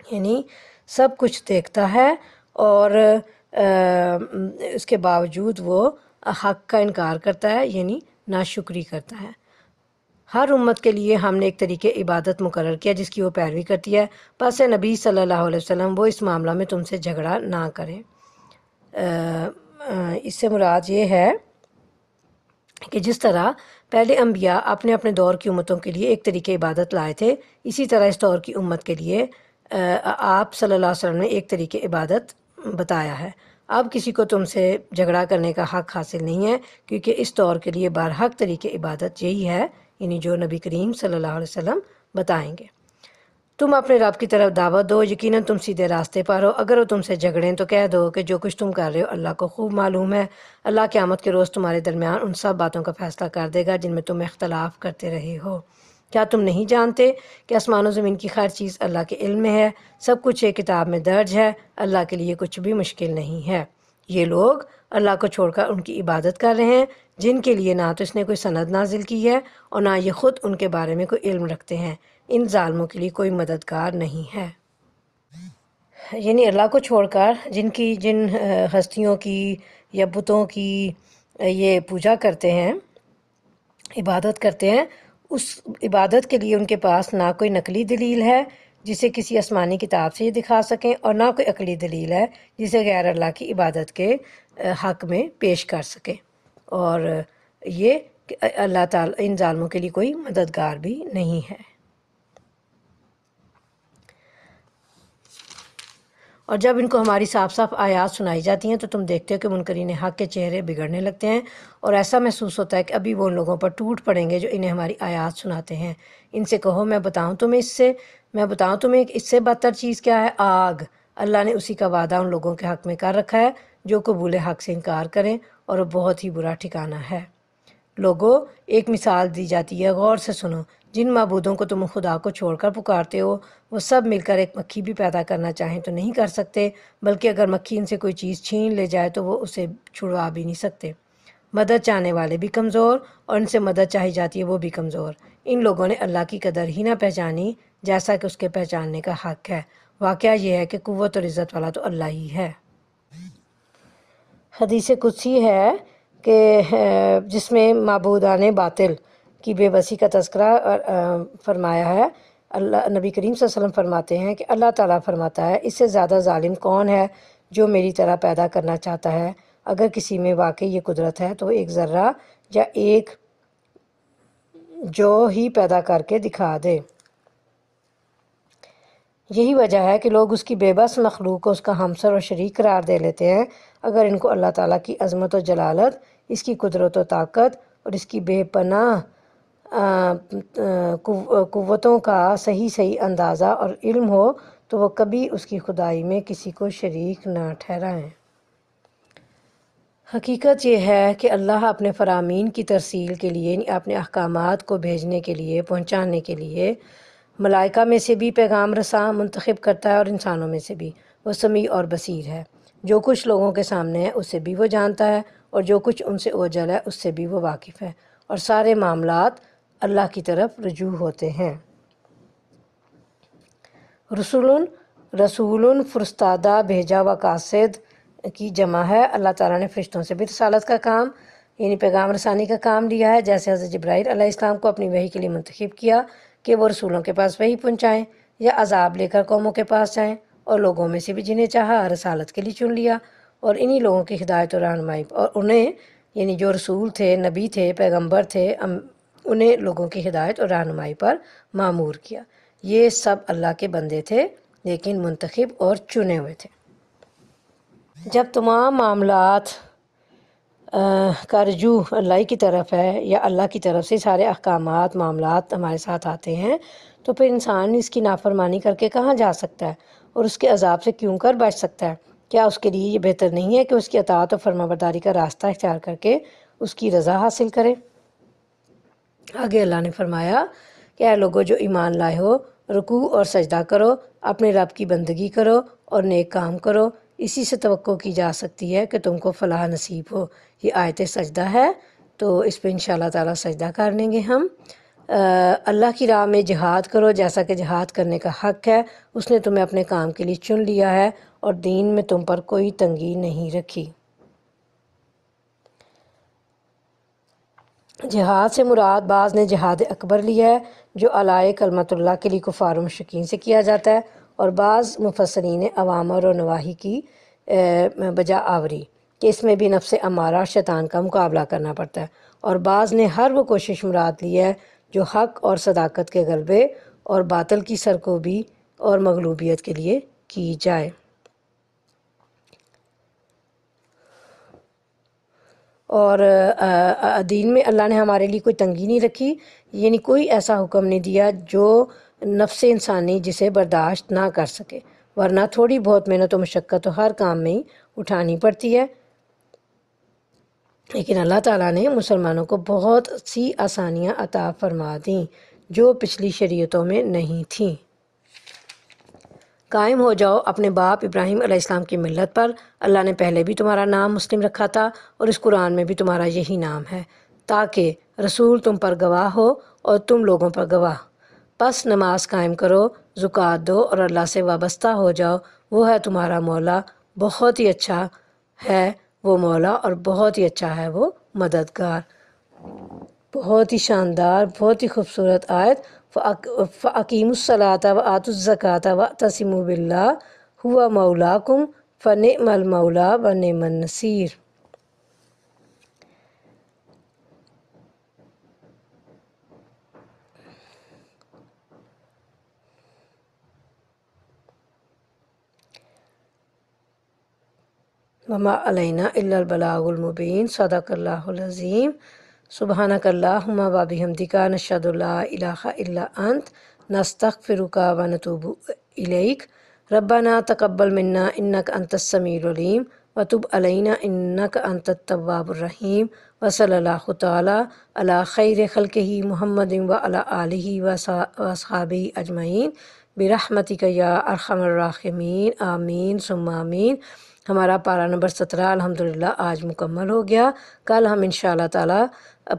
یعنی سب کچھ دیکھتا ہے اور اس کے باوجود وہ حق کا انکار کرتا ہے، یعنی ناشکری کرتا ہے۔ ہر امت کے لیے ہم نے ایک طریقے عبادت مقرر کیا جس کی وہ پیروی کرتی ہے، پس نبی صلی اللہ علیہ وسلم وہ اس معاملہ میں تم سے جھگڑا نہ کریں۔ اس سے مراد یہ ہے کہ جس طرح پہلے انبیاء اپنے اپنے دور کی امتوں کے لیے ایک طریقے عبادت لائے تھے، اسی طرح اس دور کی امت کے لیے آپ صلی اللہ علیہ وسلم نے ایک طریقے عبادت بتایا ہے۔ اب کسی کو تم سے جھگڑا کرنے کا حق حاصل نہیں ہے، کیونکہ اس دور کے لیے برحق طریقے عبادت یہی ہے، یعنی جو نبی کریم صلی اللہ علیہ وسلم بتائیں گے۔ تم اپنے رب کی طرف دعوت دو، یقیناً تم سیدھے راستے پر ہو۔ اگر وہ تم سے جھگڑیں تو کہہ دو کہ جو کچھ تم کر رہے ہو اللہ کو خوب معلوم ہے۔ اللہ قیامت کے روز تمہارے درمیان ان سب باتوں کا فیصلہ کر دے گا جن میں تم اختلاف کرتے رہے ہو۔ کیا تم نہیں جانتے کہ آسمان و زمین کی ہر چیز اللہ کے علم میں ہے؟ سب کچھ ایک کتاب میں درج ہے۔ اللہ کے لیے کچھ بھی مشکل نہیں ہے۔ یہ لوگ اللہ کو چھوڑ کر ان کی عبادت کر رہے ہیں جن کے لیے نہ تو اس نے کوئی سند نازل کی ہے اور نہ یہ خود ان کے بارے میں کوئی علم رکھتے ہیں۔ ان ظالموں کے لیے کوئی مددگار نہیں ہے۔ یعنی اللہ کو چھوڑ کر جن ہستیوں کی یا بتوں کی یہ پوجا کرتے ہیں، عبادت کرتے ہیں، اس عبادت کے لیے ان کے پاس نہ کوئی نقلی دلیل ہے جسے کسی آسمانی کتاب سے یہ دکھا سکیں، اور نہ کوئی عقلی دلیل ہے جسے غیر اللہ کی عبادت کے حق میں پیش کر سکیں، اور یہ کہ اللہ تعالیٰ ان ظالموں کے لیے کوئی مددگار بھی نہیں ہے۔ اور جب ان کو ہماری صاف صاف آیات سنائی جاتی ہیں تو تم دیکھتے ہو کہ منکرین حق کے چہرے بگڑنے لگتے ہیں، اور ایسا محسوس ہوتا ہے کہ ابھی وہ ان لوگوں پر ٹوٹ پڑیں گے جو انہیں ہماری آیات سناتے ہیں۔ ان سے کہو میں بتاؤں تمہیں اس سے بدتر چیز کیا ہے؟ آگ۔ اللہ نے اسی کا وعدہ ان لوگوں کے حق میں کر رکھا ہے جو قبول حق سے انکار کریں، اور وہ بہت ہی برا ٹھکانہ ہے۔ لوگوں، ایک مثال دی جاتی ہے، غور سے سنو۔ جن معبودوں کو تم خدا کو چھوڑ کر پکارتے ہو وہ سب مل کر ایک مکھی بھی پیدا کرنا چاہیں تو نہیں کر سکتے، بلکہ اگر مکھی ان سے کوئی چیز چھین لے جائے تو وہ اسے چھڑوا بھی نہیں سکتے۔ مدد چاہنے والے بھی کمزور، اور ان سے مدد چاہی جاتی ہے وہ بھی کمزور۔ ان لوگوں نے اللہ کی قدر ہی نہ پہچانی جیسا کہ اس کے پہچاننے کا حق ہے۔ واقعہ یہ ہے کہ قوت اور عزت والا تو اللہ ہی ہے۔ حدیث قدسی ہے کہ جس میں معبودان باطل کی بے بسی کا تذکرہ فرمایا ہے۔ اللہ نبی کریم صلی اللہ علیہ وسلم فرماتے ہیں کہ اللہ تعالیٰ فرماتا ہے، اس سے زیادہ ظالم کون ہے جو میری طرح پیدا کرنا چاہتا ہے؟ اگر کسی میں واقعی یہ قدرت ہے تو ایک ذرہ یا ایک جو ہی پیدا کر کے دکھا دے۔ یہی وجہ ہے کہ لوگ اس کی بے بس مخلوق کو اس کا ہمسر اور شریک قرار دے لیتے ہیں۔ اگر ان کو اللہ تعالیٰ کی عظمت و جلالت، اس کی قدرت و طاقت اور اس کی بے پناہ قوتوں کا صحیح اندازہ اور علم ہو تو وہ کبھی اس کی خدائی میں کسی کو شریک نہ ٹھہرائیں۔ حقیقت یہ ہے کہ اللہ اپنے فرامین کی ترسیل کے لیے، اپنے احکامات کو بھیجنے کے لیے، پہنچانے کے لیے ملائکہ میں سے بھی پیغام رساں منتخب کرتا ہے اور انسانوں میں سے بھی۔ وہ سمیع اور بصیر ہے، جو کچھ لوگوں کے سامنے ہے اسے بھی وہ جانتا ہے، اور جو کچھ ان سے اوجل ہے اس سے بھی وہ واقف ہے، اور سارے معاملات اللہ کی طرف رجوع ہوتے ہیں۔ رسول فرستادہ، بھیجا و قاصد کی جمع ہے۔ اللہ تعالیٰ نے فرشتوں سے بھی رسالت کا کام، یعنی پیغام رسانی کا کام لیا ہے، جیسے حضرت جبرائیل علیہ السلام کو اپنی وحی کے لیے منتخب کیا کہ وہ رسولوں کے پاس وحی پہنچائیں یا عذاب لے کر قوموں کے پاس جائیں، اور لوگوں میں سے بھی جنہیں چاہا رسالت کے لیے چن لیا، اور انہی لوگوں کی ہدایت و رہنمائی، اور انہیں یعنی جو رسول تھے، نبی تھے، پیغمبر تھے، انہیں لوگوں کی ہدایت اور رہنمائی پر مامور کیا۔ یہ سب اللہ کے بندے تھے لیکن منتخب اور چنے ہوئے تھے۔ جب تمام معاملات کا رجوع اللہ کی طرف ہے، یا اللہ کی طرف سے سارے احکامات معاملات ہمارے ساتھ آتے ہیں، تو پھر انسان اس کی نافرمانی کر کے کہاں جا سکتا ہے اور اس کے عذاب سے کیوں کر بچ سکتا ہے؟ کیا اس کے لیے یہ بہتر نہیں ہے کہ اس کی اطاعت و فرمانبرداری کا راستہ اختیار کر کے اس کی رضا حاصل کرے؟ آگے اللہ نے فرمایا کہ اے لوگو جو ایمان لائے ہو، رکوع اور سجدہ کرو، اپنے رب کی بندگی کرو اور نیک کام کرو، اسی سے توقع کی جا سکتی ہے کہ تم کو فلاح نصیب ہو۔ یہ آیت سجدہ ہے، تو اس پہ انشاءاللہ تعالیٰ سجدہ کر لیں گے ہم۔ اللہ کی راہ میں جہاد کرو جیسا کہ جہاد کرنے کا حق ہے، اس نے تمہیں اپنے کام کے لیے چن لیا ہے، اور دین میں تم پر کوئی تنگی نہیں رکھی۔ جہاد سے مراد بعض نے جہاد اکبر لیا ہے جو علیٰ کلمت اللہ کے لیے کفار و مشرکین سے کیا جاتا ہے، اور بعض مفسرین نے اوامر و نواہی کی بجا آوری کہ اس میں بھی نفس امارہ شیطان کا مقابلہ کرنا پڑتا ہے، اور بعض نے ہر وہ کوشش مراد لی ہے جو حق اور صداقت کے غلبے اور باطل کی سرکوبی اور مغلوبیت کے لیے کی جائے۔ اور دین میں اللہ نے ہمارے لیے کوئی تنگی نہیں رکھی، یعنی کوئی ایسا حکم نہیں دیا جو نفس انسانی جسے برداشت نہ کر سکے، ورنہ تھوڑی بہت محنت و مشقت تو ہر کام میں ہی اٹھانی پڑتی ہے، لیکن اللہ تعالیٰ نے مسلمانوں کو بہت سی آسانیاں عطا فرما دیں جو پچھلی شریعتوں میں نہیں تھیں۔ قائم ہو جاؤ اپنے باپ ابراہیم علیہ السلام کی ملت پر، اللہ نے پہلے بھی تمہارا نام مسلم رکھا تھا اور اس قرآن میں بھی تمہارا یہی نام ہے، تاکہ رسول تم پر گواہ ہو اور تم لوگوں پر گواہ۔ پس نماز قائم کرو، زکوٰۃ دو اور اللہ سے وابستہ ہو جاؤ، وہ ہے تمہارا مولا، بہت ہی اچھا ہے وہ مولا اور بہت ہی اچھا ہے وہ مددگار۔ بہت ہی شاندار، بہت ہی خوبصورت آیت۔ فَأَقِیمُوا الصَّلَاةَ وَآتُوا الزَّکَاةَ وَاعْتَصِمُوا بِاللَّهِ هُوَ مَوْلَاکُمْ فَنِعْمَ الْمَوْلَىٰ وَنِعْمَ النَّصِيرُ۔ وَمَا عَلَيْنَا إِلَّا الْبَلَاغُ الْمُبِينُ۔ صدق اللہ العظیم۔ سبحانک اللہم وبحمدک، نشہد ان لا الہ الا انت، نستغفرک ونتوب الیک۔ ربنا تقبل منا انک انت السمیع العلیم وتب علینا انک انت التواب الرحیم۔ وصلی اللہ تعالی علی خیر خلقہ محمد وعلی آلہ واصحابہ اجمعین برحمتک یا ارحم الراحمین، آمین ثم آمین۔ ہمارا پارہ نمبر 17 الحمدللہ آج مکمل ہو گیا۔ کل ہم انشاءاللہ تعالی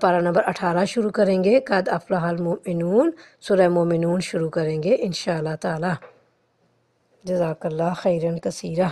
پارہ نمبر 18 شروع کریں گے، قد افلح المؤمنون، سورہ مومنون شروع کریں گے انشاءاللہ تعالی۔ جزاک اللہ خیرا کثیرا۔